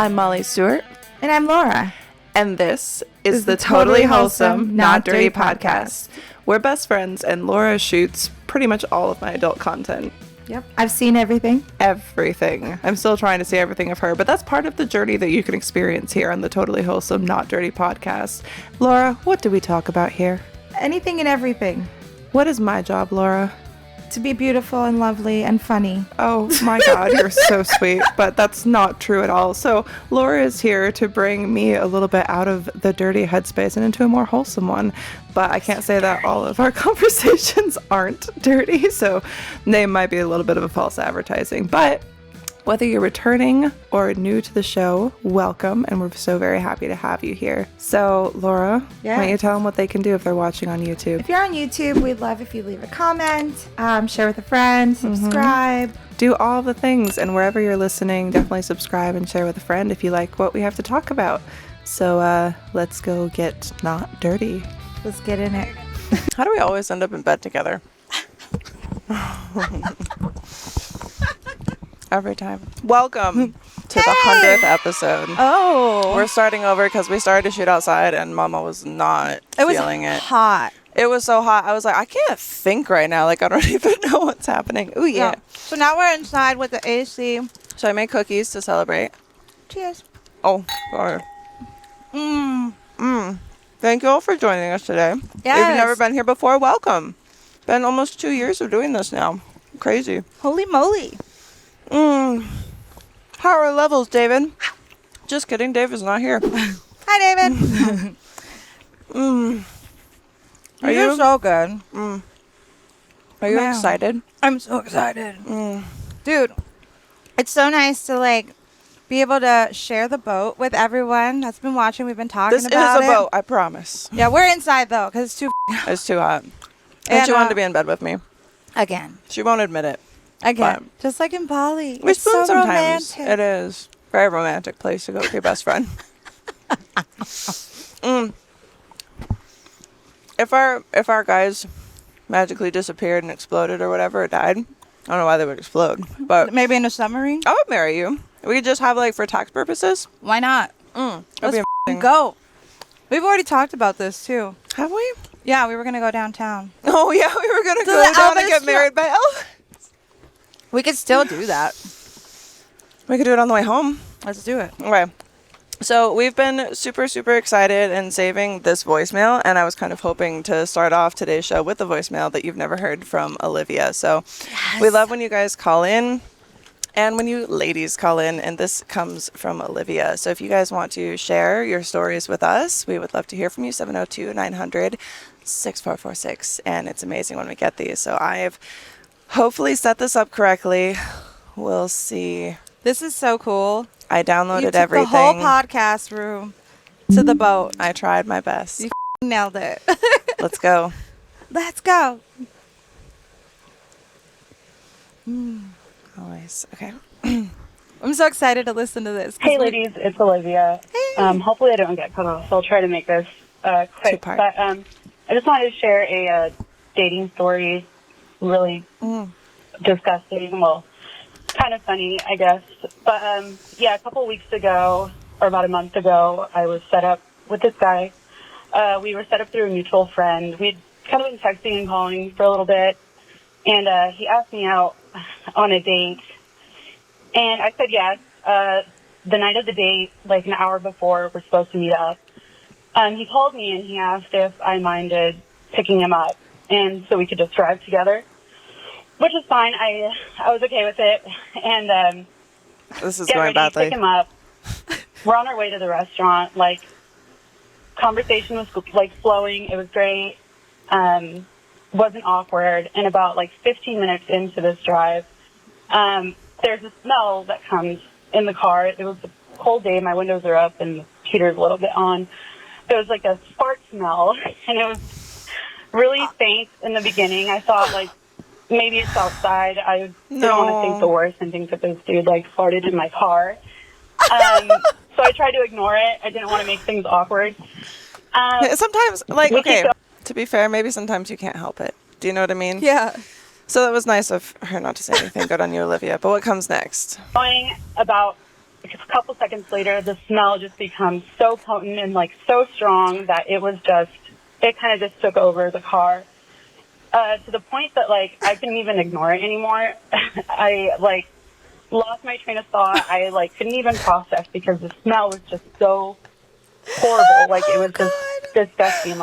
I'm Molly Stewart. And I'm Laura. And this is the Totally Wholesome, Not Dirty podcast. We're best friends, and Laura shoots pretty much all of my adult content. Yep. I've seen everything. Everything. I'm still trying to see everything of her, but that's part of the journey that you can experience here on the Totally Wholesome, Not Dirty podcast. Laura, what do we talk about here? Anything and everything. What is my job, Laura? To be beautiful and lovely and funny. Oh my God, you're so sweet, but that's not true at all. So Laura is here to bring me a little bit out of the dirty headspace and into a more wholesome one. But I can't say that all of our conversations aren't dirty, so they might be a little bit of a false advertising. But whether you're returning or new to the show, welcome, and we're so very happy to have you here. So, Laura, why don't you tell them what they can do if they're watching on YouTube? If you're on YouTube, we'd love if you leave a comment, share with a friend, subscribe. Do all the things, and wherever you're listening, definitely subscribe and share with a friend if you like what we have to talk about. So, let's go get not dirty. Let's get in it. How do we always end up in bed together? Every time. Welcome to the 100th episode. Oh. We're starting over because we started to shoot outside and Mama was not feeling it. It was hot. It was so hot. I was like, I can't think right now. Like, I don't even know what's happening. Ooh, yeah. So now we're inside with the AC. So I made cookies to celebrate. Cheers. Oh, sorry. Thank you all for joining us today. Yes. If you've never been here before, welcome. Been almost 2 years of doing this now. Crazy. Holy moly. How are our levels, David? Just kidding, David's not here. Hi, David. Are you so good? Are you excited? I'm so excited. Dude, it's so nice to be able to share the boat with everyone that's been watching. We've been talking about it. This is a boat, I promise. Yeah, we're inside though because it's too It's too hot. And she wanted to be in bed with me. again. She won't admit it. Again, just like in Bali. We It's spoon so sometimes. romantic. It is. Very romantic place to go with your best friend. If our guys magically disappeared and exploded or whatever, or died, I don't know why they would explode. But Maybe in a submarine? I would marry you. We could just have for tax purposes. Why not? That'd Let's be amazing. go. We've already talked about this too. Have we? Yeah, we were going to go downtown. Oh yeah, we were gonna To go the down and Elvis get married by Elvis. We could still do that. We could do it on the way home. Let's do it. Okay. So we've been super, super excited and saving this voicemail, and I was kind of hoping to start off today's show with a voicemail that you've never heard from Olivia. So we love when you guys call in and when you ladies call in, and this comes from Olivia. So if you guys want to share your stories with us, we would love to hear from you, 702-900-6446, and it's amazing when we get these. So I've hopefully set this up correctly. We'll see. This is so cool. I downloaded You took everything. the whole podcast room to the boat. I tried my best. You nailed it. Let's go. Let's go. Always. Okay. I'm so excited to listen to this. Hey, ladies, it's Olivia. Hey. Hopefully I don't get cut off, so I'll try to make this quick. Two-part. But I just wanted to share a dating story, really disgusting, well, kind of funny, I guess. But, a couple weeks ago, or about a month ago, I was set up with this guy. We were set up through a mutual friend. We'd kind of been texting and calling for a little bit, and he asked me out on a date. And I said yes. The night of the date, an hour before we're supposed to meet up, he called me and he asked if I minded picking him up, and so we could just drive together, which is fine. I was okay with it. And This is get going ready, badly. pick him up. We're on our way to the restaurant. Conversation was flowing. It was great. Wasn't awkward. And about 15 minutes into this drive, there's a smell that comes in the car. It was a cold day. My windows are up and the heater's a little bit on. There was a spark smell, and it was really faint in the beginning. I thought maybe it's outside. I didn't want to think the worst and think that this dude farted in my car. So I tried to ignore it. I didn't want to make things awkward. Sometimes, okay, to be fair, maybe sometimes you can't help it. Do you know what I mean? Yeah. So that was nice of her not to say anything good on you, Olivia. But what comes next? Going about a couple seconds later, the smell just becomes so potent and like so strong that it kind of just took over the car. To the point that like I couldn't even ignore it anymore. I like lost my train of thought. I like couldn't even process because the smell was just so horrible. Like it was just disgusting.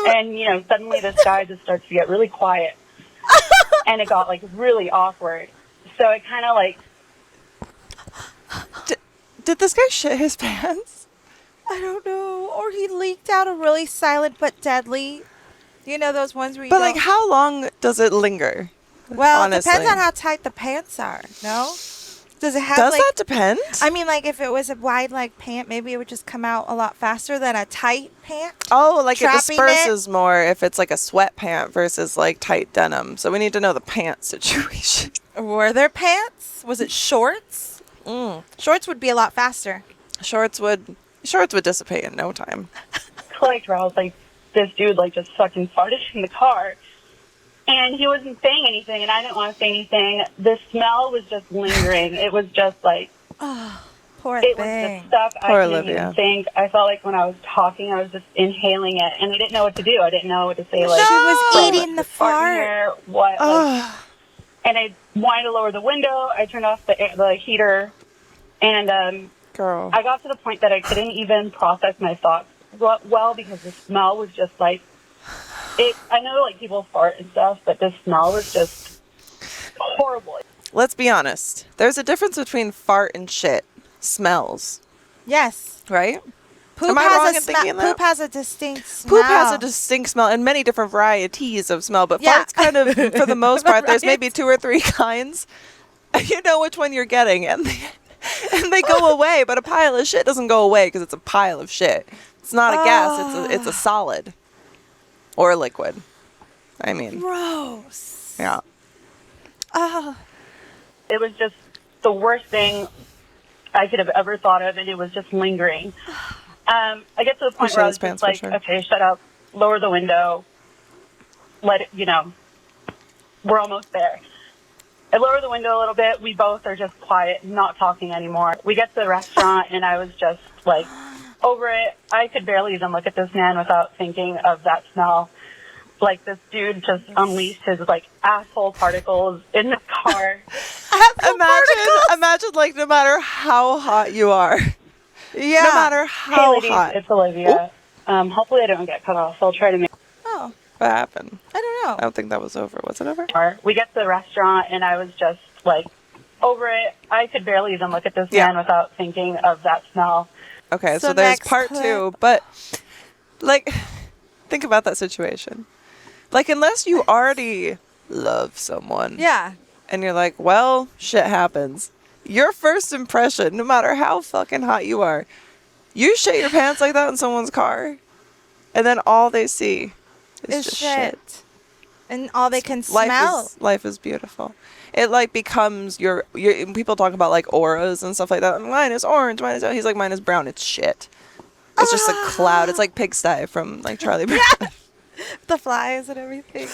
And you know, suddenly this guy just starts to get really quiet, and it got like really awkward. So it kind of like. Did this guy shit his pants? I don't know. Or he leaked out a really silent but deadly. You know those ones where you But like, how long does it linger? Well, honestly? It depends on how tight the pants are, no? Does it have Does like, that depend? I mean, like if it was a wide leg pant, maybe it would just come out a lot faster than a tight pant. Oh, like it Trapping disperses more if it's like a sweat pant versus like tight denim. So we need to know the pant situation. Were there pants? Was it shorts? Shorts would be a lot faster. Shorts would dissipate in no time. Like where I was like, this dude like just fucking farted in the car, and he wasn't saying anything, and I didn't want to say anything. The smell was just lingering. It was just like, Poor it thing. was the stuff Poor I didn't Olivia. even think. I felt like when I was talking, I was just inhaling it, and I didn't know what to do. I didn't know what to say. Like She was "Oh, eating the fart in fart. here, what? Like, and I wanted to lower the window. I turned off the heater, and Girl. I got to the point that I couldn't even process my thoughts well because the smell was just like it. I know like people fart and stuff, but the smell was just horrible. Let's be honest. There's a difference between fart and shit smells, Yes. right? Poop Am I has wrong a in thinking that? Poop has a distinct smell. Poop has a distinct smell and many different varieties of smell, but Yeah. farts kind of, for the most part, there's maybe 2 or 3 kinds. You know which one you're getting, and they go away, but a pile of shit doesn't go away because it's a pile of shit. It's not a gas, it's a solid. Or a liquid. I mean. Gross. Yeah. It was just the worst thing I could have ever thought of, and it was just lingering. I get to the point where I was just like, okay, shut up, lower the window, let it, you know, we're almost there. I lower the window a little bit. We both are just quiet, not talking anymore. We get to the restaurant, and I was just like over it. I could barely even look at this man without thinking of that smell. Like this dude just unleashed his like asshole particles in the car. Imagine like no matter how hot you are. Yeah. No matter how Hey ladies, hot. it's Olivia. Hopefully I don't get cut off. I'll try to make Oh, What happened? I don't know. I don't think that was over. Was it over? We get to the restaurant, and I was just like over it. I could barely even look at this man without thinking of that smell. Okay, So so there's next part clip. 2, but like think about that situation. Like unless you already love someone. Yeah. And you're like, well, shit happens. Your first impression, no matter how fucking hot you are, you shit your pants like that in someone's car, and then all they see is just shit. And all they can smell. Life is beautiful. It like becomes your people talk about like auras and stuff like that. Mine is orange, mine is he's like mine is brown. It's shit. It's just a cloud. It's like pigsty from like Charlie Brown. The flies and everything.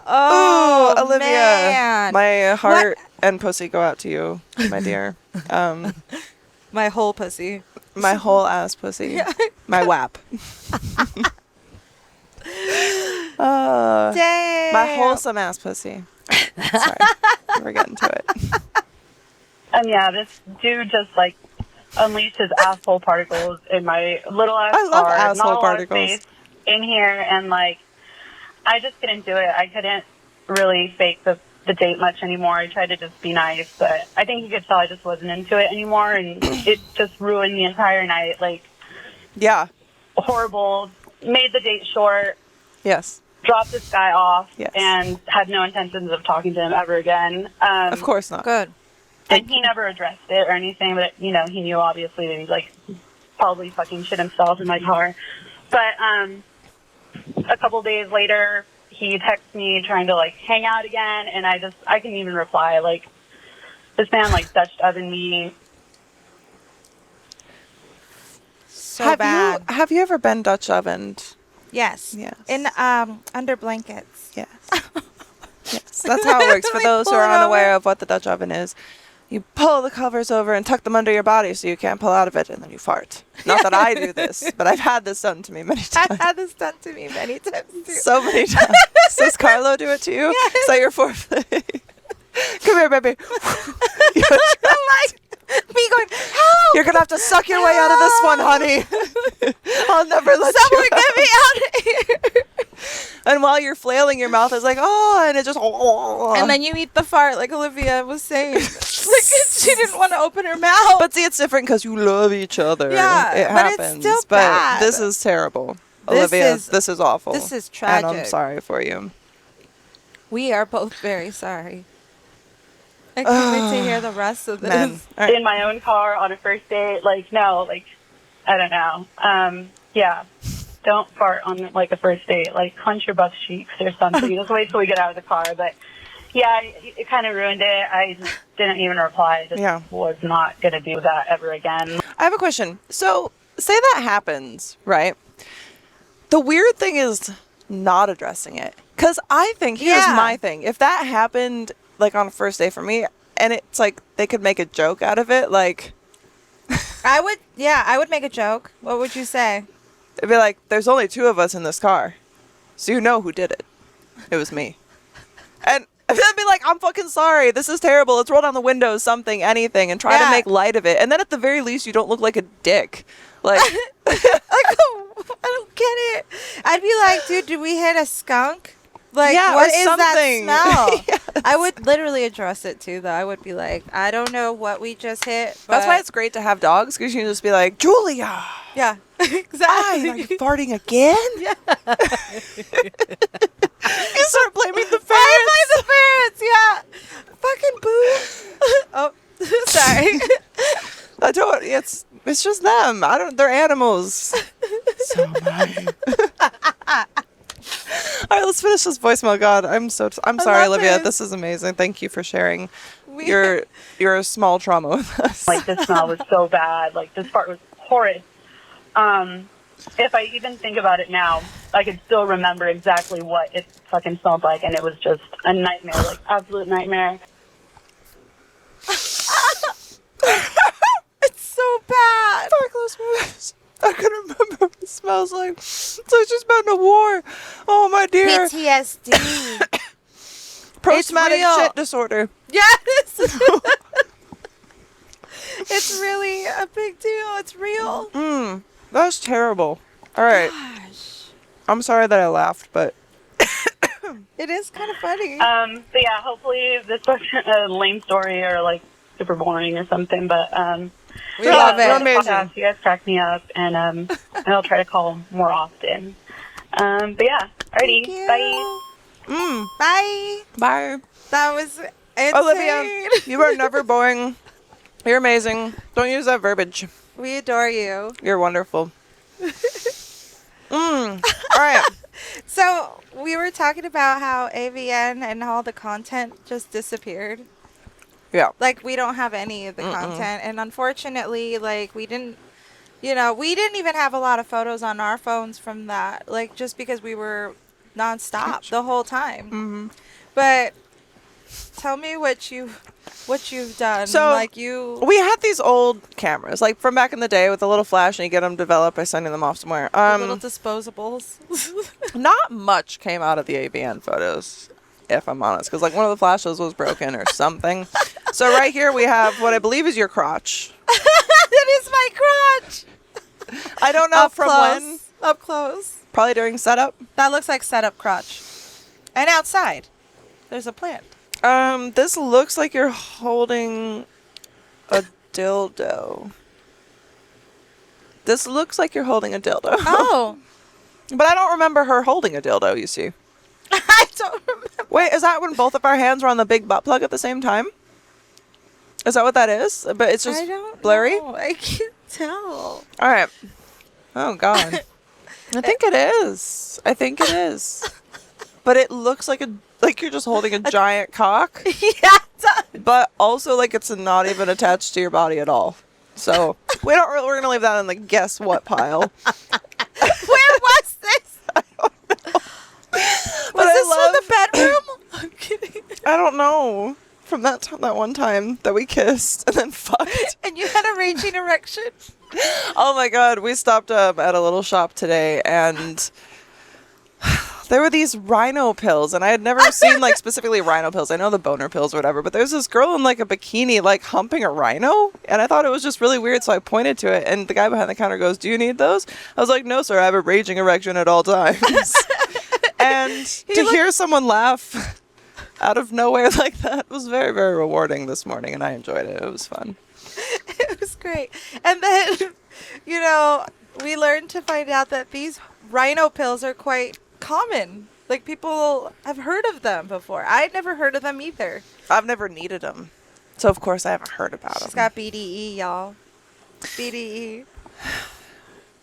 Oh, Olivia. Man. My heart and pussy go out to you, my dear. My whole pussy. My whole ass pussy. My WAP. Dang. My wholesome ass pussy. Sorry. We're getting to it. And yeah, this dude just like unleashed his asshole particles in my little ass I love car. asshole Not a lot of particles. space in here, and like I just couldn't do it. I couldn't really fake the date much anymore. I tried to just be nice, but I think you could tell I just wasn't into it anymore, and it just ruined the entire night. Like, Yeah. horrible. Made the date short. Yes. Dropped this guy off, Yes. and had no intentions of talking to him ever again. Of course not. Good. And he never addressed it or anything, but, you know, he knew obviously that he, like, probably fucking shit himself in my car. But a couple days later, he texts me trying to, like, hang out again, and I couldn't even reply. Like, this man, like, Dutch oven me. So bad. Have you ever been Dutch ovened? Yes. Yes. In under blankets. Yes. Yes. That's how it works. For those who are unaware of what the Dutch oven is, You pull the covers over and tuck them under your body so you can't pull out of it, and then you fart. Not that I do this, but I've had this done to me many times. I've had this done to me many times too. So many times. Does Carlo do it to you? Yes. Is that your foreplay? Come here, baby. Like me going, help! You're gonna have to suck your way out of this one, honey. I'll never let Someone you get me out of here. And while you're flailing, your mouth is like, oh, and it just. And then you eat the fart, like Olivia was saying. Like she didn't want to open her mouth. But see, it's different because you love each other. Yeah, it but it's happens. still but bad. this is terrible, This Olivia. is- this is awful. this is And I'm tragic. sorry for you. We are both very sorry. I can't wait to hear the rest of this. Man. All right. In my own car on a first date, like, no, like, I don't know. Yeah. Don't fart on, like, a first date. Like, clench your butt cheeks or something. Just wait till we get out of the car. But, yeah, it kind of ruined it. I just didn't even reply. I just was not going to do that ever again. I have a question. So, say that happens, right? The weird thing is not addressing it. Because I think, here's my thing. If that happened, like, on a first date for me, and it's like they could make a joke out of it, like... I would make a joke. What would you say? It'd be like, there's only 2 of us in this car. So you know who did it. It was me. And I'd be like, I'm fucking sorry. This is terrible. Let's roll down the windows, something, anything, and try to make light of it. And then at the very least, you don't look like a dick. Like, I don't get it. I'd be like, dude, did we hit a skunk? Like, Yeah, what or is something. that smell? Yes. I would literally address it too, though. I would be like, I don't know what we just hit. that's why but- it's great to have dogs, because you can just be like, Julia, Yeah, are exactly. you farting again? Yeah. You start blaming the ferrets. I blame the ferrets. Yeah. Fucking boo. Oh, sorry. I don't. It's just them. I don't. They're animals. So am I. All right, let's finish this voicemail. God, I'm sorry, love Olivia. this. This is amazing. Thank you for sharing We- your small trauma with us. Like, the smell was so bad. Like, this part was horrid. If I even think about it now, I could still remember exactly what it fucking smelled like, and it was just a nightmare, like, absolute nightmare. It's so bad. I can remember what it smells like. It's like she's been to war. Oh my dear. PTSD. Post-traumatic real. shit disorder. Yes. It's really a big deal. It's real. That's terrible. All right. Gosh. I'm sorry that I laughed, but It is kind of funny. But yeah, hopefully this wasn't a lame story or, like, super boring or something, but, We love I it. love the Amazing. podcast. You guys crack me up, and I'll try to call more often. But yeah, alrighty, Thank you. bye. Bye. bye. That was insane. Olivia, you are never boring. You're amazing. Don't use that verbiage. We adore you. You're wonderful. All right. So we were talking about how AVN and all the content just disappeared. Yeah. Like, we don't have any of the content, and unfortunately, like, we didn't even have a lot of photos on our phones from that, like, just because we were nonstop the whole time. But tell me what you've done. So, like, you We had these old cameras, like from back in the day with a little flash, and you get them developed by sending them off somewhere. little disposables. Not much came out of the AVN photos, if I'm honest, because like one of the flashes was broken or something. So right here we have what I believe is your crotch. That is my crotch. I don't know Up from close. when. Up close. Probably during setup. That looks like setup crotch. And outside, there's a plant. This looks like you're holding a dildo. This looks like you're holding a dildo. Oh, But I don't remember her holding a dildo, you see. I don't remember. Wait, is that when both of our hands were on the big butt plug at the same time? Is that what that is? But it's just I don't blurry? know. I can't tell. All right. Oh, God. I think it is. But it looks like you're just holding a giant cock, Yeah, it does. but also like it's not even attached to your body at all. So we're gonna leave that in the guess what pile. Where was this? But Was this from the bedroom? I'm kidding. I don't know. from that one time that we kissed and then fucked. And you had a raging erection. Oh my god, we stopped at a little shop today and there were these rhino pills, and I had never seen like specifically rhino pills. I know the boner pills or whatever, but there's this girl in like a bikini like humping a rhino, and I thought it was just really weird, so I pointed to it, and the guy behind the counter goes, "Do you need those?" I was like, "No, sir, I have a raging erection at all times." And to hear someone laugh out of nowhere like that was very, very rewarding this morning, and I enjoyed it. It was fun. It was great. And then, we learned to find out that these rhino pills are quite common. Like, people have heard of them before. I'd never heard of them either. I've never needed them, so of course I haven't heard about them. She's got BDE, y'all. BDE.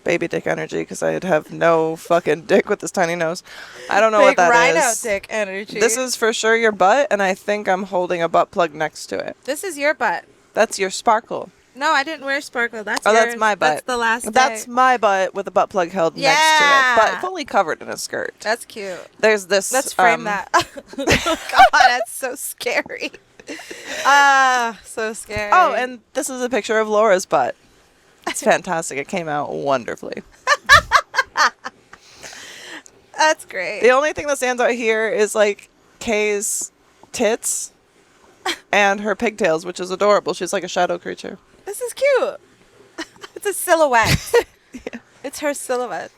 Baby dick energy, because I'd have no fucking dick with this tiny nose. I don't know Big what that rhino is. dick energy. This is for sure your butt, and I think I'm holding a butt plug next to it. This is your butt. That's your sparkle. No, I didn't wear sparkle. That's Oh, yours. that's my butt. That's the last day. That's my butt with a butt plug held next to it, but fully covered in a skirt. That's cute. There's this. Let's frame that. Oh, God, that's so scary. So scary. Oh, and this is a picture of Laura's butt. It's fantastic. It came out wonderfully. That's great. The only thing that stands out here is like Kay's tits and her pigtails, which is adorable. She's like a shadow creature. This is cute. It's a silhouette. Yeah. It's her silhouette.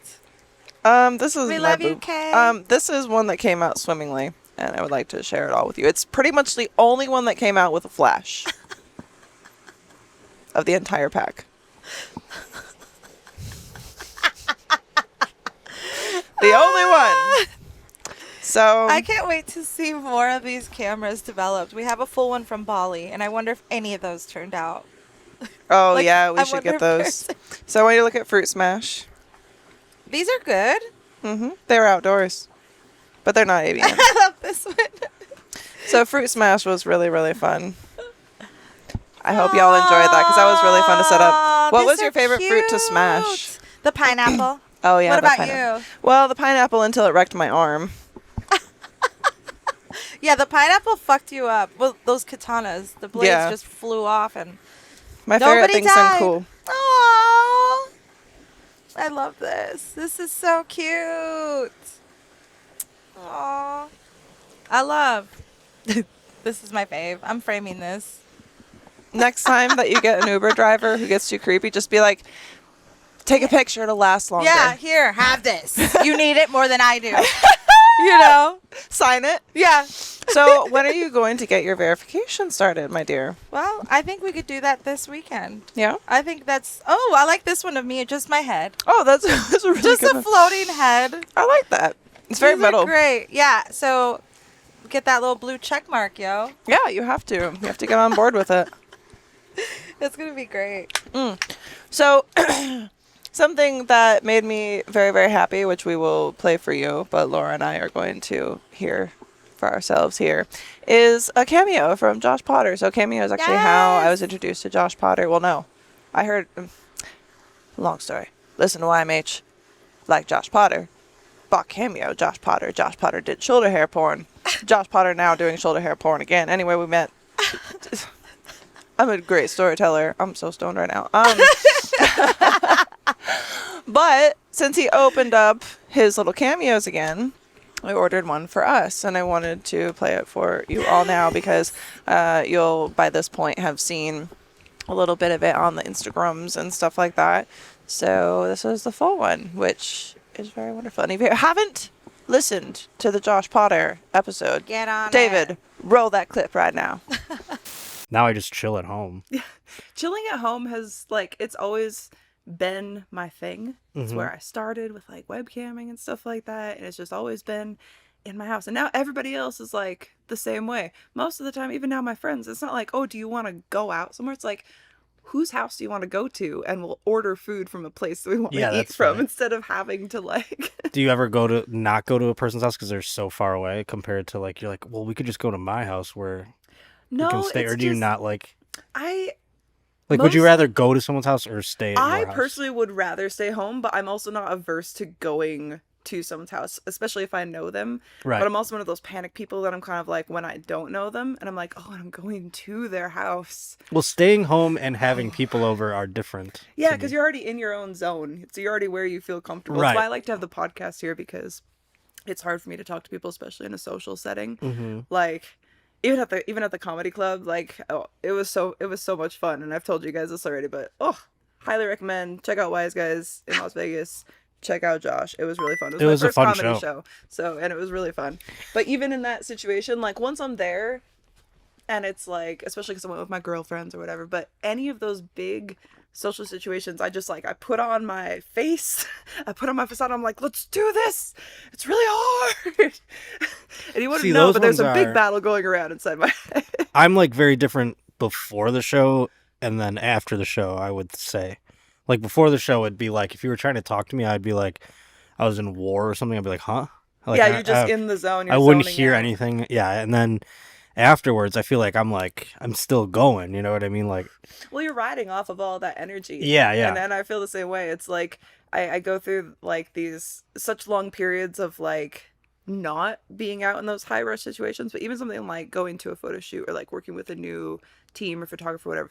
This is We my love you, boob. Kay. This is one that came out swimmingly, and I would like to share it all with you. It's pretty much the only one that came out with a flash of the entire pack. The only one. So I can't wait to see more of these cameras developed. We have a full one from Bali, and I wonder if any of those turned out. Oh, Like, yeah, we I should wonder get if those. there's- So I want you to look at Fruit Smash. These are good. Mm-hmm. They're outdoors, but they're not avian. I love this one. So Fruit Smash was really, really fun. I hope y'all enjoyed that, because that was really fun to set up. What These was are your favorite fruit to smash? cute. The pineapple. Oh, yeah. What the about pineapple. you? Well, the pineapple until it wrecked my arm. Yeah, the pineapple fucked you up. Well, those katanas, the blades Yeah. just flew off, and My favorite nobody things died. I'm cool. Aww. I love this. This is so cute. Aww. I love. This is my fave. I'm framing this. Next time that you get an Uber driver who gets too creepy, just be like, take a picture, it'll last longer. Yeah, here, have this. You need it more than I do. You know? Sign it. Yeah. So when are you going to get your verification started, my dear? Well, I think we could do that this weekend. Yeah? I think that's... Oh, I like this one of me, just my head. Oh, that's a really Just good a one. floating head. I like that. It's very These metal. are great. Yeah, so get that little blue check mark, yo. Yeah, you have to. You have to get on board with it. It's going to be great. So, something that made me very, very happy, which we will play for you, but Laura and I are going to hear for ourselves here, is a cameo from Josh Potter. So, cameo is actually how I was introduced to Josh Potter. Well, no. I heard... long story. Listen to YMH. Like Josh Potter. Bought cameo. Josh Potter. Josh Potter did shoulder hair porn. Josh Potter now doing shoulder hair porn again. Anyway, we met... I'm a great storyteller. I'm so stoned right now. But since he opened up his little cameos again, I ordered one for us, and I wanted to play it for you all now because you'll, by this point, have seen a little bit of it on the Instagrams and stuff like that. So this is the full one, which is very wonderful. And if you haven't listened to the Josh Potter episode, Get on David, it. roll that clip right now. Now I just chill at home. Chilling at home has, like, it's always been my thing. It's where I started with, like, webcamming and stuff like that. And it's just always been in my house. And now everybody else is, like, the same way. Most of the time, even now my friends, it's not like, oh, do you want to go out somewhere? It's like, whose house do you want to go to? And we'll order food from a place that we want to eat that's from right. instead of having to, like... Do you ever not go to a person's house because they're so far away compared to, like, you're like, well, we could just go to my house where No, you can stay, it's or do you just- not like? Would you most- rather go to someone's house or stay at I your house? personally would rather stay home, but I'm also not averse to going to someone's house, especially if I know them. Right. But I'm also one of those panic people that I'm kind of like when I don't know them and I'm like, oh, and I'm going to their house. Well, staying home and having people over are different. Yeah, to because me. you're already in your own zone. So you're already where you feel comfortable. Right. That's why I like to have the podcast here, because it's hard for me to talk to people, especially in a social setting. Mm-hmm. Like even at the comedy club, like it was so much fun. And I've told you guys this already, but highly recommend. Check out Wise Guys in Las Vegas. Check out Josh. It was really fun. It was my first a fun comedy show. So, and it was really fun. But even in that situation, like once I'm there, and it's like, especially because I went with my girlfriends or whatever, but any of those big social situations, I just like, I put on my face, I put on my facade, I'm like, let's do this. It's really hard. And you wouldn't know, but there's a big battle going around inside my head. I'm like very different before the show and then after the show, I would say. Like before the show, it'd be like, if you were trying to talk to me, I'd be like, I was in war or something. I'd be like, huh? Like, yeah, you're just in the zone. I wouldn't zoning hear out. anything. Yeah. And then afterwards, I feel like I'm still going. You know what I mean? Like, well, you're riding off of all that energy. Yeah. And then I feel the same way. It's like I go through like these such long periods of like not being out in those high rush situations, but even something like going to a photo shoot or like working with a new team or photographer, whatever,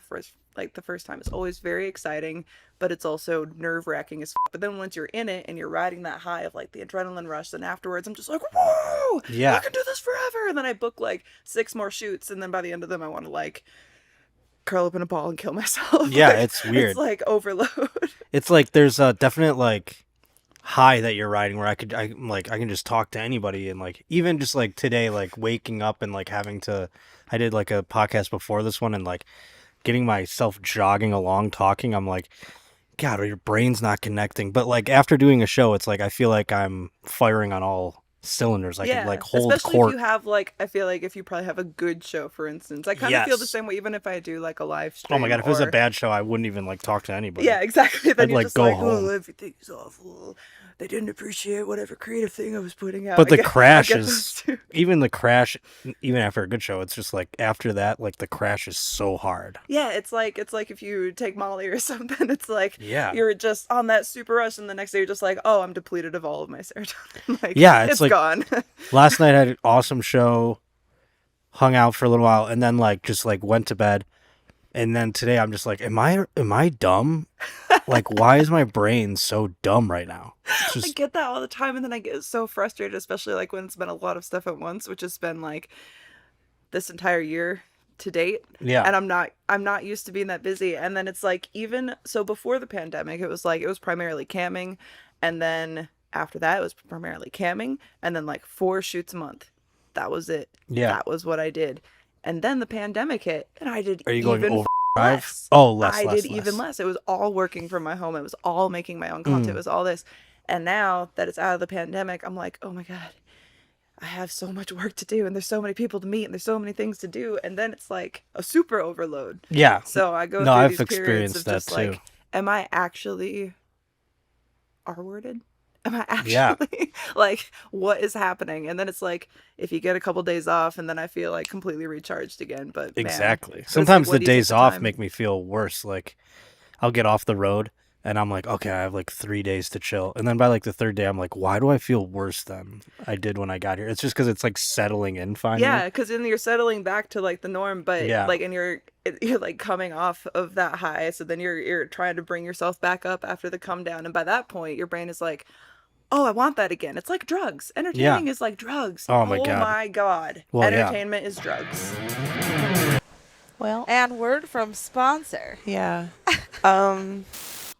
the first time is always very exciting, but it's also nerve wracking as fuck. But then once you're in it and you're riding that high of like the adrenaline rush, then afterwards I'm just like, whoa, Yeah. I can do this forever. And then I book like 6 more shoots, and then by the end of them I want to like curl up in a ball and kill myself. Yeah, Like, it's weird. It's like overload. It's like there's a definite like high that you're riding where I can just talk to anybody, and like even just like today, like waking up and like I did like a podcast before this one, and like getting myself jogging along talking, I'm like, God, your brain's not connecting. But like after doing a show, it's like I feel like I'm firing on all cylinders. I can like hold especially court. if you have like, I feel like if you probably have a good show, for instance, I kind of feel the Yes. same way even if I do like a live stream. Oh my God, if it was a bad show, I wouldn't even like talk to anybody. Yeah, exactly. Then I'd, you're like, just go like, home. oh, everything's awful. They didn't appreciate whatever creative thing I was putting out. But the I crash get is those too. even the crash, even after a good show, it's just like after that, like the crash is so hard. Yeah, it's like if you take Molly or something, it's like Yeah. you're just on that super rush, and the next day you're just like, oh, I'm depleted of all of my serotonin. Like, Yeah, it's it's like- gone. Last night I had an awesome show, hung out for a little while, and then like just like went to bed. And then today I'm just like, am I dumb? Like, why is my brain so dumb right now? It's I just, get that all the time, and then I get so frustrated, especially like when it's been a lot of stuff at once, which has been like this entire year to date. Yeah. And I'm not used to being that busy. And then it's like, even so before the pandemic, it was primarily camming, and then after that it was primarily camming, and then like 4 shoots a month. That was it. Yeah. That was what I did. And then the pandemic hit, and I did Are you going even overdrive? less. Oh, less. I less, did less. even less. It was all working from my home. It was all making my own content. It was all this. And now that it's out of the pandemic, I'm like, oh my God, I have so much work to do, and there's so many people to meet, and there's so many things to do. And then it's like a super overload. Yeah. So I go No, through I've these periods experienced of that just too. like, am I actually R-worded? Am I actually Yeah. like, what is happening? And then it's like, if you get a couple days off, and then I feel like completely recharged again. But man, Exactly. it's Sometimes like, what the do you take days the off time? make me feel worse. Like, I'll get off the road and I'm like, okay, I have like 3 days to chill. And then by like the third day, I'm like, why do I feel worse than I did when I got here? It's just because it's like settling in finally. Yeah, because then you're settling back to like the norm, but Yeah. like, and you're like coming off of that high, so then you're trying to bring yourself back up after the come down, and by that point, your brain is like, oh, I want that again. It's like drugs. Entertaining is like drugs. Oh my God. my God. Well, yeah. Entertainment is drugs. Well, and word from sponsor. Yeah.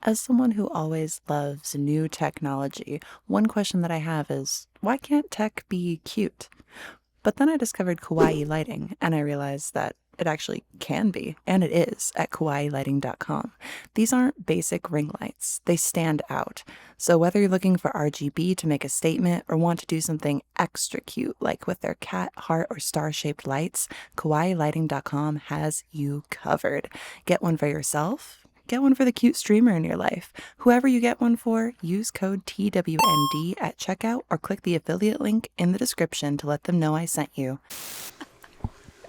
As someone who always loves new technology, one question that I have is, why can't tech be cute? But then I discovered kawaii lighting, and I realized that it actually can be, and it is, at kawaiilighting.com. These aren't basic ring lights. They stand out. So whether you're looking for RGB to make a statement or want to do something extra cute, like with their cat, heart, or star-shaped lights, kawaiilighting.com has you covered. Get one for yourself. Get one for the cute streamer in your life. Whoever you get one for, use code TWND at checkout or click the affiliate link in the description to let them know I sent you.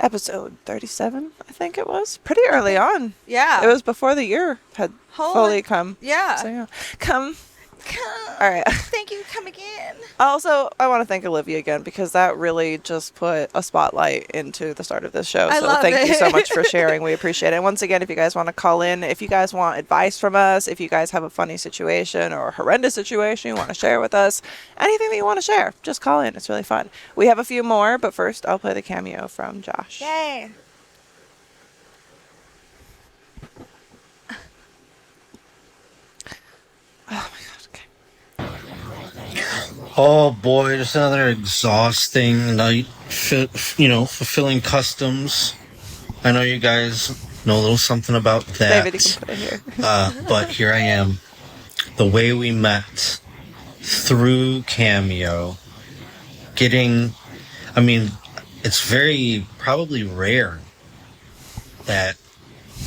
Episode 37, I think it was. Pretty early on. Yeah. It was before the year had Holy- fully come. Yeah. So yeah. Come. All right. Thank you. Come again. Also, I want to thank Olivia again because that really just put a spotlight into the start of this show. I So love thank you so it. much for sharing. We appreciate it. And once again, if you guys want to call in, if you guys want advice from us, if you guys have a funny situation or a horrendous situation you want to share with us, anything that you want to share, just call in. It's really fun. We have a few more, but first I'll play the cameo from Josh. Yay. Oh my god, okay. Oh boy, just another exhausting night, fulfilling customs. I know you guys know a little something about that. David, you can put it here. But here I am. The way we met through Cameo, it's very probably rare that,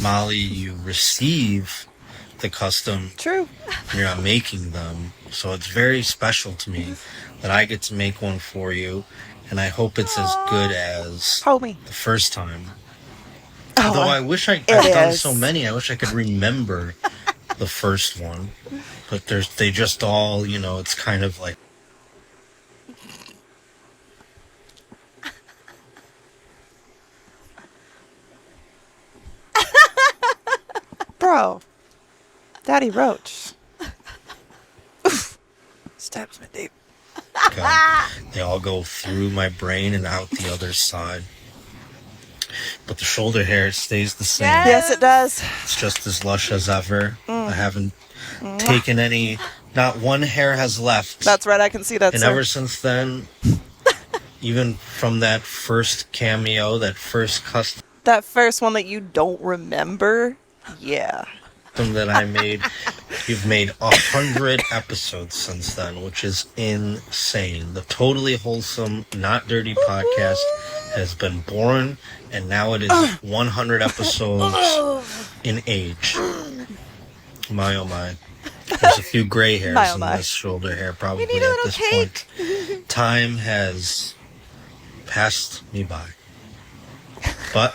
Molly, you receive the custom. True. You're not making them. So it's very special to me that I get to make one for you. And I hope it's as good as Homie. the first time. Oh, Though I wish I've done so many. I wish I could remember the first one. But they just all, it's kind of like. Bro. Daddy Roach. Oof. Stabs me deep. God, they all go through my brain and out the other side. But the shoulder hair stays the same. Yes, it does. It's just as lush as ever. I haven't taken any. Not one hair has left. That's right, I can see that, And sir. ever since then, even from that first cameo, that first custom That first one that you don't remember? Yeah. that I made, you've made 100 episodes since then, which is insane. The Totally Wholesome, Not Dirty podcast has been born, and now it is 100 episodes in age. My oh my. There's a few gray hairs My, oh in my. this shoulder hair probably We need a at little this cake. point. Time has passed me by. But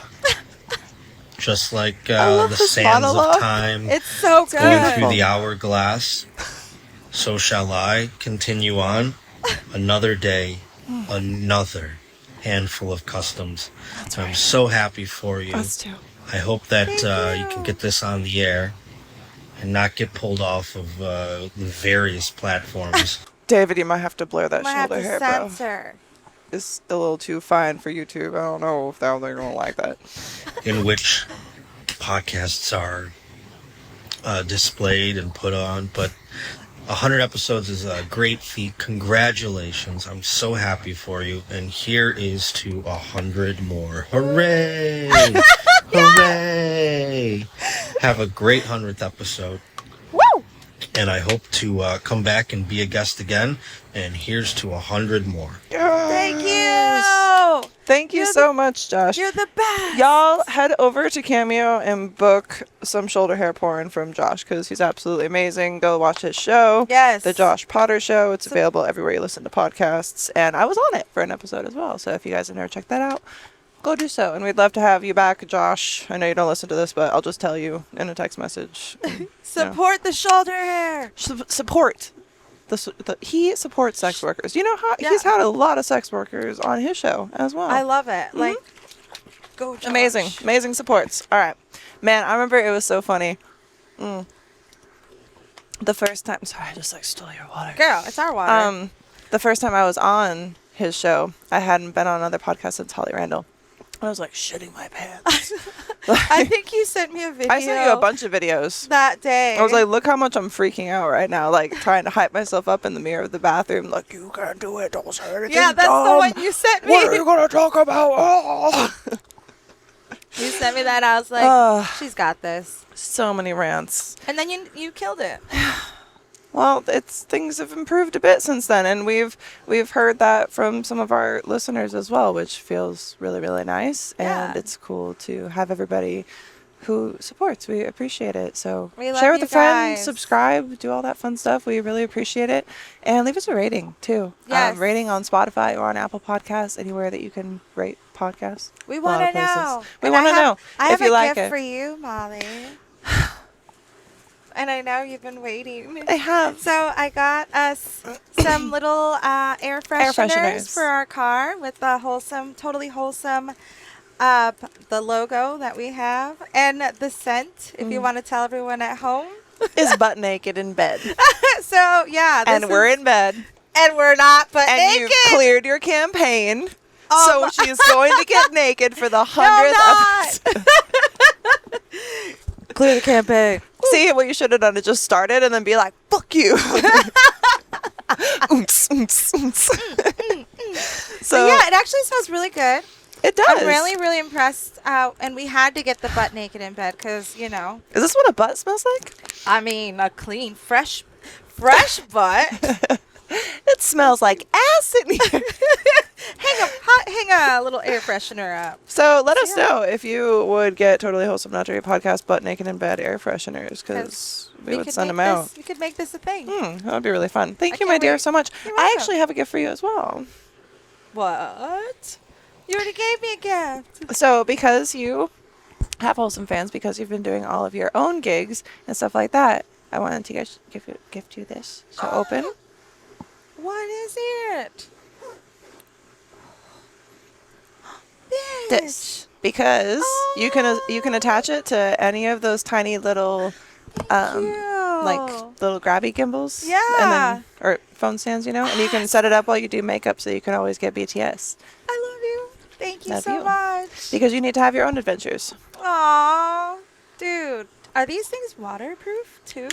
just like love the this sands monologue. of time It's so good. going through the hourglass, so shall I continue on another day, another handful of customs. I'm so happy for you. Us too. I hope that Thank you you. can get this on the air and not get pulled off of the various platforms. David, you might have to blur that Might have shoulder to hair, bro. censor. It's a little too fine for YouTube. I don't know if they're going to like that. in which podcasts are displayed and put on. But 100 episodes is a great feat. Congratulations. I'm so happy for you. And here is to 100 more. Hooray! Hooray! Have a great 100th episode. Woo! And I hope to come back and be a guest again. And here's to 100 more. Thank you. Thank you so much, Josh. You're the best. Y'all head over to Cameo and book some shoulder hair porn from Josh because he's absolutely amazing. Go watch his show. Yes. The Josh Potter Show. It's available everywhere you listen to podcasts. And I was on it for an episode as well. So if you guys have never checked that out, go do so. And we'd love to have you back, Josh. I know you don't listen to this, but I'll just tell you in a text message. Support the shoulder hair. Support. He supports sex workers. You know how he's had a lot of sex workers on his show as well. I love it. Like, go Josh. Amazing supports. All right, man. I remember it was so funny. The first time. Sorry, I just stole your water. Girl, it's our water. The first time I was on his show, I hadn't been on another podcast since Holly Randall. I was shitting my pants. I think you sent me a video. I sent you a bunch of videos. That day. I was like, look how much I'm freaking out right now. Trying to hype myself up in the mirror of the bathroom. You can't do it. Don't say anything. yeah, that's dumb. the one you sent me. What are you going to talk about? Oh. You sent me that. I was like, she's got this. So many rants. And then you killed it. Well, things have improved a bit since then, and we've heard that from some of our listeners as well, which feels really, really nice. Yeah. And it's cool to have everybody who supports. We appreciate it. So We love share with you a friend, guys. subscribe, do all that fun stuff. We really appreciate it, and leave us a rating too. Yes. Rating on Spotify or on Apple Podcasts, anywhere that you can rate podcasts. We A lot want of to places. know. We And want to know I if have you a like gift it. for you, Molly. and I know you've been waiting. I have. So I got us some little air fresheners fresheners. for our car with the wholesome, totally wholesome, the logo that we have, and the scent, if you want to tell everyone at home. Is butt naked in bed. So, yeah. And we're in bed. And we're not but And naked. you've cleared your campaign. Oh, So she's going to get naked for the 100th episode. Clear the campaign. See, what you should have done is just started and then be like, fuck you. Oomps, oomps, oomps. So, yeah, it actually smells really good. It does. I'm really, really impressed. And we had to get the butt naked in bed because, Is this what a butt smells like? I mean, a clean, fresh butt. It smells like ass in here. Hang a little air freshener up. So let us know if you would get Totally Wholesome Not Dirty Podcast butt naked in bed air fresheners, because we would could send them make out. this- We could make this a thing. That would be really fun. Thank I you, my can't dear, wait. so much. You're I welcome. actually have a gift for you as well. What? You already gave me a gift. So because you have Wholesome fans, because you've been doing all of your own gigs and stuff like that, I wanted to gift you this. So open. What is it? This. Because you can attach it to any of those tiny little like little grabby gimbals. Yeah. And then, or phone stands, and you can set it up while you do makeup so you can always get BTS. I love you. Thank you Love so you. much. Because you need to have your own adventures. Aw, dude. Are these things waterproof too?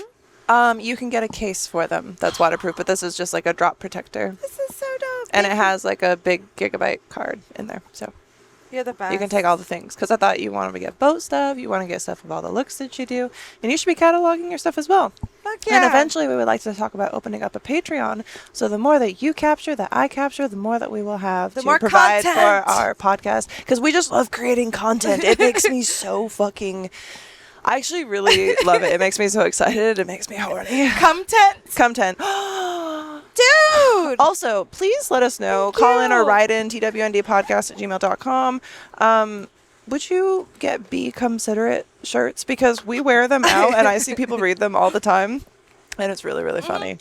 You can get a case for them that's waterproof, but this is just like a drop protector. This is so dope. And it Thank you. has like a big gigabyte card in there. So You're the best. you can take all the things. Because I thought you wanted to get boat stuff. You want to get stuff of all the looks that you do. And you should be cataloging your stuff as well. Fuck yeah. And eventually we would like to talk about opening up a Patreon. So the more that you capture, that I capture, the more that we will have The to more provide content. for our podcast. Because we just love creating content. It makes me so fucking... I actually really love it. It makes me so excited. It makes me horny. Content. Dude. Also, please let us know. Call in or write in twndpodcast@gmail.com. Would you get Be Considerate shirts? Because we wear them out and I see people read them all the time. And it's really, really funny.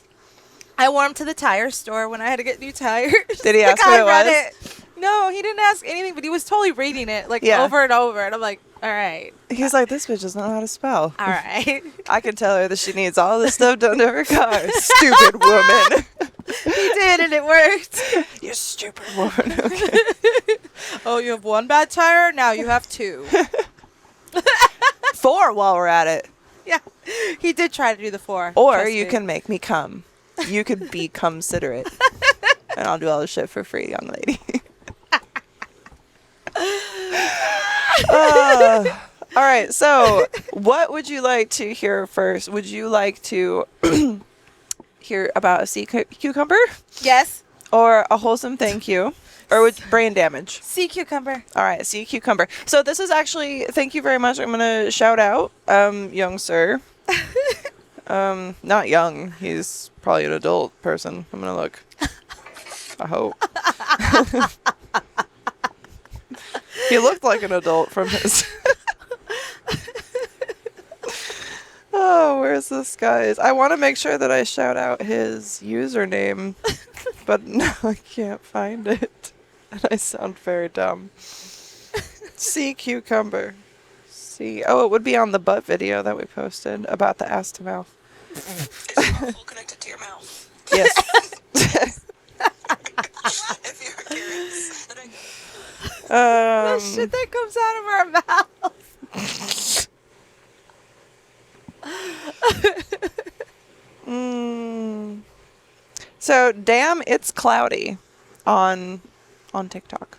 I wore them to the tire store when I had to get new tires. Did he The ask guy what it read was? it. No, he didn't ask anything, but he was totally reading it Yeah. over and over. And I'm like, all right. He's like, this bitch doesn't know how to spell. All right. I can tell her that she needs all this stuff done to her car. Stupid woman. He did, and it worked. You stupid woman. Okay. Oh, you have one bad tire? Now you have two. 4 while we're at it. Yeah. He did try to do the 4. Or trust you me. can make me come. You could be considerate. And I'll do all the shit for free, young lady. All right, so what would you like to hear first? Would you like to hear about a sea cucumber Yes. or a wholesome thank you or would brain damage? Sea cucumber. All right, sea cucumber. So this is actually, thank you very much. I'm going to shout out young sir. Not young. He's probably an adult person. I'm going to look. I hope. He looked like an adult from his... Oh, where's this guy's? I want to make sure that I shout out his username, but no, I can't find it. And I sound very dumb. Sea cucumber. See, oh, it would be on the butt video that we posted about the ass to mouth. Is your mouth connected to your mouth? Yes. If you're curious. The shit that comes out of our mouth. So, damn, it's cloudy on TikTok.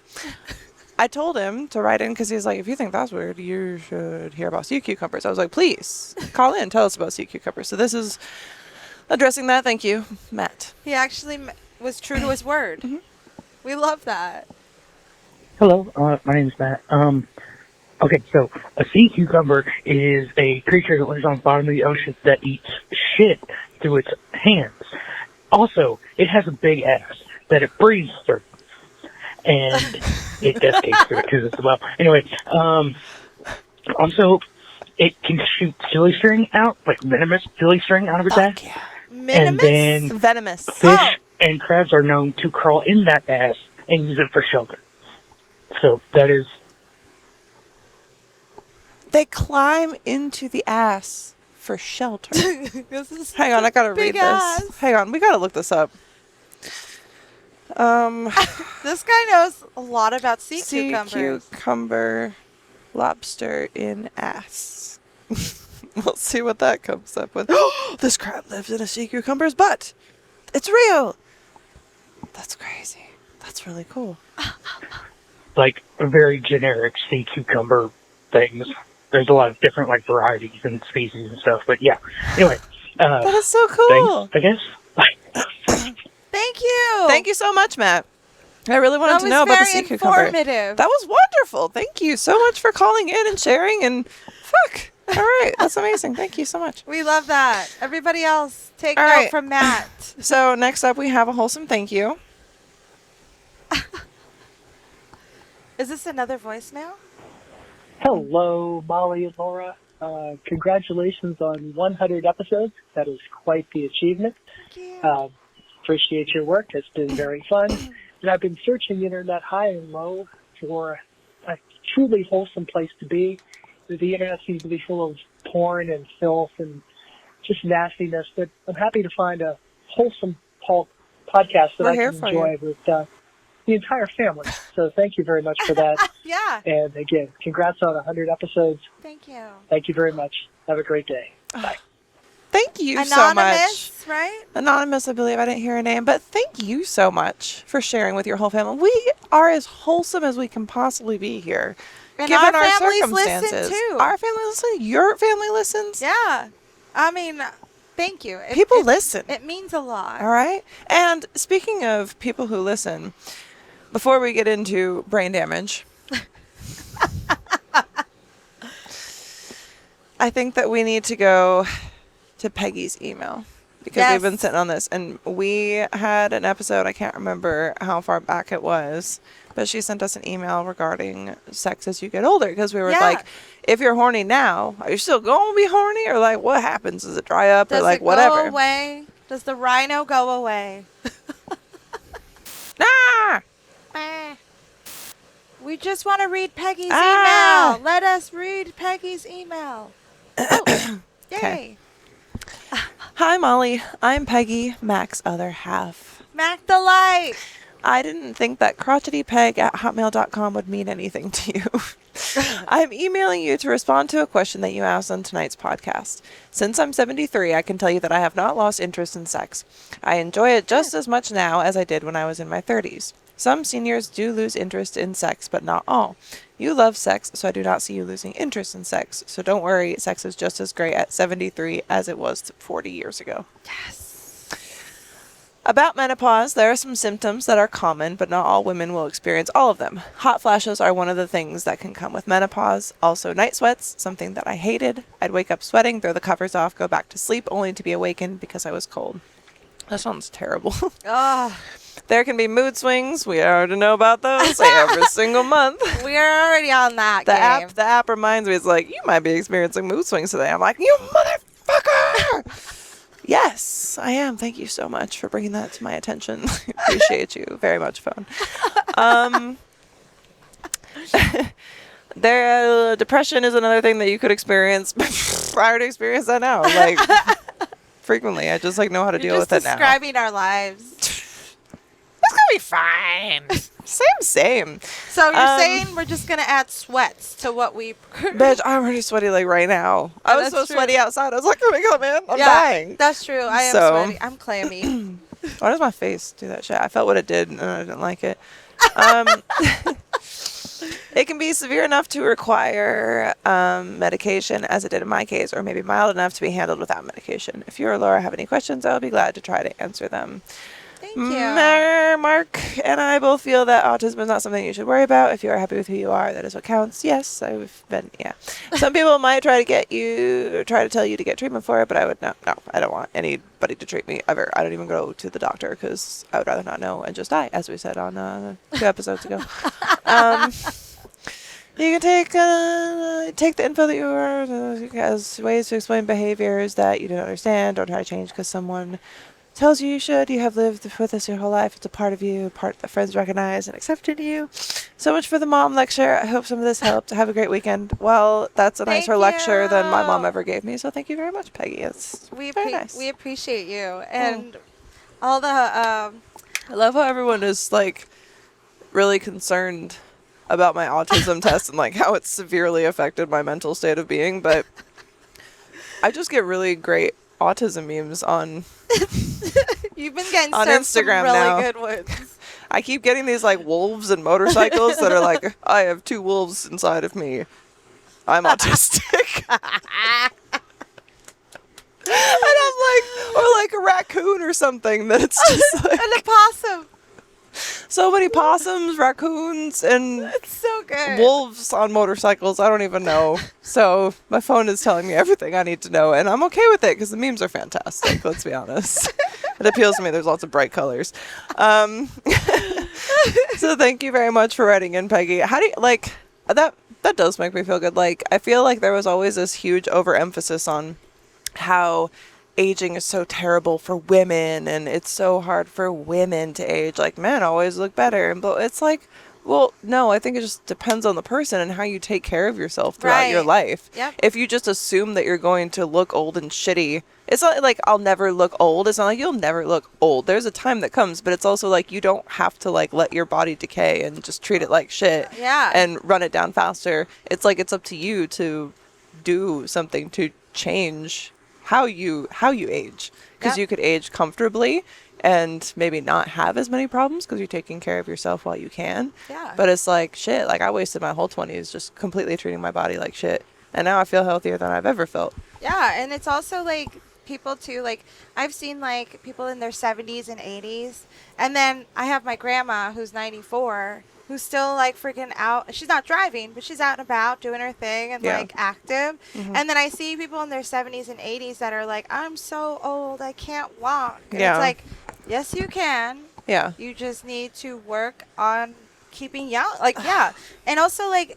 I told him to write in because he's like, if you think that's weird, you should hear about sea cucumbers. I was like, please call in, tell us about sea cucumbers. So this is addressing that. Thank you, Matt. He actually was true to his word. We love that. Hello, my name is Matt. Okay, so a sea cucumber is a creature that lives on the bottom of the ocean that eats shit through its hands. Also, it has a big ass that it breathes through. And it defecates through it too as well. Anyway, also, it can shoot silly string out, like venomous silly string out of its ass. Yeah. And then Venomous. fish and crabs are known to crawl in that ass and use it for shelter. So that is... They climb into the ass for shelter. This is Hang on, I gotta read big ass. this. Hang on, we gotta look this up. This guy knows a lot about sea Sea cucumbers. cucumber lobster in ass. We'll see what that comes up with. This crab lives in a sea cucumber's butt. It's real. That's crazy. That's really cool. like very generic sea cucumber things. There's a lot of different like varieties and species and stuff, but yeah. Anyway, That is so cool. thanks, I guess. Bye. Thank you. Thank you so much, Matt. I really wanted That to was know about the very sea cucumber. informative. That was wonderful. Thank you so much for calling in and sharing. And fuck. All right. That's amazing. Thank you so much. We love that. Everybody else, take All note right. from Matt. So next up, we have a wholesome thank you. Is this another voicemail? Hello, Molly and Laura. Congratulations on 100 episodes. That is quite the achievement. Thank you. Appreciate your work. It's been very fun. And I've been searching the internet high and low for a truly wholesome place to be. The internet seems to be full of porn and filth and just nastiness, but I'm happy to find a wholesome podcast that We're I here can for enjoy with the entire family. So thank you very much for that. Yeah. And again, congrats on 100 episodes. Thank you. Thank you very much. Have a great day. Bye. Thank you so much. Anonymous, right? Anonymous, I believe. I didn't hear a name, but thank you so much for sharing with your whole family. We are as wholesome as we can possibly be here, And given our our families listen, circumstances. too. Our family listens. Your family listens. Yeah. I mean, thank you. People listen. It means a lot. All right. And speaking of people who listen, before we get into brain damage, I think that we need to go to Peggy's email because we've been Yes. sitting on this, and we had an episode. I can't remember how far back it was, but she sent us an email regarding sex as you get older because we were Yeah. like, if you're horny now, are you still going to be horny, or like what happens? Does it dry up, Does or like it whatever? go away? Does the rhino go away? Ah! We just want to read Peggy's Ah. email. Let us read Peggy's email. Oh, yay. Okay. Hi, Molly. I'm Peggy, Mac's other half. Mac the light. I didn't think that crotchetypeg@hotmail.com would mean anything to you. I'm emailing you to respond to a question that you asked on tonight's podcast. Since I'm 73, I can tell you that I have not lost interest in sex. I enjoy it just as much now as I did when I was in my 30s. Some seniors do lose interest in sex, but not all. You love sex, so I do not see you losing interest in sex. So don't worry, sex is just as great at 73 as it was 40 years ago. Yes. About menopause, there are some symptoms that are common, but not all women will experience all of them. Hot flashes are one of the things that can come with menopause. Also, night sweats, something that I hated. I'd wake up sweating, throw the covers off, go back to sleep, only to be awakened because I was cold. That sounds terrible. Oh, There can be mood swings. We already know about those every single month. we are already on that The game. app reminds me, it's like, you might be experiencing mood swings today. I'm like, you motherfucker! Yes, I am. Thank you so much for bringing that to my attention. Appreciate you very much, phone. Depression is another thing that you could experience. I already experienced that now, like frequently. I just like know how to You're deal just with it now. describing our lives. It's gonna be fine. Same. So you're saying we're just going to add sweats to what we... Bitch, I'm already sweaty like right now. I was that's so true. sweaty outside. I was like, oh my god, man, I'm dying. That's true. I am So- sweaty. I'm clammy. Why does my face do that shit? I felt what it did and I didn't like it. It can be severe enough to require medication, as it did in my case, or maybe mild enough to be handled without medication. If you or Laura have any questions, I'll be glad to try to answer them. Thank you. Mark and I both feel that autism is not something you should worry about. If you are happy with who you are, that is what counts. Yes, I've been, yeah. Some people might try to tell you to get treatment for it, but I would no, I don't want anybody to treat me ever. I don't even go to the doctor because I would rather not know and just die, as we said on 2 episodes ago. You can take the info that you are as ways to explain behaviors that you don't understand or try to change because someone tells you should. You have lived with us your whole life. It's a part of you, a part that friends recognize and accept in you. So much for the mom lecture. I hope some of this helped. Have a great weekend. Well, that's a nicer lecture than my mom ever gave me. So thank you very much, Peggy. It's very nice. We appreciate you and all the. I love how everyone is like really concerned about my autism test and like how it's severely affected my mental state of being, but I just get really great autism memes on You've been getting on Instagram some really now. good ones. I keep getting these like wolves and motorcycles that are like, I have 2 wolves inside of me. I'm autistic. And I'm like, or like a raccoon or something that it's just like And a possum. so many possums, raccoons, and It's so good. wolves on motorcycles. I don't even know. So my phone is telling me everything I need to know, and I'm okay with it because the memes are fantastic. Let's be honest. It appeals to me. There's lots of bright colors. So thank you very much for writing in, Peggy. How do you like that? That does make me feel good. Like I feel like there was always this huge overemphasis on how aging is so terrible for women and it's so hard for women to age. Like men always look better, but it's like, well, no, I think it just depends on the person and how you take care of yourself throughout your life. Yep. If you just assume that you're going to look old and shitty, it's not like I'll never look old. It's not like you'll never look old. There's a time that comes, but it's also like you don't have to like let your body decay and just treat it like shit. Yeah. And run it down faster. It's like it's up to you to do something to change how you age, because you could age comfortably and maybe not have as many problems because you're taking care of yourself while you can. Yeah. But it's like shit. Like I wasted my whole 20s just completely treating my body like shit, and now I feel healthier than I've ever felt. Yeah, and it's also like people too. Like I've seen like people in their 70s and 80s, and then I have my grandma who's 94. Who's still like freaking out. She's not driving, but she's out and about doing her thing and like active. Mm-hmm. And then I see people in their 70s and 80s that are like, I'm so old, I can't walk. And Yeah. it's like, yes, you can. Yeah. You just need to work on keeping young. Like, yeah. And also, like,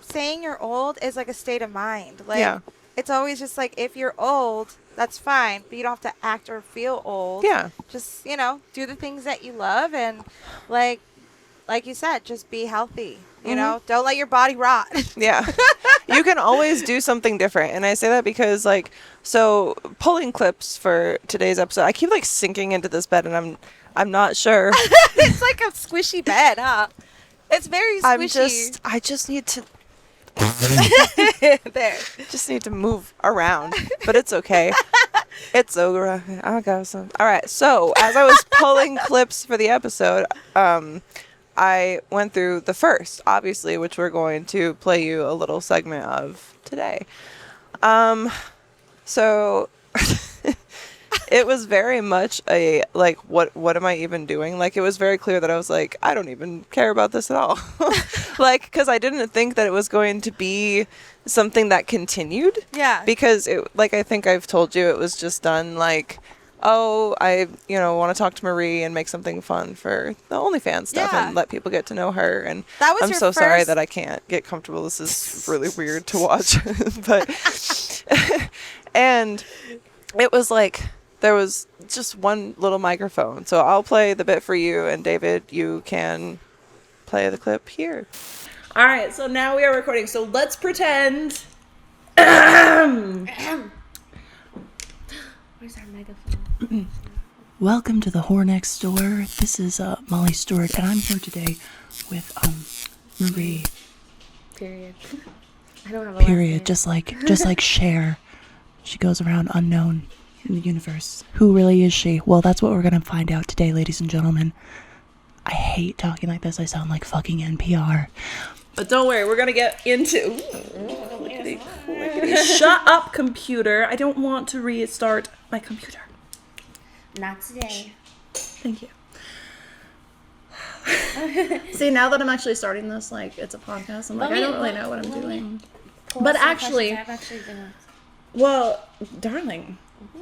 saying you're old is like a state of mind. Like, it's always just like, if you're old, that's fine, but you don't have to act or feel old. Yeah. Just, you know, do the things that you love and, like you said, just be healthy. You know, don't let your body rot. Yeah. You can always do something different. And I say that because, like, so pulling clips for today's episode, I keep, like, sinking into this bed, and I'm not sure. It's like a squishy bed, huh? It's very squishy. I just need to There. just need to move around, but it's okay. It's over. I got some. All right. So as I was pulling clips for the episode, I went through the first, obviously, which we're going to play you a little segment of today. So it was very much a, like, what am I even doing? Like, it was very clear that I was like, I don't even care about this at all. Like, because I didn't think that it was going to be something that continued. Yeah. Because, like, I think I've told you, it was just done, like, oh, I, want to talk to Marie and make something fun for the OnlyFans stuff and let people get to know her. And that was I'm your so sorry first- that I can't get comfortable. This is really weird to watch. But, and it was like, there was just one little microphone. So I'll play the bit for you, and David, you can play the clip here. All right, so now we are recording. So let's pretend. Where's our megaphone? Welcome to the Whore Next Door. This is Molly Stewart, and I'm here today with Marie. Period. I don't have a Period. Just like Cher. She goes around unknown in the universe. Who really is she? Well, that's what we're gonna find out today, ladies and gentlemen. I hate talking like this. I sound like fucking NPR. But don't worry, we're gonna get into. Shut up, computer! I don't want to restart my computer. Not today. Thank you. See, now that I'm actually starting this, like, it's a podcast, I'm like, I don't really know what I'm doing. But actually, I've actually been. Well, darling,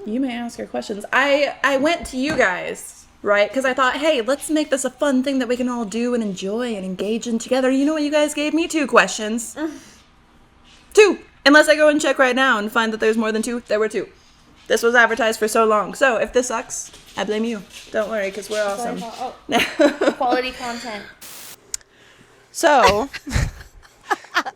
you may ask your questions. I went to you guys right? Because I thought, hey, let's make this a fun thing that we can all do and enjoy and engage in together. You know what you guys gave me? 2 questions. 2! Unless I go and check right now and find that there's more than 2. There were 2. This was advertised for so long. So if this sucks, I blame you. Don't worry, because we're awesome. Quality content. So,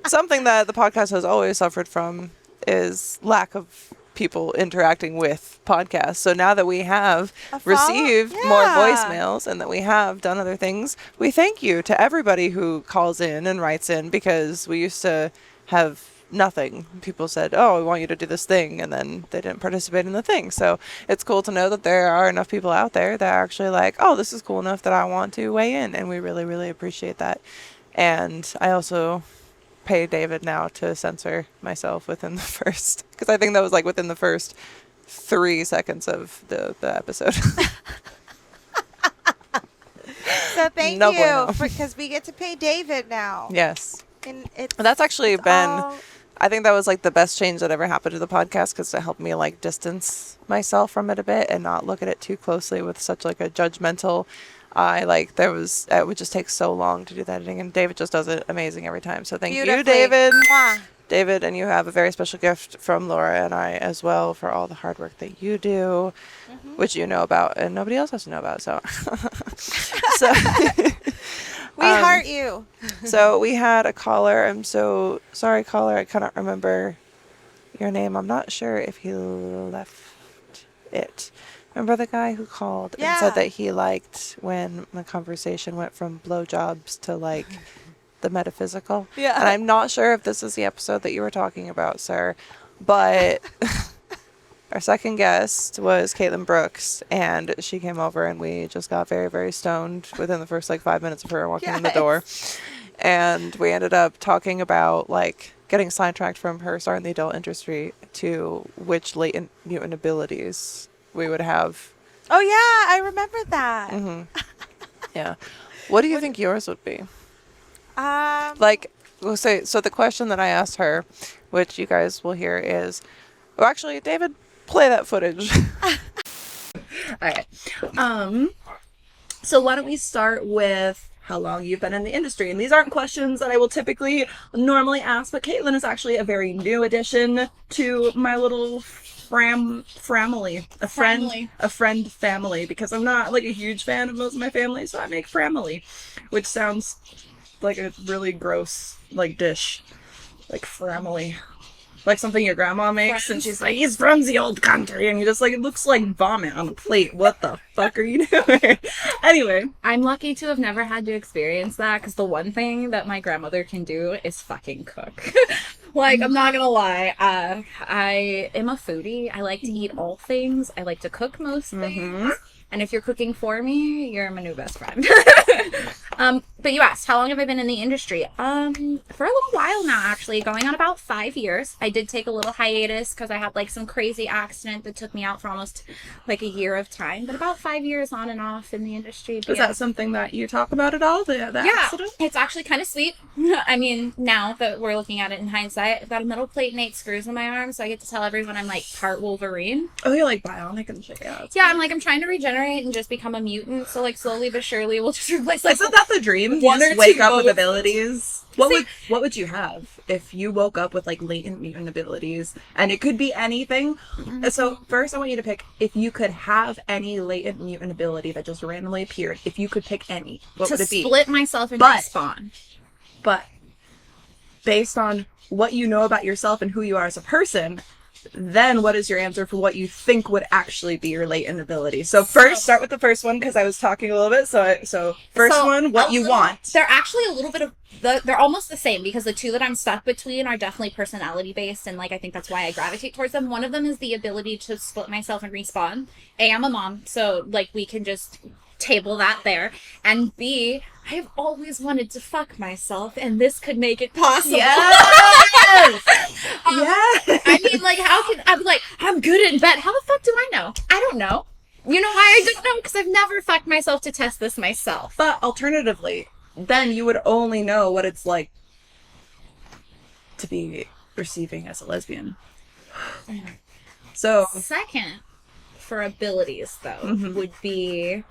something that the podcast has always suffered from is lack of people interacting with podcasts. So now that we have received more voicemails and that we have done other things, we thank you to everybody who calls in and writes in, because we used to have nothing. People said, oh, we want you to do this thing, and then they didn't participate in the thing. So it's cool to know that there are enough people out there that are actually like, oh, this is cool enough that I want to weigh in, and we really, really appreciate that. And I also pay David now to censor myself within the first, because I think that was like within the first 3 seconds of the episode. So thank No you, bueno. because we get to pay David now. Yes. And it's That's actually been, all- I think that was like the best change that ever happened to the podcast, because it helped me like distance myself from it a bit and not look at it too closely with such like a judgmental eye. Like it would just take so long to do the editing, and David just does it amazing every time. So thank you, Beautifully. David. Mwah. David, and you have a very special gift from Laura and I as well for all the hard work that you do, which you know about and nobody else has to know about. So, We heart you. so we had a caller. I'm so sorry, caller. I cannot remember your name. I'm not sure if he left it. Remember the guy who called and said that he liked when the conversation went from blowjobs to like the metaphysical? Yeah. And I'm not sure if this is the episode that you were talking about, sir, but our second guest was Caitlin Brooks, and she came over and we just got very, very stoned within the first like 5 minutes of her walking in the door. And we ended up talking about like getting sidetracked from her starting the adult industry to which latent mutant abilities we would have. Oh yeah, I remember that. Yeah. What do you think yours would be? Like, we'll say, so the question that I asked her, which you guys will hear, is, well, actually, David, play that footage. Alright. So why don't we start with how long you've been in the industry? And these aren't questions that I will typically normally ask, but Caitlin is actually a very new addition to my little family, a friend family, because I'm not like a huge fan of most of my family, so I make family, which sounds like a really gross like dish, like family, like something your grandma makes, and she's like, he's from the old country, and you just like, it looks like vomit on a plate. What the fuck are you doing? Anyway, I'm lucky to have never had to experience that, because the one thing that my grandmother can do is fucking cook. Like, I'm not gonna lie, I am a foodie. I like to eat all things. I like to cook most things. And if you're cooking for me, you're my new best friend. But you asked, how long have I been in the industry? For a little while now, actually, going on about 5 years. I did take a little hiatus because I had like some crazy accident that took me out for almost like a year of time. But about 5 years on and off in the industry. is that something that you talk about at all? The accident? It's actually kind of sweet. I mean, now that we're looking at it in hindsight, I've got a metal plate and 8 screws in my arm, so I get to tell everyone I'm like part Wolverine. Oh, you're like bionic and shit. Yeah, I'm trying to regenerate and just become a mutant, so like slowly but surely we'll just replace like Isn't that the dream? one You or just wake two up with boats. abilities. What would you have if you woke up with like latent mutant abilities? And it could be anything. So first I want you to pick, if you could have any latent mutant ability that just randomly appeared, if you could pick any, what to would it be? split myself and But- respawn. But based on what you know about yourself and who you are as a person, then what is your answer for what you think would actually be your latent ability? So first, start with the first one, because I was talking a little bit. So first one, what you want. They're actually a little bit of they're almost the same, because the two that I'm stuck between are definitely personality based, and like I think that's why I gravitate towards them. One of them is the ability to split myself and respawn. A, I'm a mom, so like we can just table that there. And B, I have always wanted to fuck myself, and this could make it possible. Yes! I mean, like, how can I'm like, I'm good in bed. How the fuck do I know? I don't know. You know why I don't know? Because I've never fucked myself to test this myself. But alternatively, then you would only know what it's like to be receiving as a lesbian. So Second, for abilities though, would be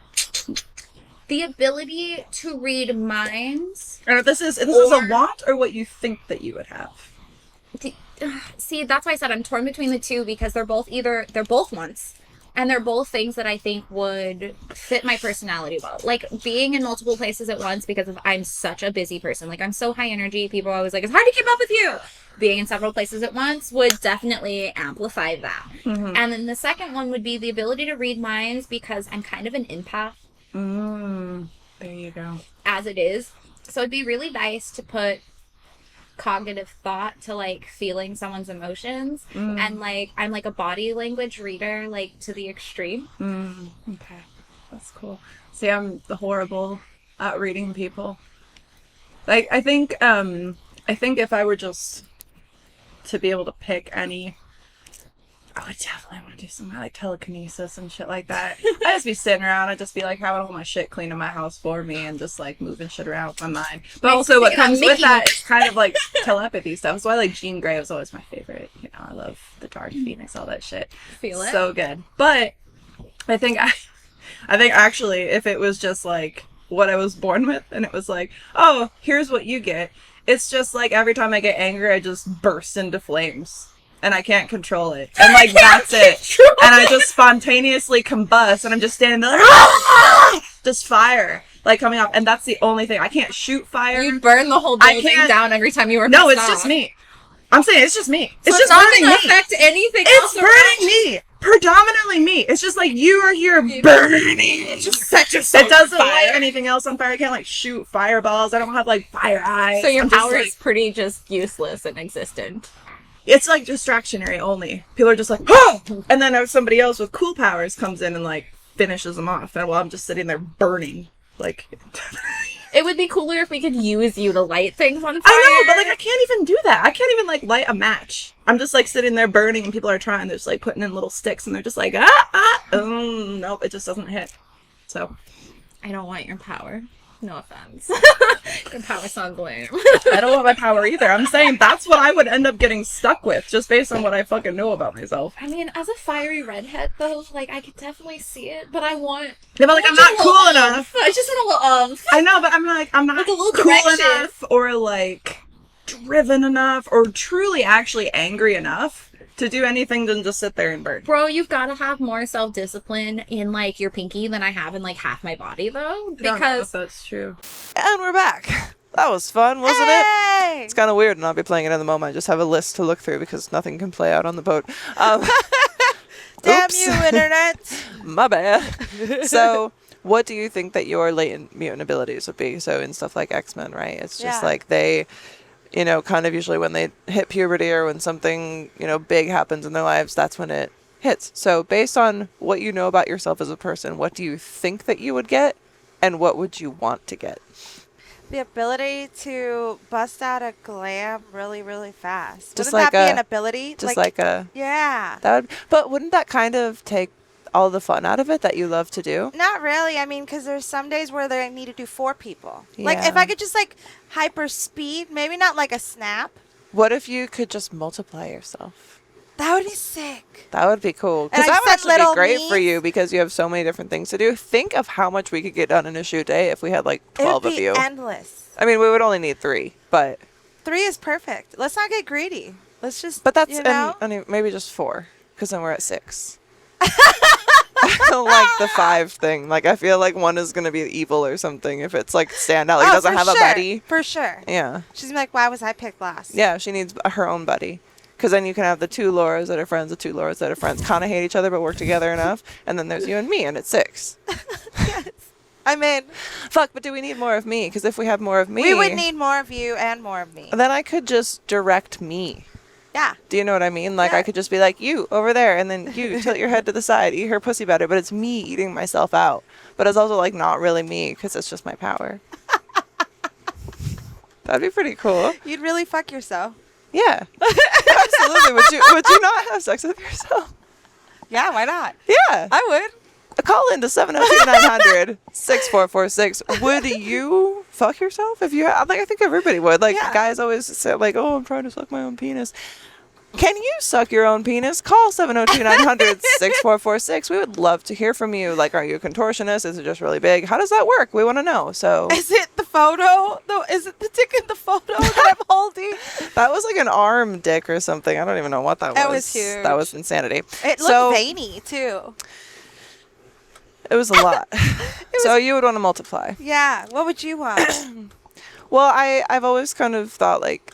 The ability to read minds. Or this is a want or what you think that you would have. See, that's why I said I'm torn between the two because they're both wants. And they're both things that I think would fit my personality well. Like, being in multiple places at once because I'm such a busy person. Like, I'm so high energy. People are always like, it's hard to keep up with you. Being in several places at once would definitely amplify that. Mm-hmm. And then the second one would be the ability to read minds because I'm kind of an empath. There you go. As it is. So it'd be really nice to put cognitive thought to like feeling someone's emotions and like I'm like a body language reader like to the extreme. Okay, that's cool. See, I'm horrible at reading people. Like I think if I were just to be able to pick any, I would definitely want to do something like telekinesis and shit like that. I'd just be sitting around. I'd just be like having all my shit cleaned in my house for me and just like moving shit around with my mind. But also what comes with that is kind of like telepathy stuff. So I like Jean Grey was always my favorite. You know, I love the Dark Phoenix, all that shit. Feel it. So good. But I think actually if it was just like what I was born with and it was like, oh, here's what you get. It's just like every time I get angry, I just burst into flames. And I can't control it. And like, that's it. And I just spontaneously combust. And I'm just standing there like, just fire. Like, coming off. And that's the only thing. I can't shoot fire. You'd burn the whole building down every time you were No, it's just me. I'm saying it's just me. So it's just not burning gonna me. affect anything It's else burning me. Predominantly me. It's just like, you are here burning me. Just set yourself. It doesn't light anything else on fire. I can't like shoot fireballs. I don't have like fire eyes. So your I'm just, power like, is pretty just useless and existent. It's like distractionary only. People are just like, oh! And then somebody else with cool powers comes in and like finishes them off. And while I'm just sitting there burning, like. It would be cooler if we could use you to light things on fire. I know, but like I can't even do that. I can't even like light a match. I'm just like sitting there burning and people are trying. They're just like putting in little sticks and they're just like, nope, it just doesn't hit. So. I don't want your power. No offense. Your power sounds lame. I don't want my power either. I'm saying that's what I would end up getting stuck with, just based on what I fucking know about myself. I mean, as a fiery redhead, though, like, I could definitely see it, but I want... Yeah, but like, I'm not cool enough. I just want a little I know, but I'm not like a little cool direction. enough, or like, driven enough, or truly actually angry enough to do anything than just sit there and burn. Bro, you've got to have more self-discipline in, like, your pinky than I have in, like, half my body, though. I don't know if Because... that's true. And we're back. That was fun, wasn't it? It's kind of weird not be playing it in the moment. I just have a list to look through because nothing can play out on the boat. Damn oops. you, internet. My bad. So, what do you think that your latent mutant abilities would be? So, in stuff like X-Men, right? It's just like they, you know, kind of usually when they hit puberty or when something, you know, big happens in their lives, that's when it hits. So, based on what you know about yourself as a person, what do you think that you would get? And what would you want to get? The ability to bust out a glam really, really fast. Just Wouldn't like that be an ability? Just like a... Yeah. That would, but wouldn't that kind of take all the fun out of it that you love to do? Not really. I mean, because there's some days where they need to do 4 people. Like, if I could just, like, hyper speed, maybe not like a snap. What if you could just multiply yourself? That would be sick. That would be cool. Because And that I would said actually be little great me. for you because you have so many different things to do. Think of how much we could get done in a shoot day if we had like 12 it would of be you. endless. I mean, we would only need 3, but... 3 is perfect. Let's not get greedy. Let's just, But that's, you know? I mean, maybe just 4, because then we're at 6. I don't like the 5 thing. Like, I feel like one is going to be evil or something if it's like stand out. Like, doesn't for have sure. a buddy. For sure. Yeah. She's like, why was I picked last? Yeah, she needs her own buddy. Because then you can have the 2 Lauras that are friends, the 2 Lauras that are friends, kind of hate each other but work together enough. And then there's you and me, and it's 6. Yes. I'm in. Fuck, but do we need more of me? Because if we have more of me... We would need more of you and more of me. Then I could just direct me. Yeah. Do you know what I mean? Like, I could just be like, you, over there, and then you, tilt your head to the side, eat her pussy better, but it's me eating myself out. But it's also, like, not really me, because it's just my power. That'd be pretty cool. You'd really fuck yourself. Yeah. Absolutely. Would you not have sex with yourself? Yeah, why not? Yeah. I would. Call into 702-900-6446. Would you fuck yourself if you had, like, I think everybody would. Like, guys always say, like, oh, I'm trying to suck my own penis. Can you suck your own penis? Call 702-900-6446. We would love to hear from you. Like, are you a contortionist? Is it just really big? How does that work? We want to know. So Is it the photo? Though, is it the dick in the photo that I'm holding? that was like an arm dick or something. I don't even know what that was. That was huge. That was insanity. It looked veiny too. It was a lot. So you would want to multiply. Yeah. What would you want? Well, I've always kind of thought like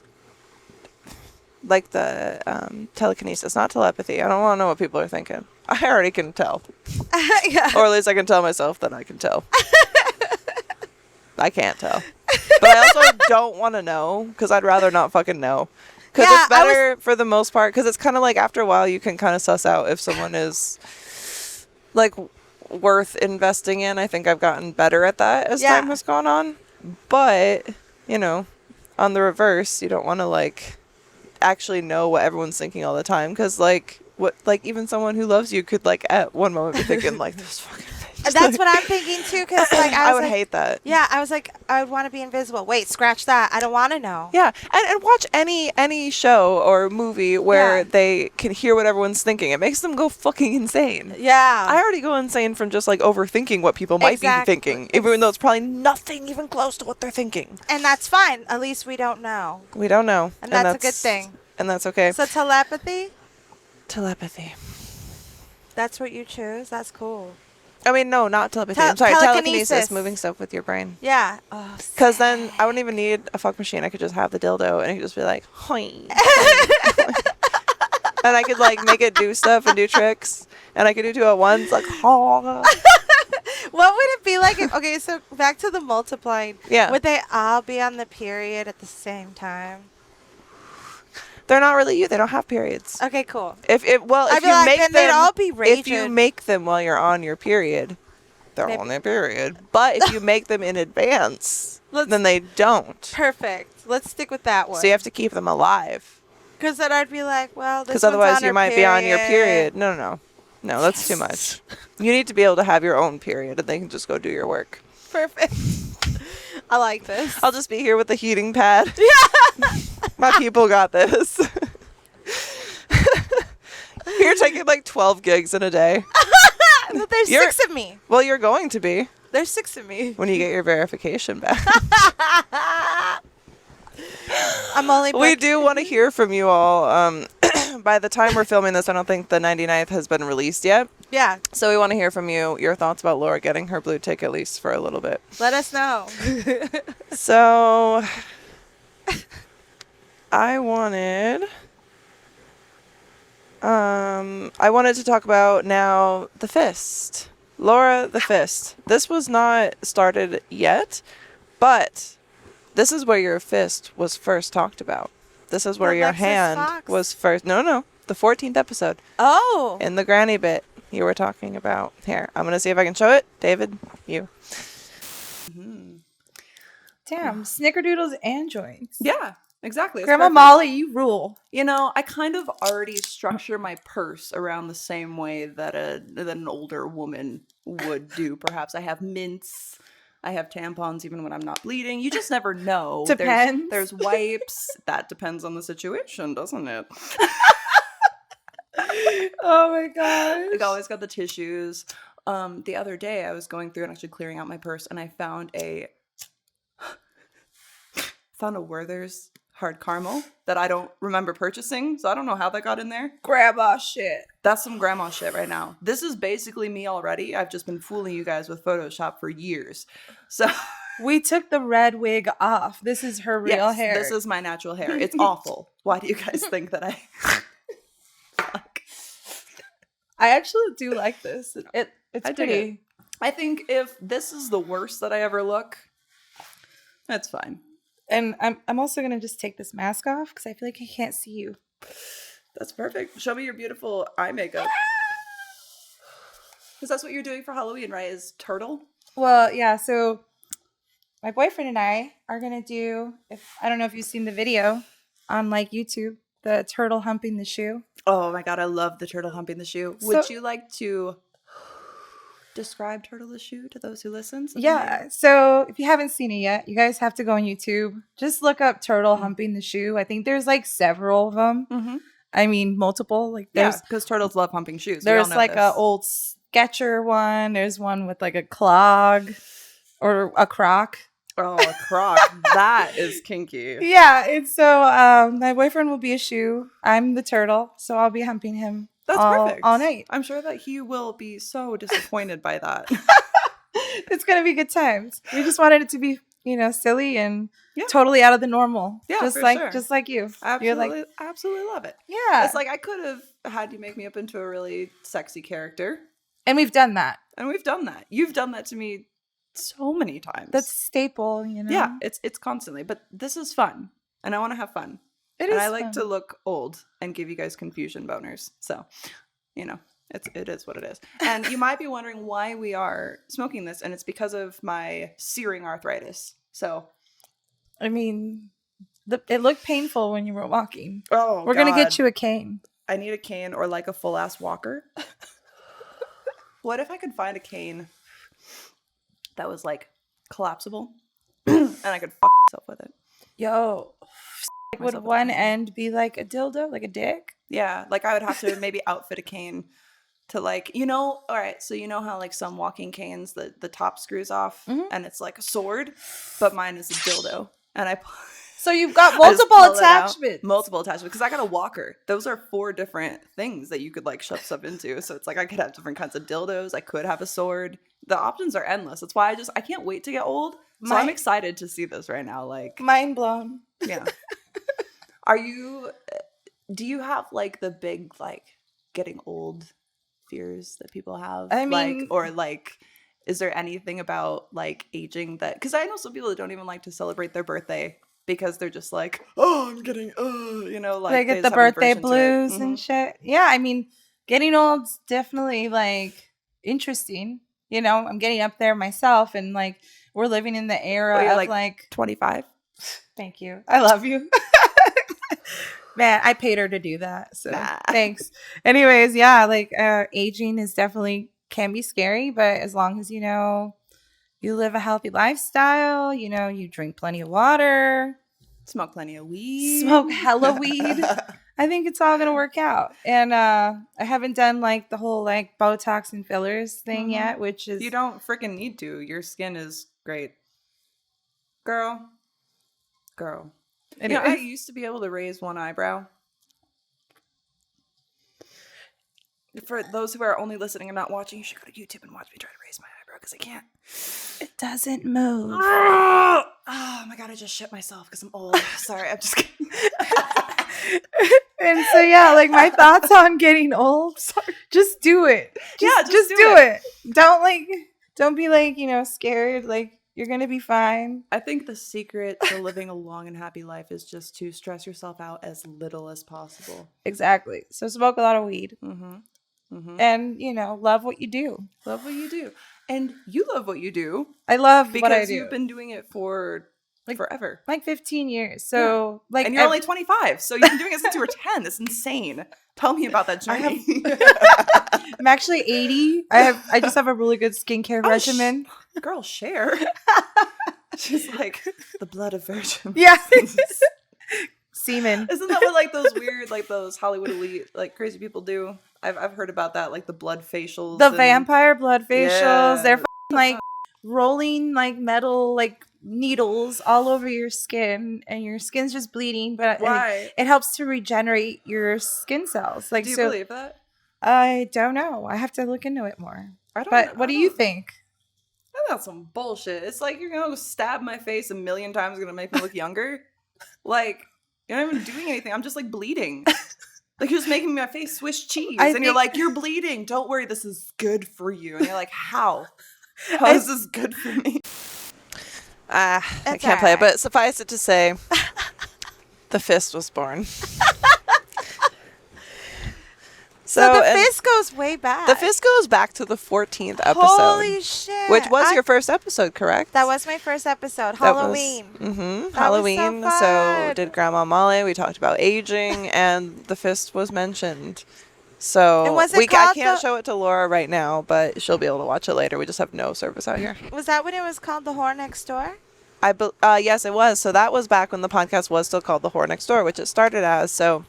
the telekinesis, not telepathy. I don't want to know what people are thinking. I already can tell. Yeah. Or at least I can tell myself that I can tell. I can't tell. But I also don't want to know because I'd rather not fucking know. Because Yeah, it's better for the most part because it's kind of like after a while you can kind of suss out if someone is like worth investing in. I think I've gotten better at that as time has gone on. But, you know, on the reverse, you don't want to like actually know what everyone's thinking all the time because like what like even someone who loves you could like at one moment be thinking like this fucking bitch. That's what I'm thinking too, because like I would like, hate that. Yeah, I was like, I would want to be invisible. Wait, scratch that. I don't want to know. Yeah, and watch any show or movie where they can hear what everyone's thinking. It makes them go fucking insane. Yeah. I already go insane from just like overthinking what people might be thinking, even though it's probably nothing even close to what they're thinking. And that's fine. At least we don't know. We don't know. And that's a good thing. And that's okay. So telepathy? Telepathy. That's what you choose? That's cool. I mean, no, not telepathy. I'm sorry, telekinesis, moving stuff with your brain. Yeah. Because then I wouldn't even need a fuck machine. I could just have the dildo and it could just be like, hoing. And I could like make it do stuff and do tricks. And I could do two at once, like, What would it be like if, okay, so back to the multiplying. Yeah. Would they all be on the period at the same time? They're not really you. They don't have periods. Okay, cool. If you like, make then them, they'd all be if you raging. make them while you're on your period, they're on their period. But if you make them in advance, then they don't. Perfect. Let's stick with that one. So you have to keep them alive. Because then I'd be like, well, this Because one's otherwise on you her might be on your period. period. No, that's too much. You need to be able to have your own period, and they can just go do your work. Perfect. I like this. I'll just be here with the heating pad. Yeah. My people got this. You're taking like 12 gigs in a day. There's 6 of me. Well, you're going to be. There's 6 of me. When you get your verification back. I'm only. We do want to hear from you all. By the time we're filming this, I don't think the 99th has been released yet. Yeah. So we want to hear from you, your thoughts about Laura getting her blue tick at least for a little bit. Let us know. So I wanted to talk about now the fist. Laura the fist. This was not started yet, but this is where your fist was first talked about. This is where your hand was first. No. The 14th episode. Oh. In the granny bit you were talking about. Here, I'm going to see if I can show it. David, you. Damn, snickerdoodles and joints. Yeah, exactly. It's Grandma perfect. Molly, you rule. You know, I kind of already structure my purse around the same way that an older woman would do. Perhaps I have mints. I have tampons even when I'm not bleeding. You just never know. Depends. There's wipes. That depends on the situation, doesn't it? Oh my gosh. I always got the tissues. The other day I was going through and actually clearing out my purse and I found a Werther's hard caramel that I don't remember purchasing, so I don't know how that got in there. Grandma shit. That's some grandma shit right now. This is basically me already. I've just been fooling you guys with Photoshop for years. So we took the red wig off. This is her real hair. This is my natural hair. It's awful. Why do you guys think that I I actually do like this. It's pretty. I think if this is the worst that I ever look, that's fine. And I'm also gonna just take this mask off because I feel like I can't see you. That's perfect. Show me your beautiful eye makeup. Because that's what you're doing for Halloween, right? Is turtle? Well, yeah. So my boyfriend and I are gonna do. I don't know if you've seen the video on like YouTube, the turtle humping the shoe. Oh my god, I love the turtle humping the shoe. Would you like to describe Turtle the Shoe to those who listen? Yeah. So if you haven't seen it yet, you guys have to go on YouTube. Just look up Turtle Humping the Shoe. I think there's like several of them. I mean, multiple. Like Yeah, there's because turtles love humping shoes. We all there's know like this. a old Sketcher one. There's one with like a clog or a croc. Oh, a croc. That is kinky. Yeah, it's so my boyfriend will be a shoe. I'm the turtle, so I'll be humping him That's perfect. all night. I'm sure that he will be so disappointed by that. It's gonna be good times. We just wanted it to be, silly and totally out of the normal. Yeah, just for like sure. just like you. Absolutely, You're like, absolutely love it. yeah. It's like I could have had you make me up into a really sexy character. And we've done that. And we've done that. You've done that to me so many times. That's staple, Yeah, it's constantly. But this is fun. And I want to have fun. It and is I like fun. to look old and give you guys confusion boners. So, it is what it is. And you might be wondering why we are smoking this, and it's because of my searing arthritis. So, I mean, it looked painful when you were walking. oh, We're gonna get you a cane. I need a cane or like a full ass walker. What if I could find a cane that was like collapsible and I could fuck myself with it? Yo, would Myself with a one cane. end be like a dildo, like a dick? Yeah, like I would have to maybe outfit a cane to like, all right, so you know how like some walking canes, the top screws off and it's like a sword, but mine is a dildo. And So you've got I just multiple pull it out. attachments. Multiple attachments. Because I got a walker. Those are 4 different things that you could like shove stuff into. So it's like I could have different kinds of dildos. I could have a sword. The options are endless. That's why I can't wait to get old. So I'm excited to see this right now. Like, mind blown. yeah. Do you have like the big like getting old fears that people have? I mean, is there anything about like aging that, because I know some people that don't even like to celebrate their birthday because they're just like, oh, I'm getting, like they get the birthday blues and shit. Yeah, I mean, getting old's definitely like interesting. I'm getting up there myself, and like we're living in the era of like 25. Thank you. I love you. Man, I paid her to do that. So thanks. Anyways, yeah, like aging is definitely can be scary, but as long as you live a healthy lifestyle, you drink plenty of water, smoke plenty of weed, smoke hella weed, I think it's all gonna work out. And I haven't done like the whole like Botox and fillers thing yet, which is you don't freaking need to. Your skin is great, girl. Anyway. I used to be able to raise one eyebrow. For those who are only listening and not watching, you should go to YouTube and watch me try to raise my eyebrow because I can't. It doesn't move. Oh my god, I just shit myself because I'm old. Sorry, I'm just kidding. And so yeah, like my thoughts on getting old. Just do it. Just do it. Don't be like, scared. Like you're gonna be fine. I think the secret to living a long and happy life is just to stress yourself out as little as possible. Exactly. So smoke a lot of weed. And love what you do. Love what you do. And you love what you do. I love because what I do. You've been doing it for like forever. Like 15 years. So like and you're only 25. So you've been doing it since you were 10. That's insane. Tell me about that journey. I'm actually 80. I just have a really good skincare regimen. Girl, share. She's like the blood of virgins. Yeah. Semen. Isn't that what like those weird, like those Hollywood elite, like crazy people do? I've heard about that, like the blood facials. The vampire blood facials. Yeah. They're like rolling like metal like needles all over your skin, and your skin's just bleeding. But why? It helps to regenerate your skin cells. Like, do you believe that? I don't know. I have to look into it more. What do you think? That's some bullshit. It's like you're gonna stab my face 1,000,000 times, gonna make me look younger. Like you're not even doing anything. I'm just like bleeding. Like you're just making my face Swiss cheese, and you're like, you're bleeding. Don't worry, this is good for you. And you're like, how? How is this good for me? I can't play it, but suffice it to say, the fist was born. So the fist goes way back. The fist goes back to the 14th episode. Holy shit. Which was your first episode, correct? That was my first episode. Halloween. Halloween. So did Grandma Molly. We talked about aging, and the fist was mentioned. So and was it I can't show it to Laura right now, but she'll be able to watch it later. We just have no service out here. Was that when it was called The Whore Next Door? Yes, it was. So that was back when the podcast was still called The Whore Next Door, which it started as. So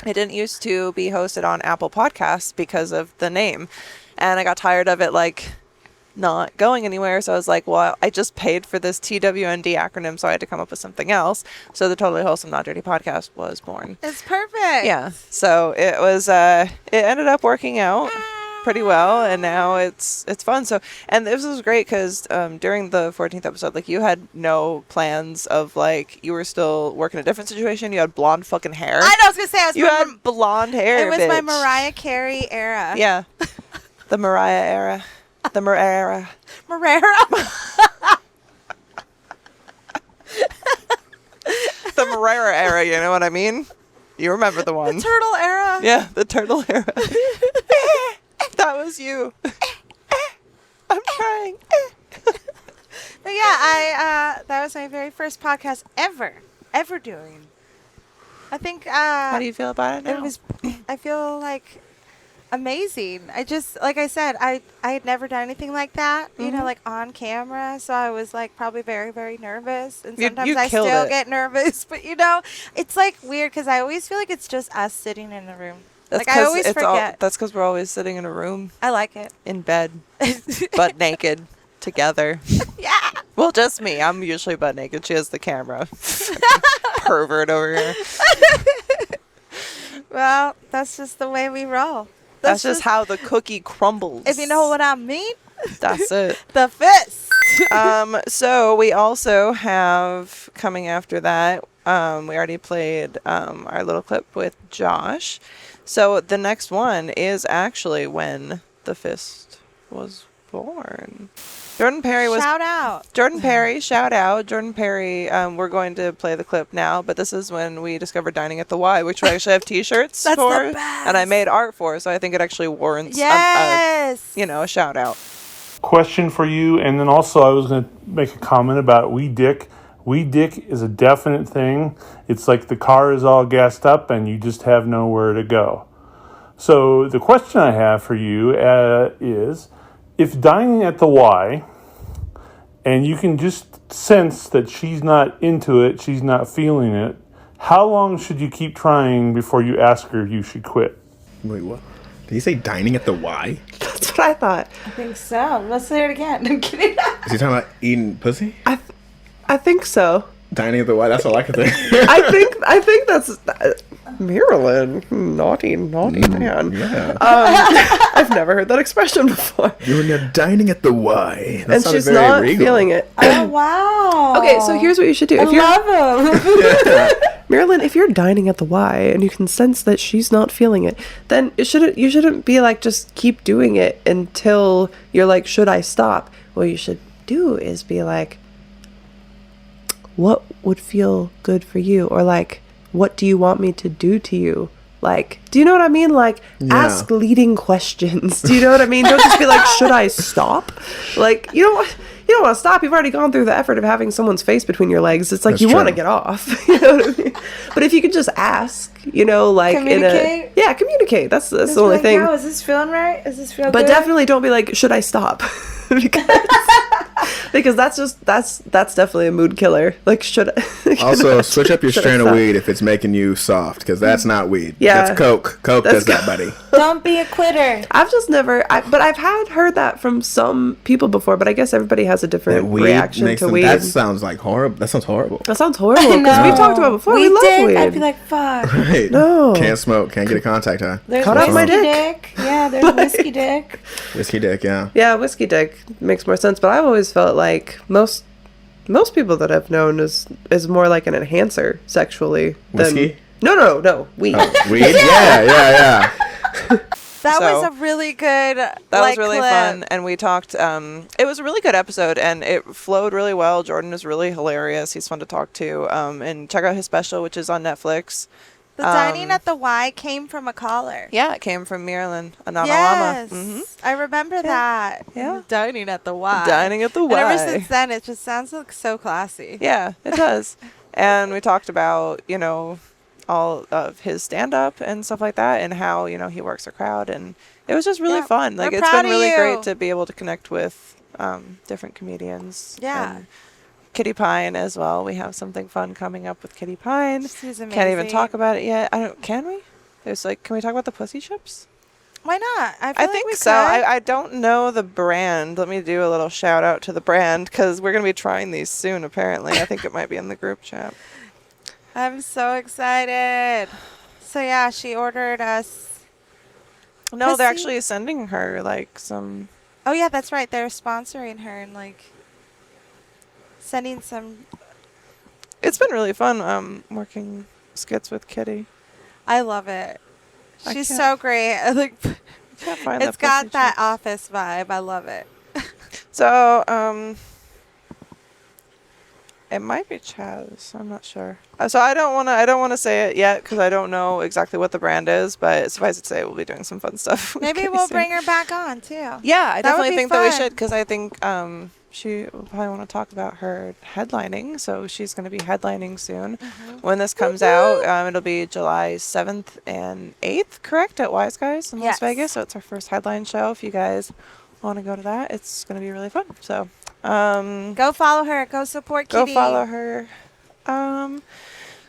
It didn't used to be hosted on Apple Podcasts because of the name. And I got tired of it, like, not going anywhere. So I was like, well, I just paid for this TWND acronym, so I had to come up with something else. So the Totally Wholesome Not Dirty podcast was born. It's perfect. Yeah. So it was, it ended up working out pretty well, and now it's fun. So, and this was great because during the 14th episode, like, you had no plans of, like, you were still working a different situation. You had blonde fucking hair. I know, I was gonna say you had blonde hair. It was my bitch. Mariah Carey era. Yeah, the Mariah era, the Mariah. The Mariah era. You know what I mean? You remember the one? The turtle era. Yeah, the turtle era. That was you. I'm trying. But yeah, that was my very first podcast ever doing. I think. How do you feel about it now? I feel like amazing. I just, like I said, I had never done anything like that, you know, like on camera. So I was like probably very, very nervous. And sometimes I still get nervous. But you know, it's like weird because I always feel like it's just us sitting in a room. That's like I always forget. That's because we're always sitting in a room. I like it. In bed, butt naked, together. Yeah. Well, just me. I'm usually butt naked. She has the camera. Pervert over here. Well, that's just the way we roll. That's just how the cookie crumbles. If you know what I mean. That's it. The fist. So we also have, coming after that, we already played our little clip with Josh. So the next one is actually when the fist was born. Jordan Perry was... Shout out. Jordan Perry, shout out. Jordan Perry, we're going to play the clip now, but this is when we discovered Dining at the Y, which we actually have t-shirts That's for. the best. And I made art for, so I think it actually warrants a shout out. Question for you, and then also I was going to make a comment about Wee Dick. Wee Dick is a definite thing. It's like the car is all gassed up and you just have nowhere to go. So the question I have for you is, if dining at the Y, and you can just sense that she's not into it, she's not feeling it, how long should you keep trying before you ask her if you should quit? Wait, what? Did he say dining at the Y? That's what I thought. I think so. Let's say it again. I'm kidding. Is he talking about eating pussy? I think so. Dining at the Y? That's all I could think. I think that's... Marilyn, naughty man. Yeah. I've never heard that expression before. You're in there dining at the Y. That And sounded she's very not regal. feeling it. Oh, wow. Okay, so here's what you should do. I love him. Marilyn, if you're dining at the Y and you can sense that she's not feeling it, then you shouldn't be like, just keep doing it until you're like, should I stop? What you should do is be like, what would feel good for you? Or like, what do you want me to do to you? Like, do you know what I mean? Like, ask leading questions. Do you know what I mean? Don't just be like, should I stop? Like, you don't want to stop. You've already gone through the effort of having someone's face between your legs. It's like, That's you want to true. get off. You know what I mean? But if you could just ask, you know, like Communicate? communicate. That's the only thing. Oh, is this feeling right? Is this feeling But good? definitely don't be like, should I stop? because that's definitely a mood killer. Like, should I? Also, switch up your Should I strain of stop? weed if it's making you soft, because that's not weed. Yeah. That's coke. Coke That's does that, buddy. Don't be a quitter. I've just never, but I've heard that from some people before. But I guess everybody has a different reaction makes to them- weed. That sounds like horrible. That sounds horrible. That sounds horrible because we talked about it before. We love did. weed. I'd be like, fuck. Right. No. Can't smoke. Can't get a contact high. There's Cut off my whiskey dick. Yeah, there's whiskey dick. Whiskey dick, yeah. Yeah, whiskey dick makes more sense. But I've always felt like most people that I've known is more like an enhancer sexually. Whiskey? No, weed. Oh, weed? yeah. That So, was a really good. That was really fun, and we talked. It was a really good episode, and it flowed really well. Jordan is really hilarious. He's fun to talk to. And check out his special, which is on Netflix. The dining at the Y came from a caller. Yeah, it came from Marilyn, Anana Yes, Lama. I remember that. Yeah. Dining at the Y. Dining at the And ever Y. since then, it just sounds like so classy. Yeah, it does. And we talked about, all of his stand-up and stuff like that, and how, he works a crowd, and it was just really fun. Like, We're it's proud been of really you. great to be able to connect with different comedians. Yeah. And Kitty Pine as well. We have something fun coming up with Kitty Pine. She's amazing. Can't even talk about it yet. Can we? There's like, can we talk about the pussy chips? Why not? I I think so. I don't know the brand. Let me do a little shout out to the brand because we're going to be trying these soon, apparently. I think it might be in the group chat. I'm so excited. So, yeah, she ordered us. No, they're actually sending her like some. Oh, yeah, that's right. They're sponsoring her and like sending some. It's been really fun working skits with Kitty. I love it. I She's can't- so great. Like, can't find it's the got pussy that chips. office vibe. I love it. So, it might be Chaz. I'm not sure. So I don't want to say it yet because I don't know exactly what the brand is. But suffice it to say, we'll be doing some fun stuff. with Maybe Kitty we'll soon. bring her back on too. Yeah, I That would definitely be think that we fun. should because I think she will probably want to talk about her headlining. So she's going to be headlining soon. When this comes out, it'll be July 7th and 8th, correct? At Wise Guys in Las Yes. Vegas. So it's our first headline show. If you guys want to go to that, it's going to be really fun. So go follow her. Go support go Kitty. follow her.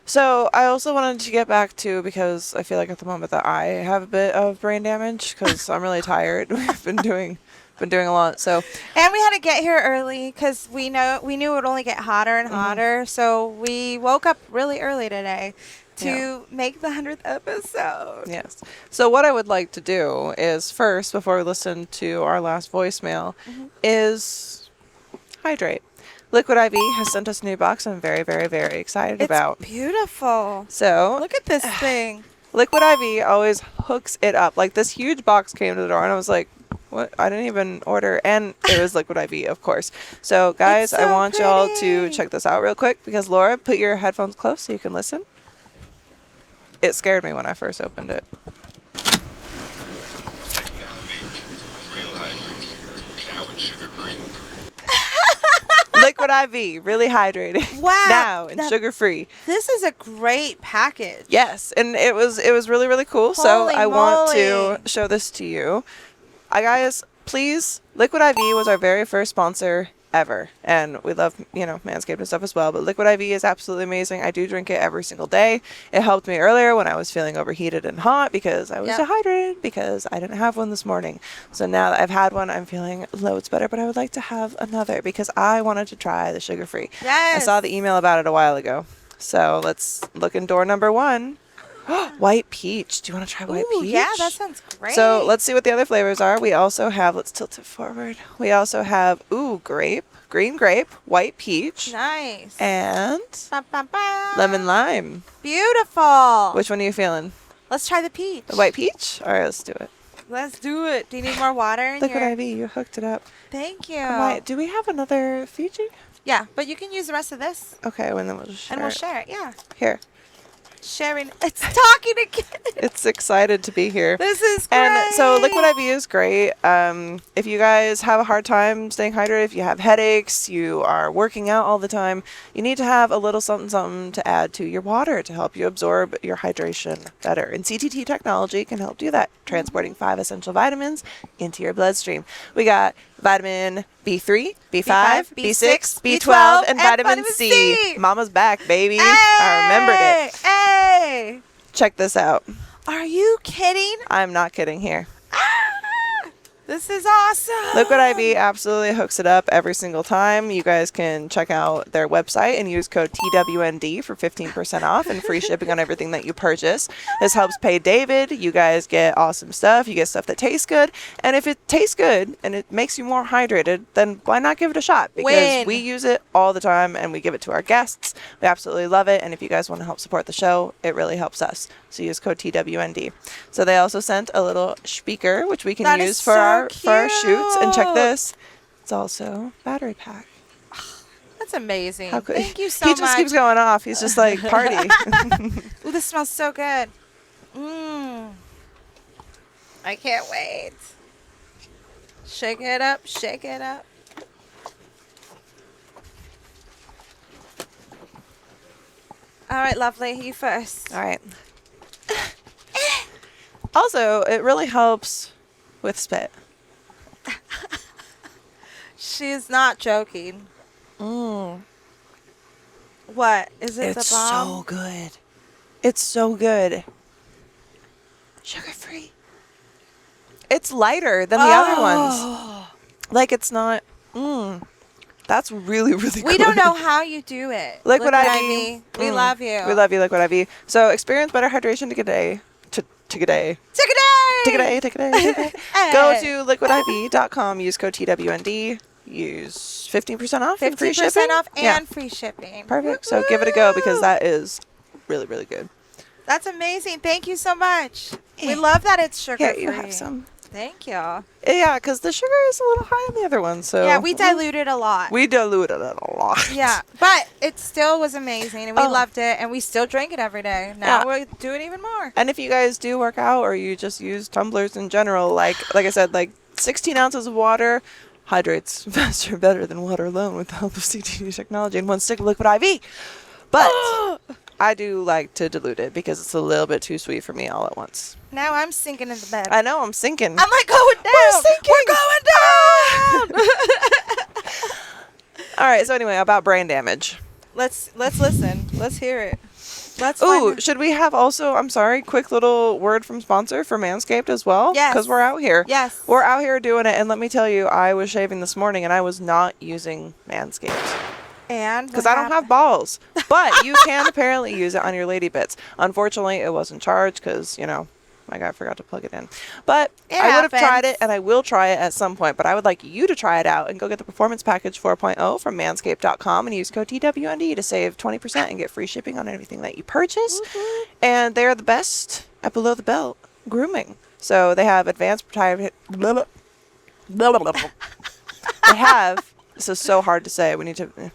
So I also wanted to get back to, because I feel like at the moment that I have a bit of brain damage because I'm really tired. We've been doing a lot. So And we had to get here early because we knew it would only get hotter and hotter. So we woke up really early today to make the 100th episode. yes. So what I would like to do is first, before we listen to our last voicemail, is hydrate. Liquid IV has sent us a new box I'm very, very, very excited about. It's beautiful. So Look at this thing. Liquid IV always hooks it up. Like this huge box came to the door and I was like, what? I didn't even order. And it was Liquid IV, of course. So guys, I want y'all to check this out real quick because Laura, put your headphones close so you can listen. It scared me when I first opened it. Liquid IV, really hydrating. Wow. Now and sugar free. This is a great package. Yes, and it was really, really cool. So Holy I want moly. to show this to you. Guys, please, Liquid IV was our very first sponsor ever, and we love Manscaped and stuff as well, but Liquid IV is absolutely amazing. I do drink it every single day. It helped me earlier when I was feeling overheated and hot because I was dehydrated because I didn't have one this morning. So now that I've had one, I'm feeling loads better, but I would like to have another because I wanted to try the sugar free. Yes. I saw the email about it a while ago. So let's look in door number 1. White peach. Do you want to try white Ooh, peach? yeah, that sounds great. So let's see what the other flavors are. We also have, let's tilt it forward. We also have, grape, green grape, white peach, Nice. and Ba, ba, ba. lemon lime. Beautiful. Which one are you feeling? Let's try the peach. The white peach? All right, let's do it. Let's do it. Do you need more water in Liquid your... IV, you hooked it up. Thank you. Wait, do we have another Fiji? Yeah, but you can use the rest of this. Okay, well, then we'll just share And we'll it. share it, yeah. Here. Sharing. It's talking again. It's excited to be here. This is great. And so Liquid IV is great. If you guys have a hard time staying hydrated, if you have headaches, you are working out all the time, you need to have a little something to add to your water to help you absorb your hydration better. And CTT technology can help do that, transporting 5 essential vitamins into your bloodstream. We got vitamin B3, B5, B6, B12, and vitamin C. Mama's back, baby. I remembered it. Hey! Check this out. Are you kidding? I'm not kidding here. This is awesome. Liquid IV absolutely hooks it up every single time. You guys can check out their website and use code TWND for 15% off and free shipping on everything that you purchase. This helps pay David. You guys get awesome stuff. You get stuff that tastes good. And if it tastes good and it makes you more hydrated, then why not give it a shot? Because we use it all the time and we give it to our guests. We absolutely love it. And if you guys want to help support the show, it really helps us. So use code TWND. So they also sent a little speaker, which we can use for our shoots. And check this. It's also battery pack. That's amazing. How cool. Thank you so He much. just keeps going off. He's just like, party. Ooh, this smells so good. I can't wait. Shake it up, shake it up. All right, lovely. You first. All right. Also, it really helps with spit. She's not joking. What? Is it It's the bomb? so good. It's so good. sugar-free. It's lighter than the other ones. Like, it's not... That's really, really good. We don't know how you do it. Liquid IV. We love you. We love you, Liquid IV. So experience better hydration today. Today. Go to liquidiv.com. Use code TWND. Use 15% off. 15% off and free shipping. Perfect. So give it a go because that is really, really good. That's amazing. Thank you so much. We love that it's sugar-free. Yeah, you have some. Thank you. Yeah, because the sugar is a little high on the other one. So yeah, we diluted a lot. We diluted it a lot. Yeah, but it still was amazing, and we loved it, and we still drink it every day. Now we do it even more. And if you guys do work out or you just use tumblers in general, like I said, like 16 ounces of water hydrates faster, better than water alone with the help of CTD technology and 1 stick of Liquid IV. But I do like to dilute it because it's a little bit too sweet for me all at once. Now I'm sinking into bed. I know, I'm sinking. I'm like going down. We're sinking. We're going down. All right, so anyway, about brain damage. Let's listen. Let's hear it. Should we have also, I'm sorry, quick little word from sponsor for Manscaped as well? Yes. Because we're out here. Yes. We're out here doing it, and let me tell you, I was shaving this morning, and I was not using Manscaped. And because I don't have balls, but you can apparently use it on your lady bits. Unfortunately, it wasn't charged because, my guy forgot to plug it in. But I would have tried it, and I will try it at some point. But I would like you to try it out and go get the Performance Package 4.0 from manscaped.com and use code TWND to save 20% and get free shipping on everything that you purchase. And they're the best at below the belt grooming. So they have advanced protective. They have. This is so hard to say. We need to.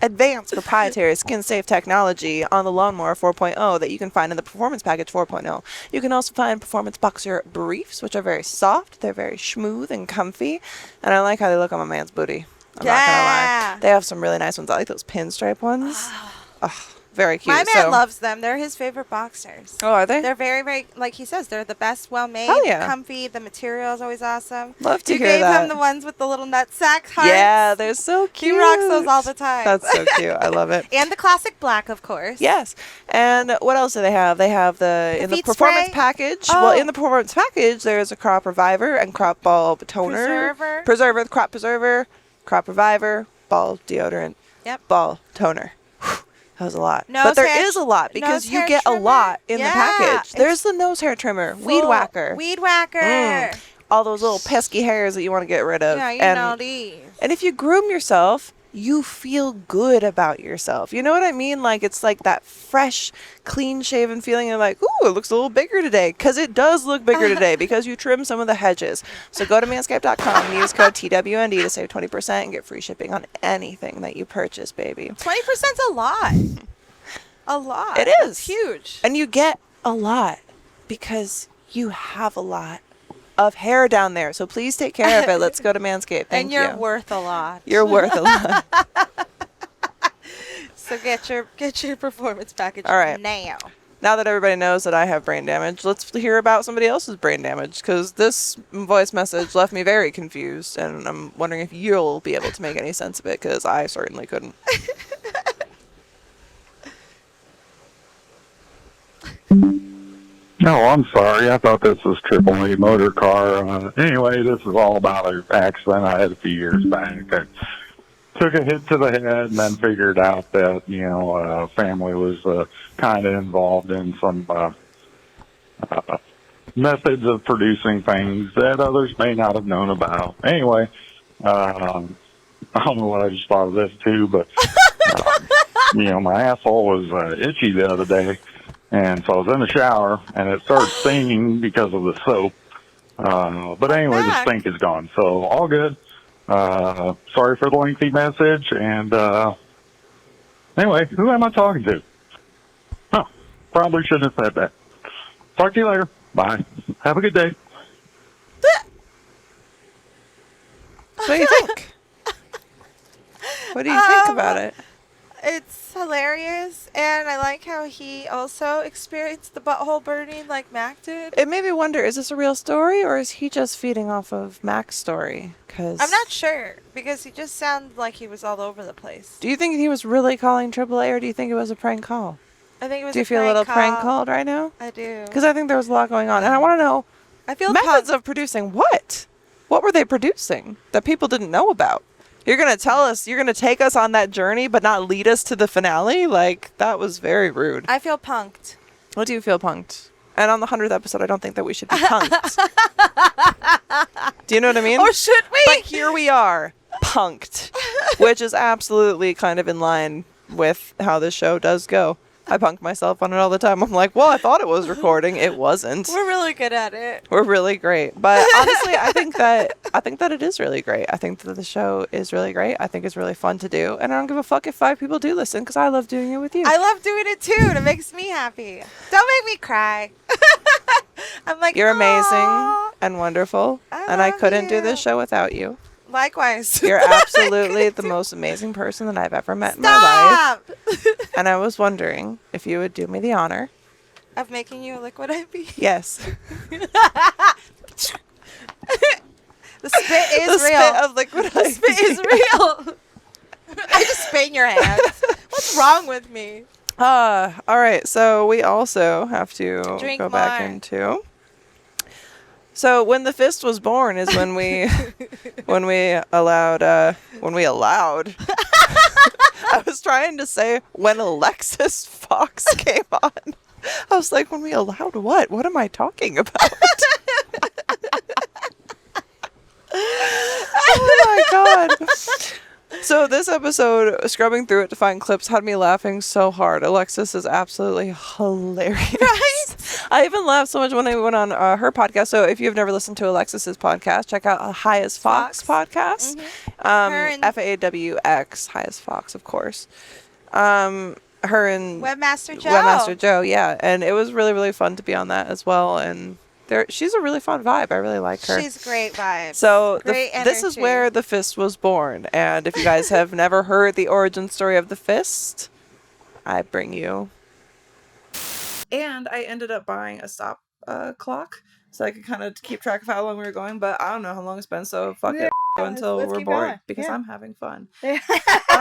Advanced proprietary skin-safe technology on the Lawnmower 4.0 that you can find in the Performance Package 4.0. You can also find Performance Boxer Briefs, which are very soft. They're very smooth and comfy. And I like how they look on my man's booty. I'm not going to lie. They have some really nice ones. I like those pinstripe ones. Oh, very cute. My man loves them. They're his favorite boxers. Oh, are they? They're very, very, like he says, they're the best, well-made, comfy. The material is always awesome. Love to hear that. You that. gave him the ones with the little nutsack hearts. Yeah, they're so cute. He rocks those all the time. That's so cute. I love it. And the classic black, of course. Yes. And what else do they have? They have in the Performance Package. Oh. Well, in the Performance Package, there's a Crop Reviver and Crop Ball Toner. Crop Preserver, Crop Reviver, Ball Deodorant, Ball Toner. That was a lot. But there is a lot because you get a lot in the package. There's the nose hair trimmer, Weed Whacker. Weed Whacker. All those little pesky hairs that you want to get rid of. Yeah, you know these. And if you groom yourself, you feel good about yourself. You know what I mean? Like, it's like that fresh, clean-shaven feeling of like, ooh, it looks a little bigger today. Because it does look bigger today because you trim some of the hedges. So go to manscaped.com and use code TWND to save 20% and get free shipping on anything that you purchase, baby. 20%'s a lot. A lot. It is. That's huge. And you get a lot because you have a lot of hair down there. So please take care of it. Let's go to Manscaped. Thank you. And you're worth a lot. You're worth a lot. So get your Performance Package All right. now. Now that everybody knows that I have brain damage, let's hear about somebody else's brain damage because this voice message left me very confused, and I'm wondering if you'll be able to make any sense of it because I certainly couldn't. No, I'm sorry. I thought this was AAA Motor Car. Anyway, this is all about an accident I had a few years back. I took a hit to the head and then figured out that, family was kind of involved in some methods of producing things that others may not have known about. Anyway, I don't know what I just thought of this too, but, my asshole was itchy the other day. And so I was in the shower, and it started stinging because of the soap. But anyway, the stink is gone, so all good. Sorry for the lengthy message, and anyway, who am I talking to? Huh, probably shouldn't have said that. Talk to you later. Bye. Have a good day. What do you think? What do you think about it? It's hilarious, and I like how he also experienced the butthole burning like Mac did. It made me wonder, is this a real story, or is he just feeding off of Mac's story? Cause I'm not sure, because he just sounded like he was all over the place. do you think he was really calling AAA, or do you think it was a prank call? I think it was Do you feel a little prank called right now? I do. Because I think there was a lot going on, and I want to know I feel methods of producing what? What were they producing that people didn't know about? You're going to tell us, you're going to take us on that journey, but not lead us to the finale? Like, that was very rude. I feel punked. What do you feel punked? And on the 100th episode, I don't think that we should be punked. Do you know what I mean? Or should we? But here we are, punked, which is absolutely kind of in line with how this show does go. I punk myself on it all the time. I'm like, well, I thought it was recording. It wasn't. We're really good at it. We're really great. But honestly, I think that it is really great. I think that the show is really great. I think it's really fun to do. And I don't give a fuck if 5 people do listen, because I love doing it with you. I love doing it too. It makes me happy. Don't make me cry. I'm like, You're amazing "Aw." and wonderful. And I couldn't do this show without you. Likewise. You're absolutely the most amazing person that I've ever met in my life. And I was wondering if you would do me the honor Of making you a liquid IV? Yes. The spit is The real. spit of liquid The IV. spit is real. I just spit in your hands. What's wrong with me? All right. So we also have to Drink go back more. into. So when the fist was born is when we allowed. I was trying to say when Alexis Fox came on. I was like, when we allowed what? What am I talking about? Oh my god. So this episode, scrubbing through it to find clips, had me laughing so hard. Alexis is absolutely hilarious. Right? I even laughed so much when I went on her podcast. So if you've never listened to Alexis's podcast, check out High as Fox podcast. FAWX, High as Fox, of course. Her and Webmaster Joe, yeah. And it was really, really fun to be on that as well. And she's a really fun vibe. I really like her. She's great vibe. So Great this is energy. where the fist was born. And if you guys have never heard the origin story of the fist, I bring you. And I ended up buying a stop clock so I could kind of keep track of how long we were going. But I don't know how long it's been, so fuck it. Go until let's we're keep bored going. because Yeah. I'm having fun. I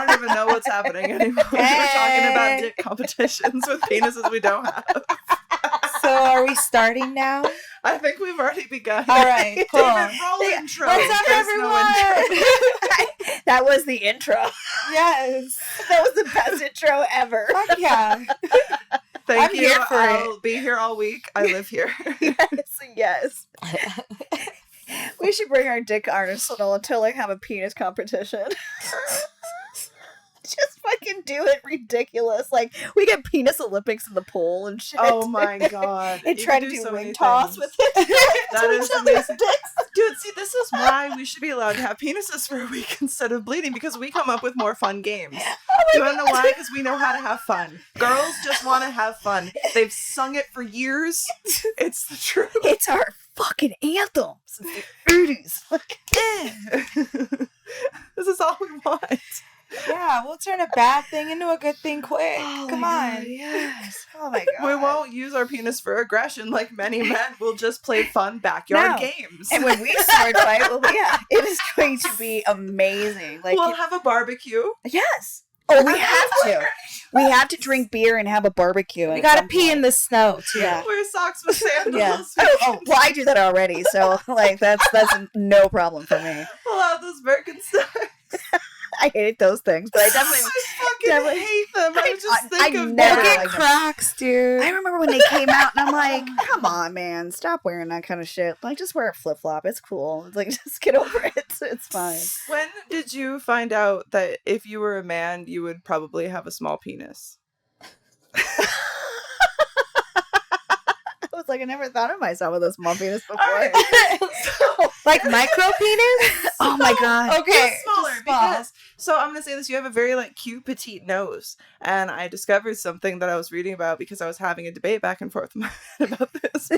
don't even know what's happening anymore. We're talking about dick competitions with penises we don't have. So are we starting now? I think we've already begun. All right, cool. David, roll intro. What's up, There's no intro. That was the intro. Yes. That was the best intro ever. Fuck yeah. Thank I'm you. here for I'll be here all week. I live here. Yes. We should bring our dick arsenal to like have a penis competition. Just fucking do it ridiculous. Like we get penis Olympics in the pool and shit. Oh my god. And You try can to do so wing many toss things. with it. That is amazing. Dude, see, this is why we should be allowed to have penises for a week instead of bleeding, because we come up with more fun games. Do you want to know why? Because we know how to have fun. Girls just want to have fun. They've sung it for years. It's the truth. It's our fucking anthem since the 80s. This is all we want. Yeah, we'll turn a bad thing into a good thing quick. Come on. Yes. Oh my god. We won't use our penis for aggression like many men. We'll just play fun backyard No. games. And when we sword fight, it is going to be amazing. Like we'll have a barbecue. Yes. Oh, we have to. We have to drink beer and have a barbecue. We gotta pee in the snow too. Yeah. Wear socks with sandals. Yeah. Oh, well, I do that already, so like that's no problem for me. Pull out those Birkenstocks. I hate those things, but I definitely fucking hate them. I just think of never Look at liked them. Crocs, dude. I remember when they came out, and I'm like, "Come on, man, stop wearing that kind of shit. Like, just wear a flip flop. It's cool. It's like, just get over it. It's fine." When did you find out that if you were a man, you would probably have a small penis? I was like, I never thought of myself with a small penis before. Like micro penis? Oh my god. Okay. It's smaller because so I'm gonna say this, you have a very like cute petite nose, and I discovered something that I was reading about because I was having a debate back and forth with my man about this.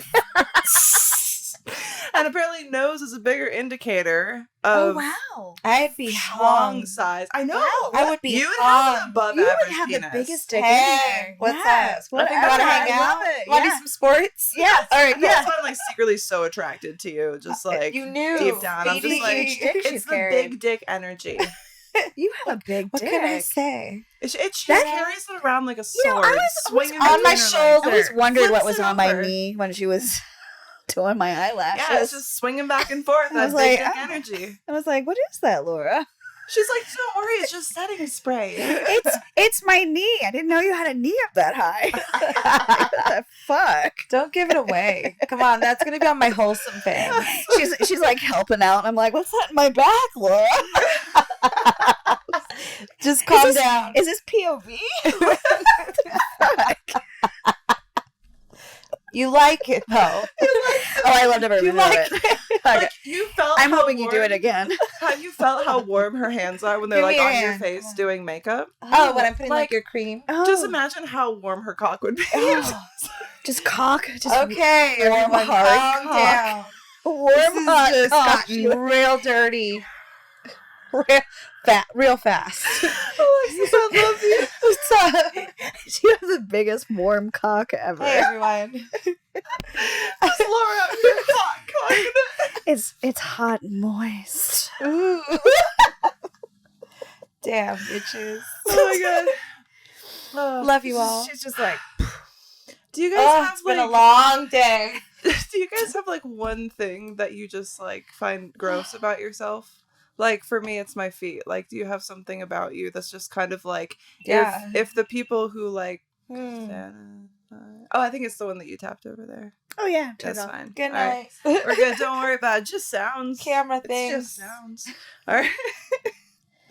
And apparently nose is a bigger indicator of wow. I'd be schlong hung. size. I know. Wow, I would be You would have an hung. above You would average have penis. the biggest dick Hey, what's Yes, that? I think whatever. want to hang I out. love it. Want to Yeah. do some sports? Yes. All right. That's Yeah. why I'm like secretly so attracted to you. Just like You knew. deep down. I'm Baby, just like, huge dick it's she's the carrying. big dick energy. You have a big What dick. can I say? She carries it around like a sword, You know, I was swinging on my between her legs. shoulder. I always wondered what Flips was it on my over. knee when she was doing my eyelashes. Yeah, it's just swinging back and forth. I That was big like, dick oh. energy. I was like, what is that, Laura? She's like, don't worry, it's just setting spray. It's my knee. I didn't know you had a knee up that high. What the fuck? Don't give it away. Come on, that's gonna be on my wholesome fam. She's like helping out. I'm like, what's that in my back, Laura? Just calm down. Is this POV? You like it though. Oh, I loved every minute of it. Okay. Like, you felt I'm how hoping you do warm- it again. Have you felt how warm her hands are when they're Give like me your on your hand. face doing makeup? Oh, when I'm putting like Like, your cream. Just imagine how warm her cock would be. Just cock. Just Okay, warm everyone, hard calm cock. down. Warm This is hot just cock. gotten real dirty. Real fast. Alexis, I love you. What's up? You have the biggest warm cock ever. Hey everyone. Just Laura, your hot cock. It's hot and moist. Ooh. Damn, bitches. Oh my god. Oh, Love you all. She's just like, do you guys Oh, have it's been like a long day. do you guys have like one thing that you just like find gross about yourself? Like for me, it's my feet. Like, do you have something about you that's just kind of like, Yeah. if the people who like, oh, I think it's the one that you tapped over there. oh yeah, That's turn it off. fine. Good All right. night. We're good. Don't worry about it. Just sounds. Camera It's things. just sounds. All right.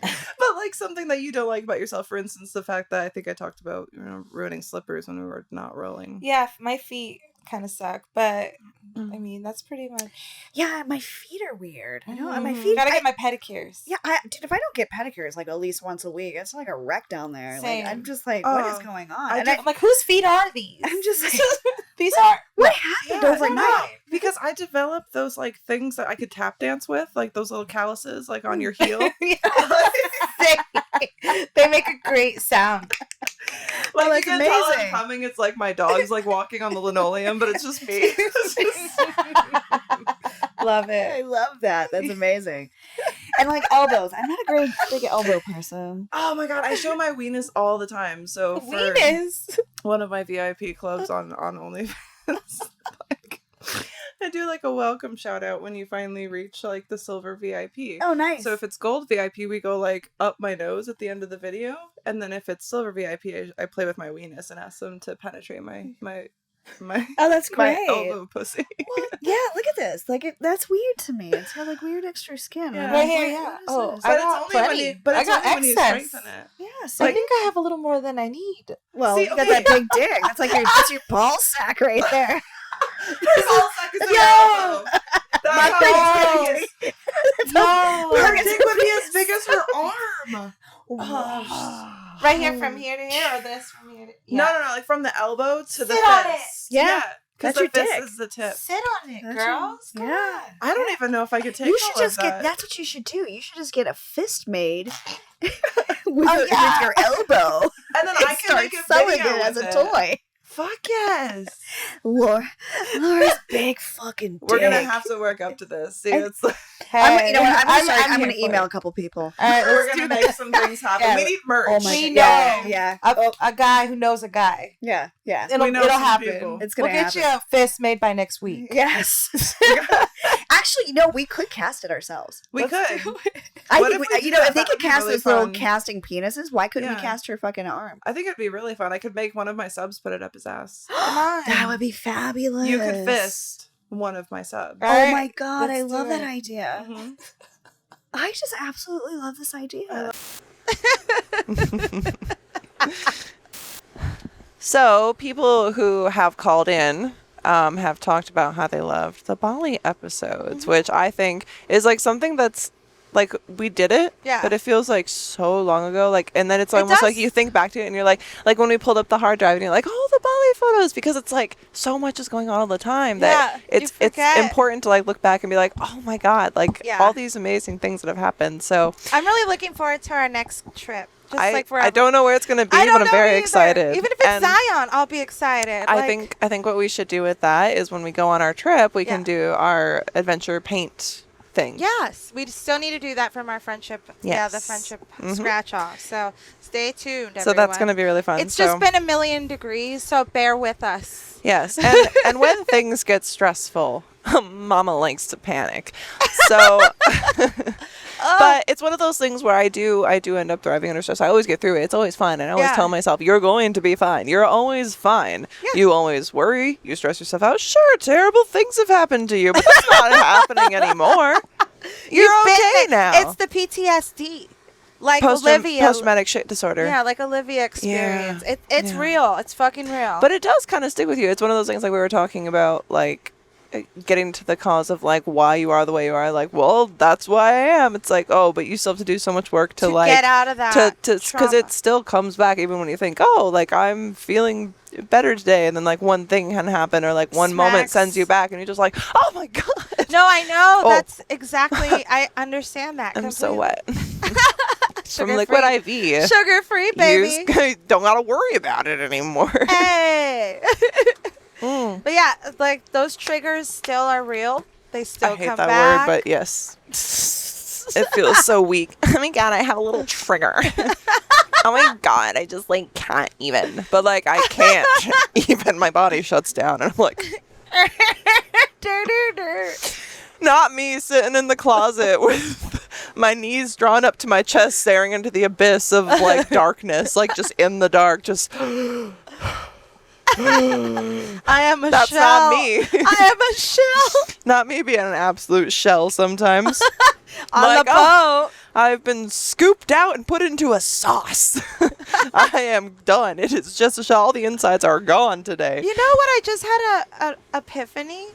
But like something that you don't like about yourself, for instance, the fact that I think I talked about, ruining slippers when we were not rolling. Yeah, my feet kind of suck, but I mean that's pretty much. Yeah, my feet are weird. I know my Mhm. feet. Gotta get my pedicures. Yeah, dude, if I don't get pedicures like at least once a week, it's like a wreck down there. Same. Like I'm just like, what is going on? And I'm like, whose feet are these? I'm just like, These are. what happened Yeah, overnight? no, because I developed those like things that I could tap dance with, like those little calluses, like on your heel. They make a great sound. Like that's you can tell I'm amazing. coming. It's like my dog's like walking on the linoleum, but it's just me. Love I it. love that. That's amazing. And like elbows. I'm not a great big elbow person. Oh my god, I show my weenus all the time. So for Weenus. one of my VIP clubs on OnlyFans, like, I do like a welcome shout out when you finally reach like the silver VIP. Oh, nice. So if it's gold VIP, we go like up my nose at the end of the video, and then if it's silver VIP, I play with my weenus and ask them to penetrate my Oh, that's my great. elbow pussy. Well, yeah, look at this. Like that's weird to me. It's got like weird extra skin. Yeah. I'm Right like, here, what yeah. is Oh, this? But I it's got only when plenty. you, but I it's got only when you excess. strengthen it. Yes. I think I have a little more than I need. Well, See, you got okay. that big dick. That's like that's your ball sack right there. There's all seconds in your elbow. That's how big it is. No. Her dick would be as big as her arm. Right here, from here to here, or this from here to. No, like from the elbow to the Sit on it. fist. Yeah. Because That's the your fist dick. is the tip. Sit on it, That's girls. your- yeah. I don't even know if I could take You all should of just that. get. That's what you should do. You should just get a fist made with, Oh, with yeah. your elbow. And then I can start make a selling video it as with a it. toy. Fuck yes. Laura's big fucking dick. We're gonna have to work up to this. See, it's like You know what? I'm gonna here for email it. a couple people. All right, we're let's gonna do make that. some things happen. Yeah. We need merch. Oh my We God. know. Yeah. A guy who knows a guy. Yeah. Yeah. It'll know it'll some happen. people. It's gonna We'll get happen. you a fist made by next week. Yes. Actually, we could cast it ourselves. We could. I What think if we we, did that? if they That could would be cast really those little fun. casting penises, why couldn't we Yeah. cast her fucking arm? I think it'd be really fun. I could make one of my subs put it up his ass. Come on. That would be fabulous. You could fist one of my subs. Oh Right. my god, I Let's love do that it. idea. Mhm. I just absolutely love this idea. So, people who have called in have talked about how they loved the Bali episodes, which I think is like something that's like we did it, Yeah. but it feels like so long ago. Like, and then it's almost like you think back to it and you're like when we pulled up the hard drive and you're like, oh, the Bali photos, because it's like so much is going on all the time that it's important to like look back and be like, oh my God, like all these amazing things that have happened. So I'm really looking forward to our next trip. Just I don't know where it's gonna be, but I'm very excited. Even if it's Zion, I'll be excited. I think what we should do with that is when we go on our trip, we can do our adventure paint thing. Yes, we still need to do that from our friendship. Yeah, the friendship scratch off. So stay tuned, everyone. So that's going to be really fun. It's just been 1,000,000 degrees, so bear with us. Yes, and when things get stressful, Mama likes to panic. So, but it's one of those things where I do end up thriving under stress. I always get through it. It's always fun, and I always tell myself, "You're going to be fine. You're always fine. Yeah. You always worry. You stress yourself out. Sure, terrible things have happened to you, but that's not happening anymore. You're okay now. It's the PTSD." Like Olivia. Post-traumatic shit disorder. Yeah, like Olivia experience. Yeah. It's real. It's fucking real. But it does kind of stick with you. It's one of those things like we were talking about, like getting to the cause of like why you are the way you are. Like, well, that's why I am. It's like, oh, but you still have to do so much work to like get out of that. Because it still comes back even when you think, oh, like I'm feeling better today, and then like one thing can happen or like one moment sends you back, and you're just like, oh my God. No, I know. That's exactly. I understand that. I'm so wet. From Liquid IV. Sugar free, baby. Don't gotta worry about it anymore. Hey. But yeah, like those triggers still are real. They still come back. I hate that word, but yes. It feels so weak. Oh my God, I have a little trigger. Oh my God, I just like can't even. But like I can't even. My body shuts down and I'm like not me sitting in the closet with my knees drawn up to my chest staring into the abyss of like darkness, like just in the dark, just I am a That's shell. not me. I am a shell. Not me being an absolute shell sometimes. On like, the boat. I've been scooped out and put into a sauce. I am done. It is just a shell. All the insides are gone today. You know what? I just had a epiphany.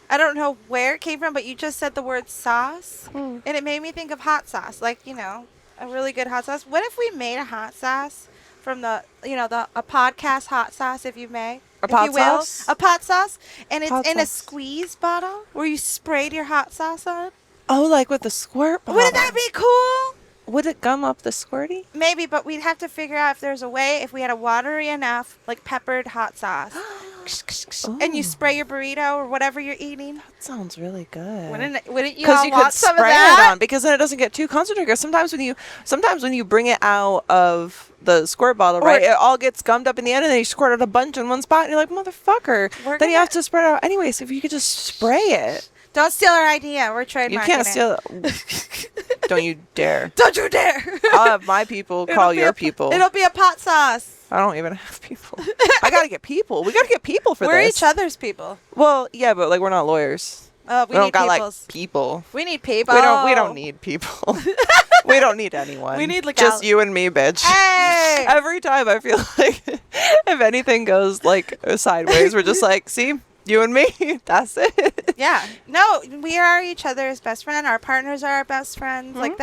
I don't know where it came from, but you just said the word sauce, and it made me think of hot sauce. Like, you know, a really good hot sauce. What if we made a hot sauce from a podcast hot sauce, if you may? A pot sauce? A pot sauce, and it's Pot in a sauce. squeeze bottle where you sprayed your hot sauce on. Oh, like with the squirt bottle. Wouldn't that be cool? Would it gum up the squirty? Maybe, but we'd have to figure out if there's a way, if we had a watery enough, like peppered hot sauce. And you spray your burrito or whatever you're eating. That sounds really good. Wouldn't you all want some of spray that? it on, because then it doesn't get too concentrated. Sometimes when you bring it out of the squirt bottle, right, it all gets gummed up in the end, and then you squirt it a bunch in one spot, and you're like, motherfucker. Then you have to spread it out anyway. So if you could just spray it. Don't steal our idea. We're trademarking You can't steal it. Don't you dare. Don't you dare. I'll have my people call your people. It'll be a pot sauce. I don't even have people. I gotta get people. We gotta get people for We're this. each other's people. Well, yeah, but like we're not lawyers. Oh, we don't got like people. We need people. We don't need people. We don't need anyone. We need just you and me, bitch. Hey! Every time I feel like if anything goes like sideways, we're just like, see, you and me. That's it. Yeah. No, we are each other's best friend. Our partners are our best friends. Like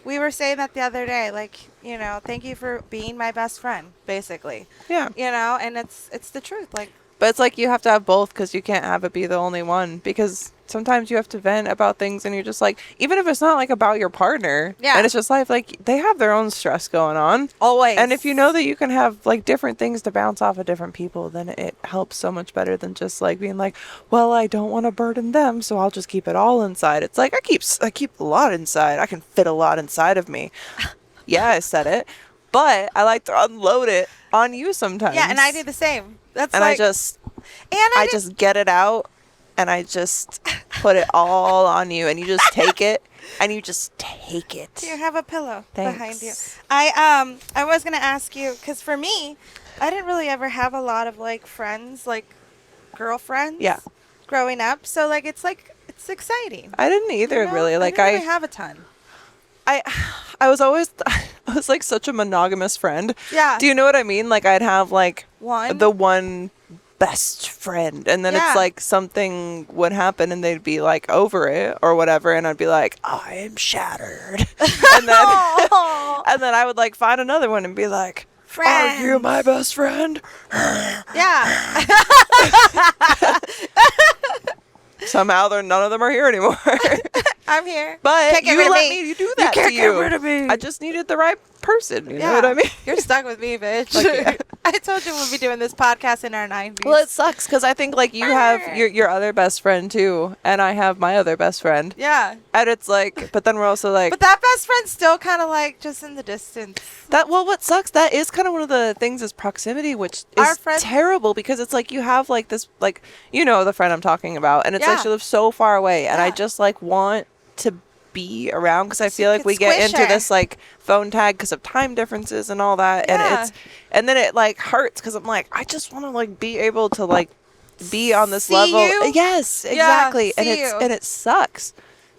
we were saying that the other day. Like, you know, thank you for being my best friend, basically. Yeah. You know, and it's the truth. Like. But it's like you have to have both, because you can't have it be the only one, because sometimes you have to vent about things and you're just like, even if it's not like about your partner, and it's just life, like they have their own stress going on. Always. And if you know that you can have like different things to bounce off of different people, then it helps so much better than just like being like, well, I don't want to burden them, so I'll just keep it all inside. It's like I keep a lot inside. I can fit a lot inside of me. Yeah, I said it. But I like to unload it on you sometimes. Yeah, and I do the same. That's and like, I just get it out, and I just put it all on you, and you just take it, and you just take it. Here, have a pillow Thanks. behind you. I was gonna ask you, because for me, I didn't really ever have a lot of like friends, like girlfriends. Yeah. Growing up, so like it's exciting. I didn't either, really. Like I didn't really have a ton. I was always I was like such a monogamous friend. Yeah. Do you know what I mean? Like I'd have like one best friend. And then it's like something would happen and they'd be like over it or whatever. And I'd be like, I am shattered. and then I would like find another one and be like, are you my best friend? Yeah. Somehow none of them are here anymore. I'm here. But Can't get you rid of let me. me do that You can't to get you. rid of me. I just needed the right person. You know what I mean? You're stuck with me, bitch. Yeah. I told you we'll be doing this podcast in our 90s. Well, it sucks because I think like you have your other best friend too, and I have my other best friend. Yeah. And it's like, but then we're also like, But that best friend's still kind of like just in the distance. what sucks, that is kind of one of the things is proximity, which is terrible because it's like you have like this, like, you know, the friend I'm talking about, and it's like she lives so far away, and I just like want to be around because I feel like we get into this like phone tag because of time differences and all that, and then it like hurts because I'm like, I just want to like be able to like be on this level. Yes, exactly. And it sucks.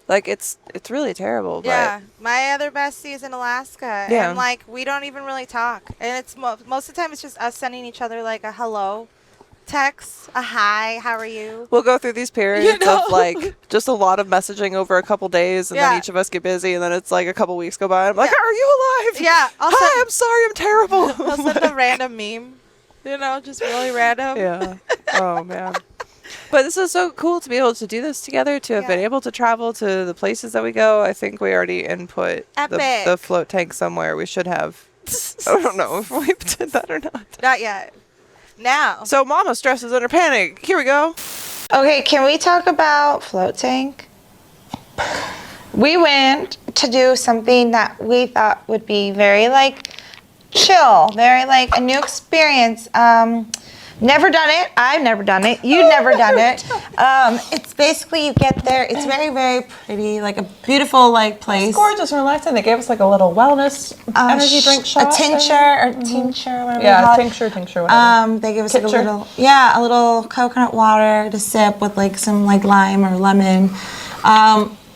Like it's really terrible. Yeah, my other bestie's in Alaska, and like we don't even really talk, and it's most of the time it's just us sending each other like a hello text, a hi, how are you? We'll go through these periods of like just a lot of messaging over a couple days, and then each of us get busy, and then it's like a couple weeks go by, and I'm like, are you alive? Yeah. Hi, I'm sorry, I'm terrible. I'll send a random meme, you know, just really random. Yeah. Oh man. But this is so cool to be able to do this together, to have been able to travel to the places that we go. I think we already input the float tank somewhere. We should have. I don't know if we did that or not. Not yet. Now. So Mama stresses under panic. Here we go. Okay, can we talk about float tank? We went to do something that we thought would be very like chill, very like a new experience. Never done it. I've never done it. You've never done it. It's basically you get there. It's very, very pretty, like a beautiful like place. It's gorgeous and relaxing. They gave us like a little wellness energy drink shot. A tincture, whatever yeah, you call it. tincture, whatever. They gave us like a little coconut water to sip with like some like lime or lemon.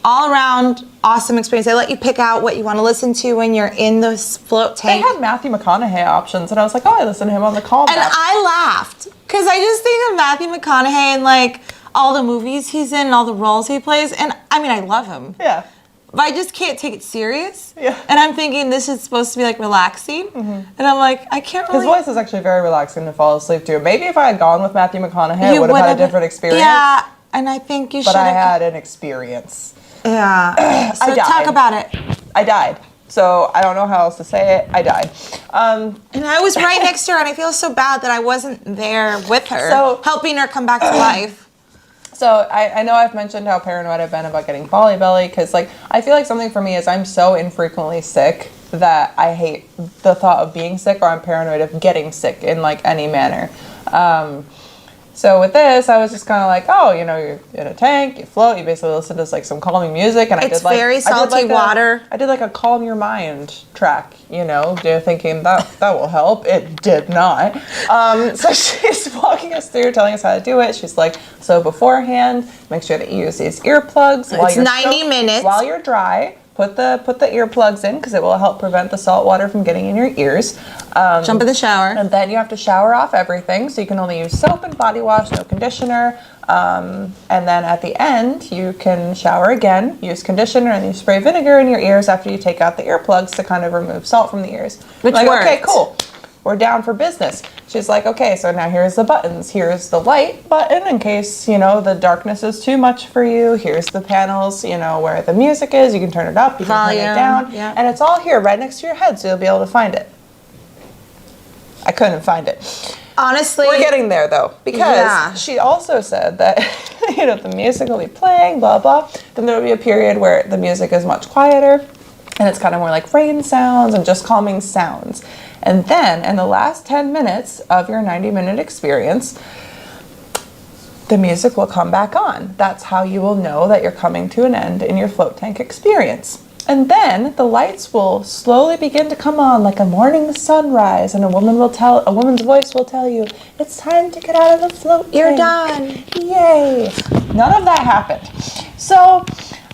All around awesome experience. They let you pick out what you want to listen to when you're in this float tank. They had Matthew McConaughey options, and I was like, I listen to him on the call. And I laughed because I just think of Matthew McConaughey and like all the movies he's in and all the roles he plays. And I mean, I love him. Yeah. But I just can't take it serious. Yeah. And I'm thinking this is supposed to be like relaxing. Mm-hmm. And I'm like, I can't really. His voice is actually very relaxing to fall asleep to. Maybe if I had gone with Matthew McConaughey, I would have had a different experience. Yeah. And I think you should. But I had an experience. Yeah. So I died. talk about it. I died. So I don't know how else to say it. I died. And I was right next to her, and I feel so bad that I wasn't there with her, so helping her come back to life. So I know I've mentioned how paranoid I've been about getting Bali belly, because like I feel like something for me is I'm so infrequently sick that I hate the thought of being sick, or I'm paranoid of getting sick in like any manner. So with this, I was just kind of like, oh, you know, you're in a tank, you float, you basically listen to like some calming music, and It's very salty water. I did like a calm your mind track, you know, thinking that will help. It did not. So she's walking us through, telling us how to do it. She's like, so beforehand, make sure that you use these earplugs. It's 90 minutes. While you're dry. Put the earplugs in because it will help prevent the salt water from getting in your ears. Jump in the shower. And then you have to shower off everything. So you can only use soap and body wash, no conditioner. And then at the end, you can shower again, use conditioner, and you spray vinegar in your ears after you take out the earplugs to kind of remove salt from the ears. Which like, worked. Okay, cool. We're down for business. She's like, okay, so now here's the buttons. Here's the light button in case, you know, the darkness is too much for you. Here's the panels, you know, where the music is. You can turn it up, you can turn it down. Yeah. And it's all here right next to your head, so you'll be able to find it. I couldn't find it. Honestly. We're getting there, though, because she also said that, you know, the music will be playing, blah, blah. Then there will be a period where the music is much quieter, and it's kind of more like rain sounds and just calming sounds. And then, in the last 10 minutes of your 90-minute experience, the music will come back on. That's how you will know that you're coming to an end in your float tank experience. And then the lights will slowly begin to come on like a morning sunrise, and a woman's voice will tell you, it's time to get out of the float tank. You're done. Yay. None of that happened. So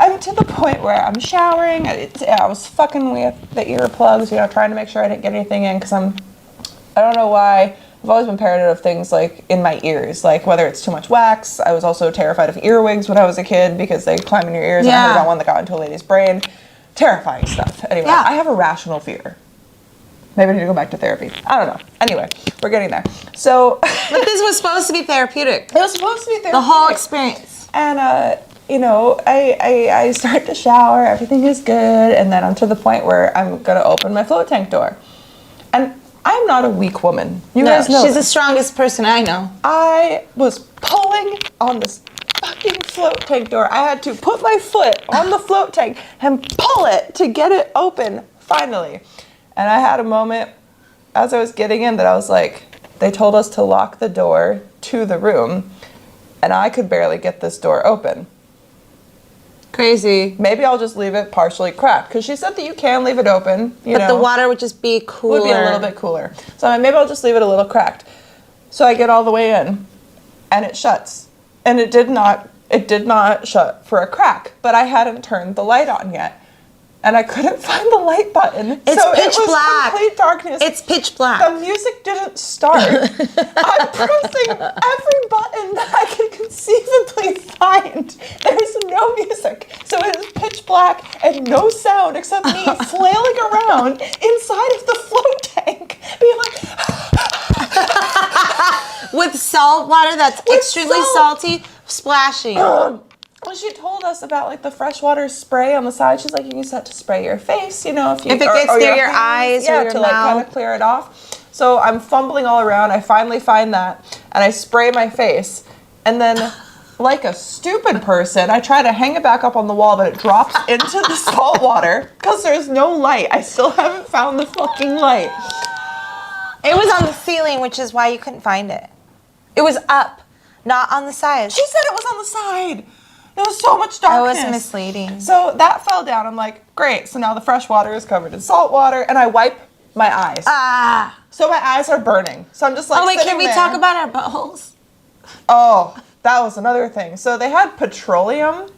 I'm to the point where I'm showering. I was fucking with the earplugs, you know, trying to make sure I didn't get anything in, because I don't know why, I've always been paranoid of things like in my ears, like whether it's too much wax. I was also terrified of earwigs when I was a kid because they climb in your ears. And I heard about one that got into a lady's brain. Terrifying stuff. Anyway, I have a rational fear. Maybe I need to go back to therapy. I don't know. Anyway, we're getting there. So, but this was supposed to be therapeutic. It was supposed to be therapeutic. The whole experience. And you know, I start to shower. Everything is good, and then I'm to the point where I'm gonna open my float tank door, and I'm not a weak woman. You guys know she's the strongest person I know. I was pulling on this fucking float tank door. I had to put my foot on the float tank and pull it to get it open, finally. And I had a moment as I was getting in that I was like, they told us to lock the door to the room, and I could barely get this door open. Crazy. Maybe I'll just leave it partially cracked, because she said that you can leave it open. But the water would just be cooler. Would be a little bit cooler. So I'm like, maybe I'll just leave it a little cracked. So I get all the way in, and it shuts. And it did not shut for a crack, but I hadn't turned the light on yet. And I couldn't find the light button. It's pitch black. Complete darkness. It's pitch black. The music didn't start. I'm pressing every button that I could conceivably find. There's no music. So it is pitch black and no sound except me flailing around inside of the float tank, being like... With salt water that's extremely salty, splashing. Well, she told us about like the freshwater spray on the side. She's like, you can use that to spray your face, you know, if it gets near your eyes or your to mouth. like kind of clear it off. So I'm fumbling all around. I finally find that, and I spray my face, and then, like a stupid person, I try to hang it back up on the wall, but it drops into the salt water because there's no light. I still haven't found the fucking light. It was on the ceiling, which is why you couldn't find it. It was up, not on the sides. She said it was on the side. There was so much darkness. That was misleading. So that fell down. I'm like, great. So now the fresh water is covered in salt water, and I wipe my eyes. So my eyes are burning. So I'm just like, oh wait, can we there. talk about our buttholes? Oh, that was another thing. So they had petroleum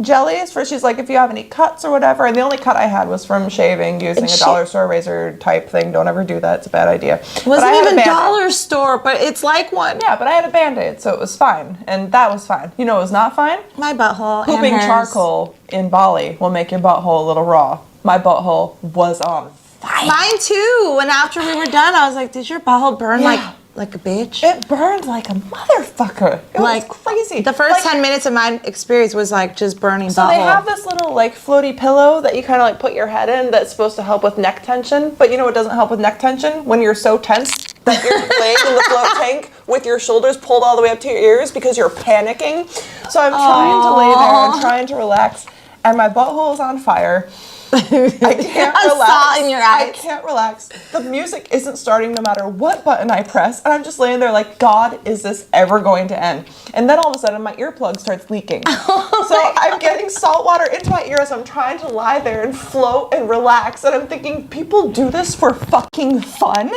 jellies for, she's like, if you have any cuts or whatever, and the only cut I had was from shaving using a dollar store razor type thing. Don't ever do that. It's a bad idea. It wasn't even dollar store, but it's like one. Yeah, but I had a Band-Aid, so it was fine. And that was fine. You know what was not fine? My butthole. Pooping charcoal in Bali will make your butthole a little raw. My butthole was on fire. Mine too. And after we were done, I was like, did your butthole burn like a bitch? It burned like a motherfucker. It was crazy. The first 10 minutes of my experience was like just burning So butthole. they have this little like floaty pillow that you kind of like put your head in that's supposed to help with neck tension. But you know what doesn't help with neck tension? When you're so tense that you're laying in the float tank with your shoulders pulled all the way up to your ears because you're panicking. So I'm trying to lay there and trying to relax, and my butthole is on fire. I can't relax. Saw in your eyes. I can't relax. The music isn't starting no matter what button I press, and I'm just laying there like, God, is this ever going to end? And then all of a sudden, my earplug starts leaking. So I'm getting salt water into my ears. I'm trying to lie there and float and relax, and I'm thinking, people do this for fucking fun?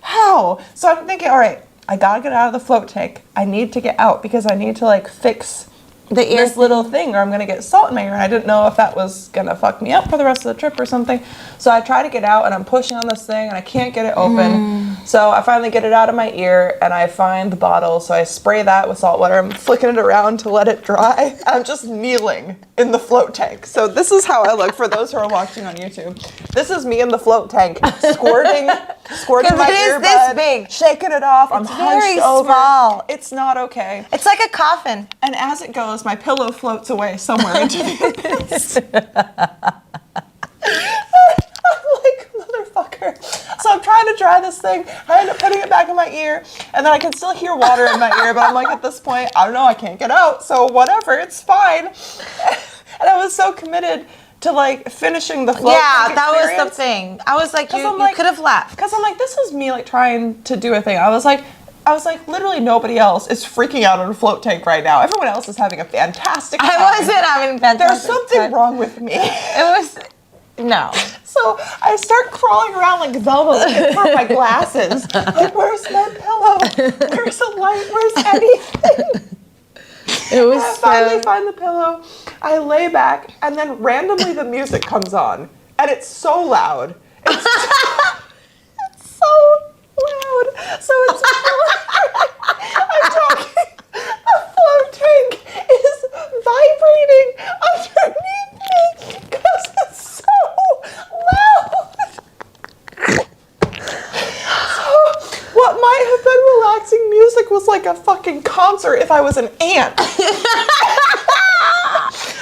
How? So I'm thinking, all right, I gotta get out of the float tank. I need to get out because I need to like fix this little thing or I'm gonna get salt in my ear, and I didn't know if that was gonna fuck me up for the rest of the trip or something. So I try to get out and I'm pushing on this thing and I can't get it open. So I finally get it out of my ear and I find the bottle, so I spray that with salt water. I'm flicking it around to let it dry. I'm just kneeling in the float tank. So this is how I look for those who are watching on YouTube. This is me in the float tank, squirting my earbud, this big. shaking it off. I'm hunched very over. small. It's not okay. It's like a coffin. And as it goes, my pillow floats away somewhere into the abyss. I'm like, motherfucker. So I'm trying to dry this thing. I end up putting it back in my ear, and then I can still hear water in my ear, but I'm like, at this point, I don't know, I can't get out, so whatever, it's fine. And I was so committed to like finishing the float. Yeah, that was the thing. I was like, you could have left. Because I'm like, this is me like trying to do a thing. I was like, literally nobody else is freaking out on a float tank right now. Everyone else is having a fantastic time. I wasn't having a fantastic There's something wrong with me. No. So I start crawling around like Velma looking for my glasses. Like, where's my pillow? Where's a light? Where's anything? It was I finally find the pillow. I lay back, and then randomly the music comes on, and it's so loud. It's so loud. So it's I'm talking. A float tank is vibrating underneath me because it's so loud. So what might have been relaxing music was like a fucking concert if I was an ant.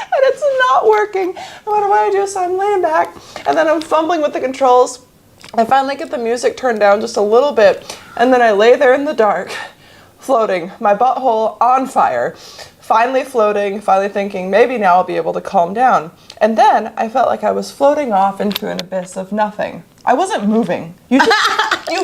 And it's not working. No matter what I do, so I'm laying back and then I'm fumbling with the controls. I finally get the music turned down just a little bit, and then I lay there in the dark, floating, my butthole on fire, finally floating, finally thinking maybe now I'll be able to calm down. And then I felt like I was floating off into an abyss of nothing. I wasn't moving. You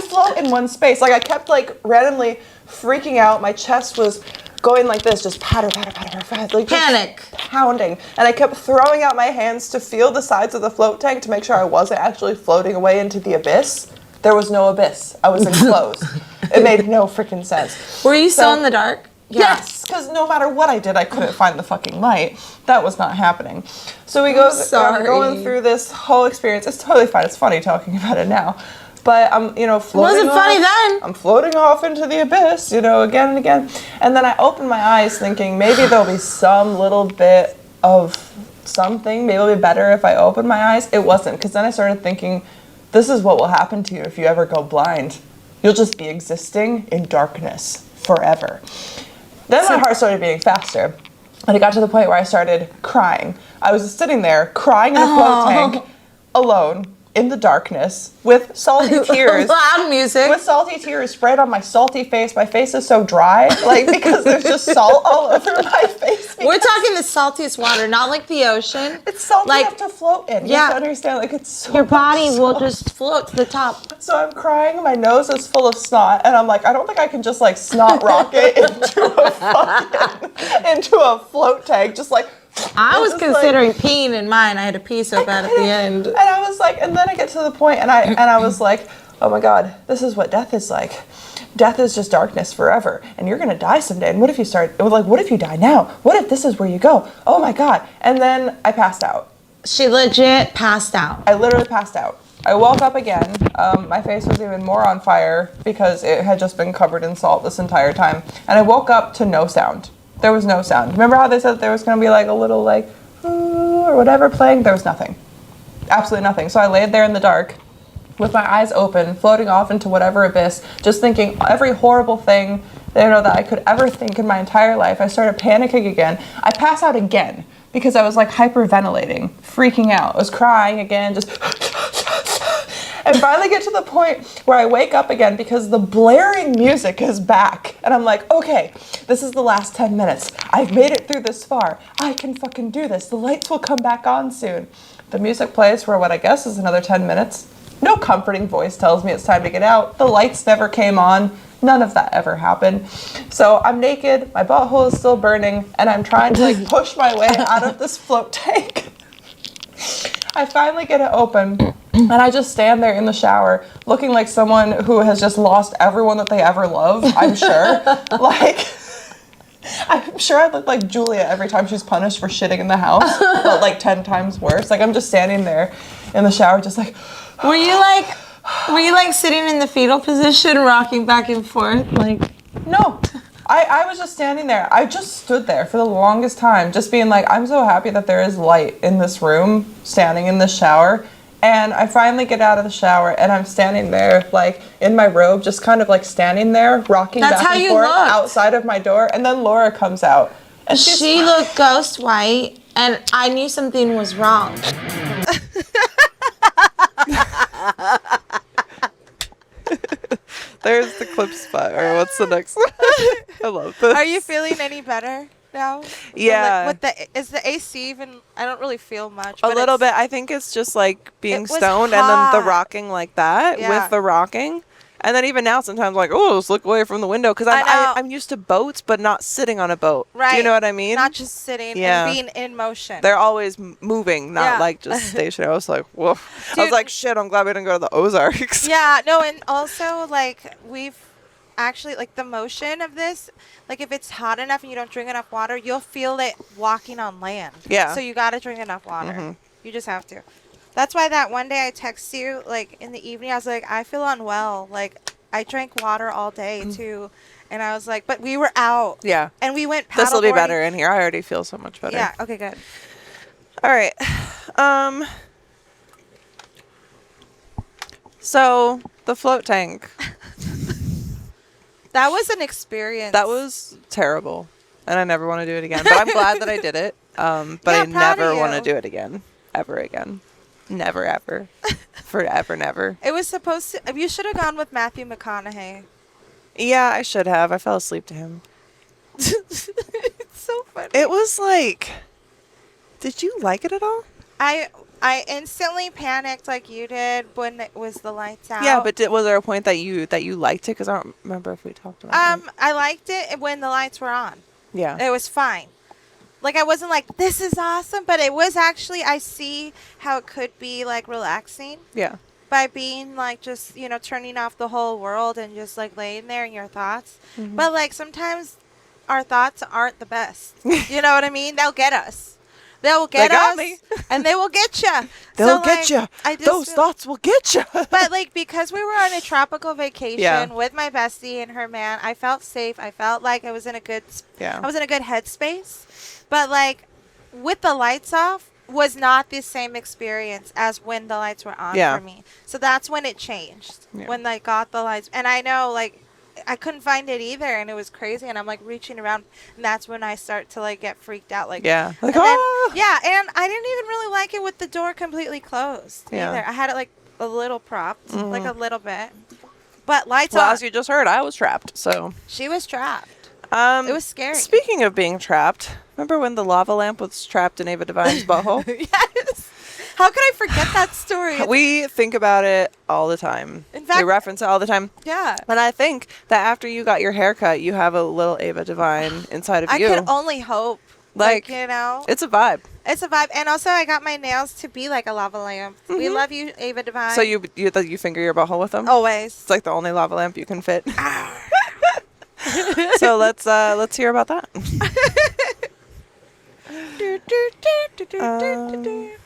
float in one space. Like I kept like randomly freaking out. My chest was going like this, just patter, patter, patter, patter, like Panic. Pounding. And I kept throwing out my hands to feel the sides of the float tank to make sure I wasn't actually floating away into the abyss. There was no abyss. I was enclosed. It made no freaking sense. Were you still in the dark? Yes, because no matter what I did, I couldn't find the fucking light. That was not happening. So I'm going through this whole experience. It's totally fine. It's funny talking about it now. But I'm, floating off. It wasn't funny then. I'm floating off into the abyss, again and again. And then I open my eyes thinking maybe there'll be some little bit of something. Maybe it'll be better if I open my eyes. It wasn't, because then I started thinking, this is what will happen to you if you ever go blind. You'll just be existing in darkness forever. Then my heart started beating faster. And it got to the point where I started crying. I was just sitting there crying in a float tank, alone, in the darkness, with salty tears. Loud music. With salty tears sprayed on my salty face. My face is so dry, because there's just salt all over my face. We're talking the saltiest water, not like the ocean. It's salty enough to float in. You have to understand, it's so your body will just float to the top. So I'm crying, my nose is full of snot, and I'm like, I don't think I can just snot rocket into a float tank, just like. I was considering peeing in mine. I had to pee so bad at the end. And I was like, and then I get to the point, and I was like, oh my God, this is what death is like. Death is just darkness forever, and you're gonna die someday. And what if you die now? What if this is where you go? Oh my God! And then I passed out. She legit passed out. I literally passed out. I woke up again. My face was even more on fire because it had just been covered in salt this entire time. And I woke up to no sound. There was no sound. Remember how they said there was going to be a little or whatever playing? There was nothing. Absolutely nothing. So I laid there in the dark with my eyes open, floating off into whatever abyss, just thinking every horrible thing that I could ever think in my entire life. I started panicking again. I passed out again because I was hyperventilating, freaking out. I was crying again, just and finally get to the point where I wake up again because the blaring music is back. And I'm like, okay, this is the last 10 minutes. I've made it through this far. I can fucking do this. The lights will come back on soon. The music plays for what I guess is another 10 minutes. No comforting voice tells me it's time to get out. The lights never came on. None of that ever happened. So I'm naked, my butthole is still burning, and I'm trying to push my way out of this float tank. I finally get it open, and I just stand there in the shower looking like someone who has just lost everyone that they ever loved, I'm sure. I'm sure I look like Julia every time she's punished for shitting in the house, but 10 times worse. I'm just standing there in the shower just Were you sitting in the fetal position, rocking back and forth? No. I was just standing there. I just stood there for the longest time, just being I'm so happy that there is light in this room, standing in this shower. And I finally get out of the shower, and I'm standing there, in my robe, just kind of standing there, rocking back and forth outside of my door. And then Laura comes out. And she looked ghost white, and I knew something was wrong. There's the clip spot. All right, what's the next one? I love this. Are you feeling any better now? Yeah. Is the AC even? I don't really feel much. A little bit. I think it's just being stoned and then the rocking like that with the rocking. And then even now, sometimes let's look away from the window because I'm used to boats, but not sitting on a boat. Right. Do you know what I mean? Not just sitting and being in motion. They're always moving, not just stationary. I was like, whoa. Dude, I was like, shit, I'm glad we didn't go to the Ozarks. Yeah, no, and also we've actually the motion of this, if it's hot enough and you don't drink enough water, you'll feel it walking on land. Yeah. So you got to drink enough water. Mm-hmm. You just have to. That's why that one day I text you, in the evening, I was like, I feel unwell. I drank water all day too, and I was like, but we were out. Yeah. And we went paddleboarding. This will be better in here. I already feel so much better. Yeah. Okay. Good. All right. So the float tank. That was an experience. That was terrible, and I never want to do it again. But I'm glad that I did it. But Yeah, I proud of never you. want to do it again, ever again, never ever, forever never. It was supposed to. You should have gone with Matthew McConaughey. Yeah, I should have. I fell asleep to him. It's so funny. It was like, did you like it at all? I instantly panicked like you did when it was the lights out. Yeah, but was there a point that you liked it? Because I don't remember if we talked about it. I liked it when the lights were on. Yeah. It was fine. Like, I wasn't like, this is awesome, but it was actually, I see how it could be, like, relaxing. Yeah. By being, like, just, you know, turning off the whole world and just, like, laying there in your thoughts. Mhm. But, like, sometimes our thoughts aren't the best. You know what I mean? They'll get us. They'll get They got us. me. And they will get you. They'll get you. Those thoughts will get you. But, like, because we were on a tropical vacation Yeah. with my bestie and her man, I felt safe. I felt like I was in a good Yeah. I was in a good headspace. But, like, with the lights off was not the same experience as when the lights were on Yeah. for me. So that's when it changed. Yeah. When I got the lights. And I know, like, I couldn't find it either, and it was crazy. And I'm, like, reaching around, and that's when I start to, like, get freaked out. Like, Yeah. Like, and then- "Ah!" yeah, and I didn't even really like it with the door completely closed Yeah. either. I had it, like, a little propped, like Mhm. a little bit. But lights Well, on. as you just heard, I was trapped. So. She was trapped. It was scary. Speaking of being trapped, remember when the lava lamp was trapped in Ava Devine's butthole? Yes. How could I forget that story? We think about it all the time. In fact- we reference it all the time. Yeah. And I think that after you got your haircut, you have a little Ava Devine inside of I you. could only hope. Like, you know. It's a vibe. It's a vibe. And also, I got my nails to be like a lava lamp. We Mhm. love you, Ava Devine. So you finger your butthole with them? Always. It's like the only lava lamp you can fit. So let's hear about that.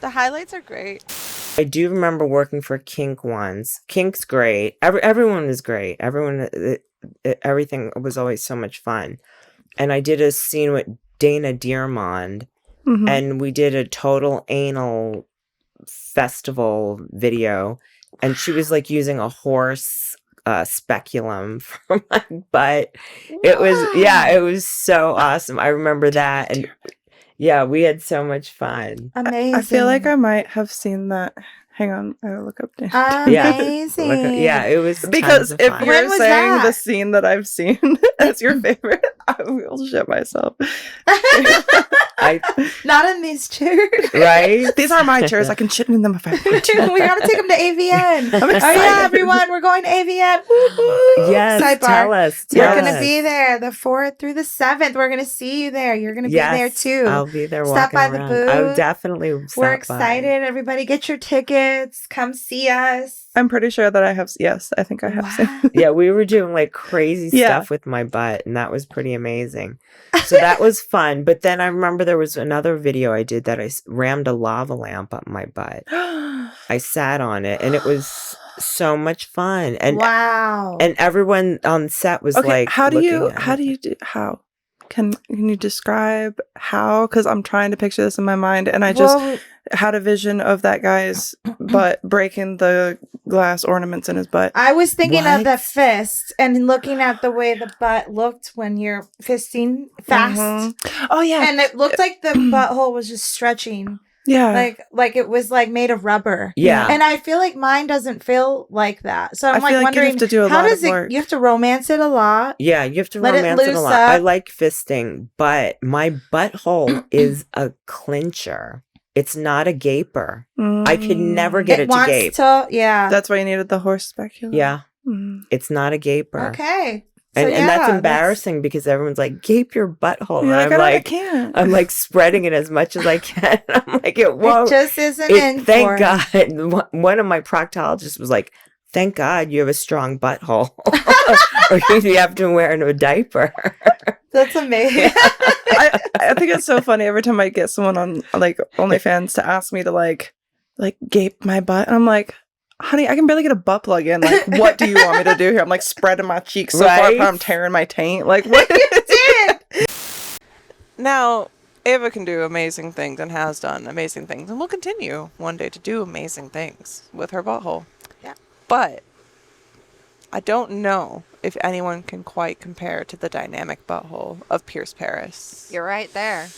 The highlights are great. I do remember working for Kink once. Kink's great. Everyone is great. Everything was always so much fun. And I did a scene with Dana Dearmond, Mhm. and we did a total anal festival video, and she was like using a horse speculum for my butt. It was so awesome. I remember that, and yeah, we had so much fun. Amazing. I feel like I might have seen that. Hang on, I will look up. Amazing. Yeah, it was Because tons of if fun. you're When was saying that? the scene that I've seen as your favorite, I will shit myself. Not in these chairs. Right? These are my chairs. I can shit in them if I want to. We gotta take them to AVN. I'm Oh yeah, excited. everyone, we're going to AVN. Woo-hoo. Yes, Sidebar. tell us. We're tell gonna us. be there the 4th through the 7th. We're gonna see you there. You're gonna be there Yes, too. I'll be there. Stop by walking the around. booth. I'll definitely. We're stop by. excited. Everybody, get your tickets. Come see us. I'm pretty sure that I have. Yes, I think I have seen. Yeah, we were doing like crazy Yeah. stuff with my butt, and that was pretty amazing. So that was fun. But then I remember there was another video I did that I rammed a lava lamp up my butt. I sat on it, and it was so much fun. And Wow. and everyone on set was Okay, like, how do looking you? at How it. do you do? How? Can you describe how? Because I'm trying to picture this in my mind, and I just Well, had a vision of that guy's butt breaking the glass ornaments in his butt. I was thinking of the What? fist and looking at the way the butt looked when you're fisting fast. Mhm. Oh yeah, And it looked like the butthole was just stretching. yeah. Like it was like made of rubber. Yeah. And I feel like mine doesn't feel like that. So I'm I like feel like you'd have wondering to do a how lot does of it work. you have to romance it a lot. Yeah, you have to Let it romance it a loose lot. I up. like fisting, but my butthole is a clincher. It's not a gaper. I could never get it to wants gape. to yeah. That's why you needed the horse speculum. Yeah, Mm. it's not a gaper. Okay. And, So, and that's yeah, embarrassing because everyone's like, gape your butthole. You're And like, I'm I like, can't. I'm like spreading it as much as I can. I'm like, it It won't. just isn't in Thank for God. One of my proctologists was like, thank God you have a strong butthole. Or you have to wear a diaper. That's amazing. I think it's so funny every time I get someone on like OnlyFans to ask me to like gape my butt, and I'm like, honey, I can barely get a butt plug in. Like, what do you want me to do here? I'm like spreading my cheeks so far apart, I'm tearing my taint. Like, what you did? Now, Ava can do amazing things and has done amazing things and will continue one day to do amazing things with her butthole. Yeah. But I don't know if anyone can quite compare to the dynamic butthole of Pierce Paris. You're right there.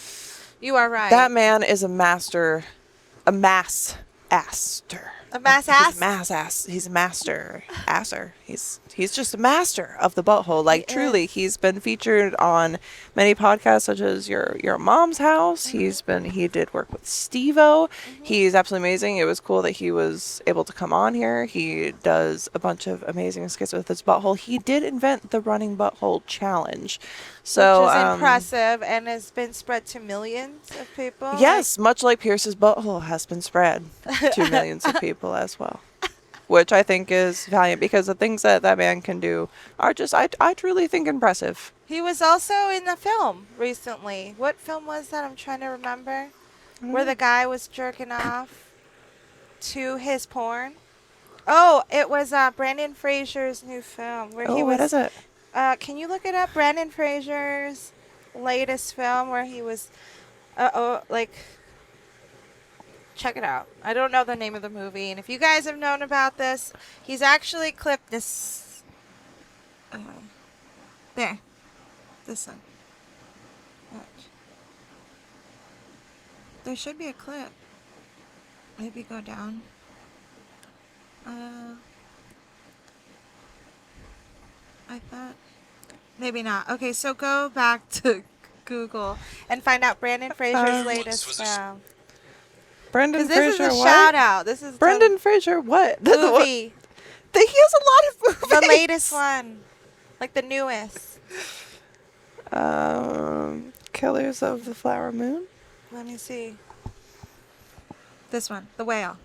You are right. That man is a master, a mass aster. A mass ass? He's a mass ass. He's a master asser. He's just a master of the butthole. Like, truly, he's been featured on many podcasts such as Your Mom's House. He did work with Steve-O. He's absolutely amazing. It was cool that he was able to come on here. He does a bunch of amazing skits with his butthole. He did invent the running butthole challenge. So, which is impressive and has been spread to millions of people. Yes, much like Pierce's butthole has been spread to millions of people as well. Which I think is valiant because the things that man can do are just, I truly think, impressive. He was also in a film recently. What film was that? I'm trying to remember. Where the guy was jerking off to his porn. Oh, it was Brandon Fraser's new film. Where he was, what is it? Can you look it up? Brandon Fraser's latest film where he was, check it out. I don't know the name of the movie, and if you guys have known about this, he's actually clipped this. There, this one. Watch. There should be a clip. Maybe go down. I thought maybe not. Okay, so go back to Google and find out Brandon Fraser's latest film. Brendan This Fraser, is a what? shout out. This is Brendan Fraser, what? movie. He has a lot of movies. The latest one, like the newest. Killers of the Flower Moon. Let me see. This one, The Whale.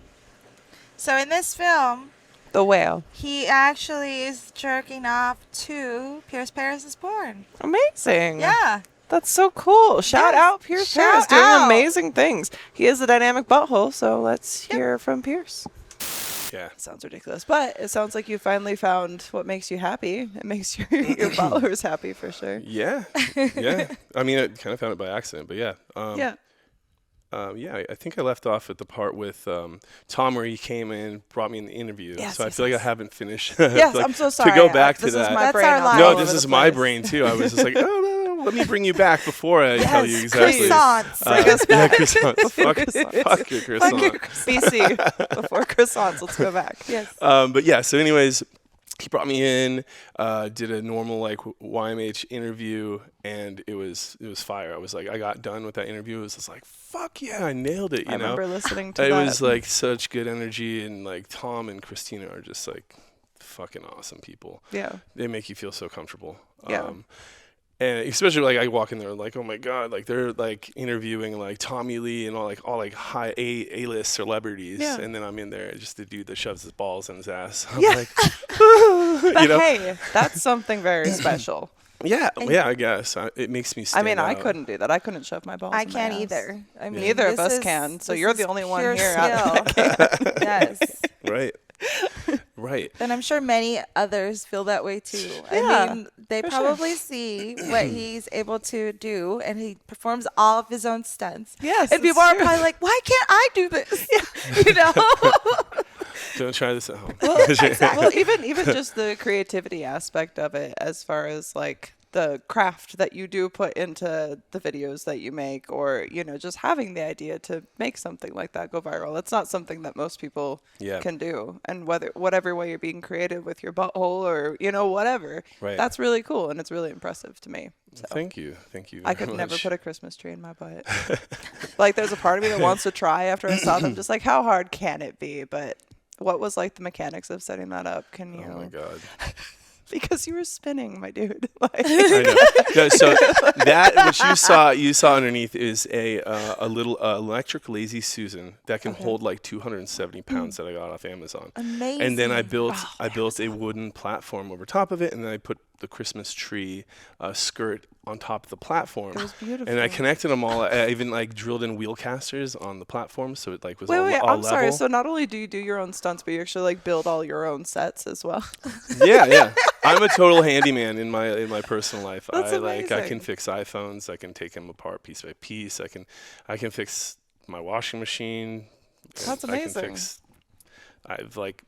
So in this film, The Whale. he actually is jerking off to Pierce Paris's porn. Amazing. Yeah. That's so cool. Shout out Pierce Paris doing amazing things. He is a dynamic butthole, so let's hear from Pierce. Yeah. Sounds ridiculous, but it sounds like you finally found what makes you happy. It makes your followers happy for sure. Yeah. Yeah. I mean, I kind of found it by accident, but yeah. Yeah. I think I left off at the part with Tom where he came in, brought me in the interview. Yes, so I feel like I haven't finished. Yes, like, I'm so sorry. To go back to this that. Is my brain No, this is my brain too. I was just like, oh, no, let me bring you back before I tell you exactly. Croissants. Bring us back. Yeah, croissants. Fuck your croissant. BC. Before croissants, let's go back. Yes. But yeah, so anyways, he brought me in, did a normal like YMH interview, and it was fire. I was like, I got done with that interview. It was just like, fuck yeah, I nailed it. You know, remember listening to it that. was like such good energy, and like Tom and Christina are just like fucking awesome people. Yeah, they make you feel so comfortable. Yeah. And especially like I walk in there like, oh my god, like they're like interviewing like Tommy Lee and all high A-list celebrities, Yeah. and then I'm in there just the dude that shoves his balls in his ass. I'm Yeah. like, But you know? hey, that's something very special. Yeah, I guess it makes me. Stand I out. couldn't do that. I couldn't shove my balls. I in my can't ass. either. I mean, neither of this us is- can. So this you're is the only one pure here out there that can. Yes. Right. Right. And I'm sure many others feel that way too. Yeah, I mean, they for probably see what he's able to do, and he performs all of his own stunts. Yes, and people it's are true. probably like, "Why can't I do this?" You know. Don't try this at home. Well, even just the creativity aspect of it, as far as like the craft that you do put into the videos that you make, or just having the idea to make something like that go viral. It's not something that most people can do, and whatever way you're being creative with your butthole or whatever, Right. that's really cool and it's really impressive to me. So. Thank you. I could never put a Christmas tree in my butt. Like, there's a part of me that wants to try after I saw them, just like, how hard can it be? But what was like the mechanics of setting that up? Can you? Oh my god. Because you were spinning, my dude. Like. I know. No, so that what you saw underneath is a little electric Lazy Susan that can hold like 270 pounds that I got off Amazon. Amazing. And then I built a wooden platform over top of it, and then I put the Christmas tree skirt on top of the platform. It was beautiful. And I connected them all. I even like drilled in wheel casters on the platform, so it like was Wait, all I'm level. sorry. So not only do you do your own stunts, but you actually like build all your own sets as well. Yeah. I'm a total handyman in my personal life. That's I amazing. can fix iPhones. I can take them apart piece by piece. I can fix my washing machine. That's amazing. I have like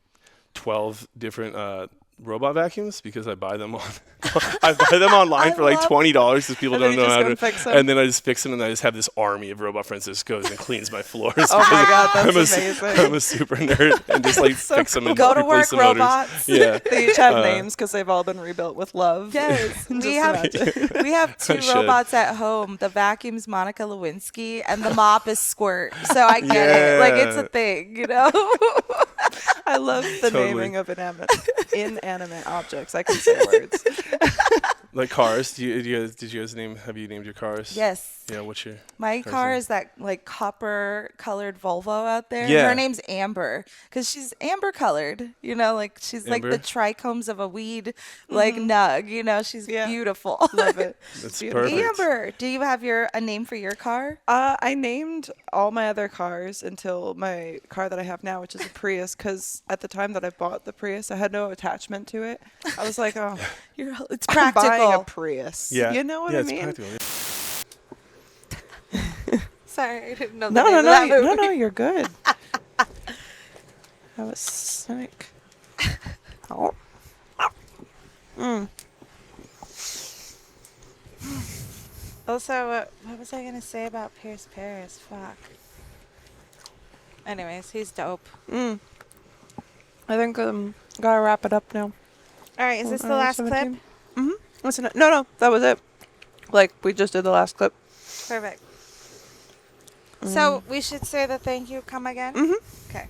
12 different robot vacuums because I buy them online for like $20 because people don't know how to fix them. and then I just fix them and I just have this army of robot friends that just goes and cleans my floors. Oh my God, that's amazing. I'm a super nerd and just like fix them and Go to replace work, the motors. robots. Yeah. They each have names because they've all been rebuilt with love. Yes, we have two should. robots at home. The vacuum's Monica Lewinsky, and the mop is Squirt. So I get it. Like it's a thing, you know. I love the Totally. naming of inanimate objects. I can say words. Like cars. Did you guys have you named your cars? Yes. Yeah, what's your My car's car name? is that like copper colored Volvo out there. Yeah. Her name's Amber because she's amber colored. You know, like she's like the Amber? trichomes of a weed, like nug. You know, she's beautiful. Love it. That's beautiful. perfect. Amber, do you have a name for your car? I named all my other cars until my car that I have now, which is a Prius, because at the time that I bought the Prius, I had no attachment to it. I was like, oh, It's I'm buying a practical. Prius. Yeah. You know what yeah, I it's mean? practical. Yeah. Sorry, I didn't know. No, the no, name no, of that movie. no, you're good. I was sick. Oh. Also, what was I gonna say about Pierce Paris? Fuck. Anyways, he's dope. I think gotta wrap it up now. All right, is this the last clip? 17? Mm-hmm. No, that was it. Like we just did the last clip. Perfect. So we should say the thank you. Come again. Okay.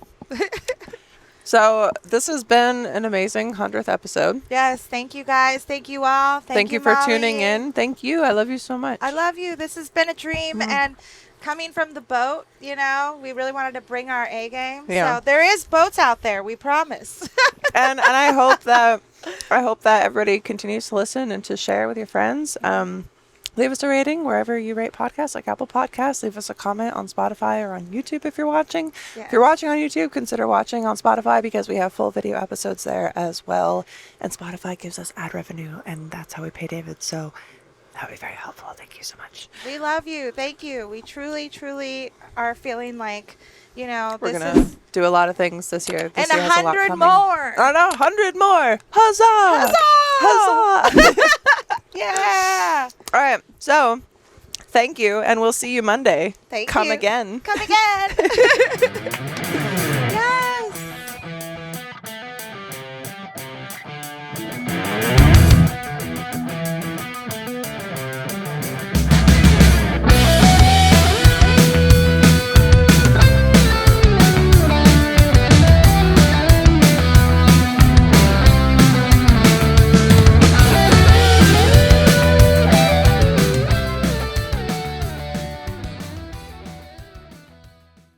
So this has been an amazing 100th episode. Yes, thank you guys. Thank you all. Thank you for tuning in. Thank you. I love you so much. I love you. This has been a dream, and coming from the boat, you know, we really wanted to bring our A game. Yeah. So there is boats out there. We promise. and I hope that everybody continues to listen and to share with your friends. Leave us a rating wherever you rate podcasts, like Apple Podcasts. Leave us a comment on Spotify or on YouTube if you're watching. Yes. If you're watching on YouTube, consider watching on Spotify because we have full video episodes there as well. And Spotify gives us ad revenue, and that's how we pay David. So that would be very helpful. Thank you so much. We love you. Thank you. We truly, truly are feeling like, you know, We're this going to is... do a lot of things this year. This And year has a lot 100 coming. more. Oh, no, 100 more. Huzzah! Huzzah! Yeah. All right. So thank you, and we'll see you Monday. Thank Come you. again. Come again.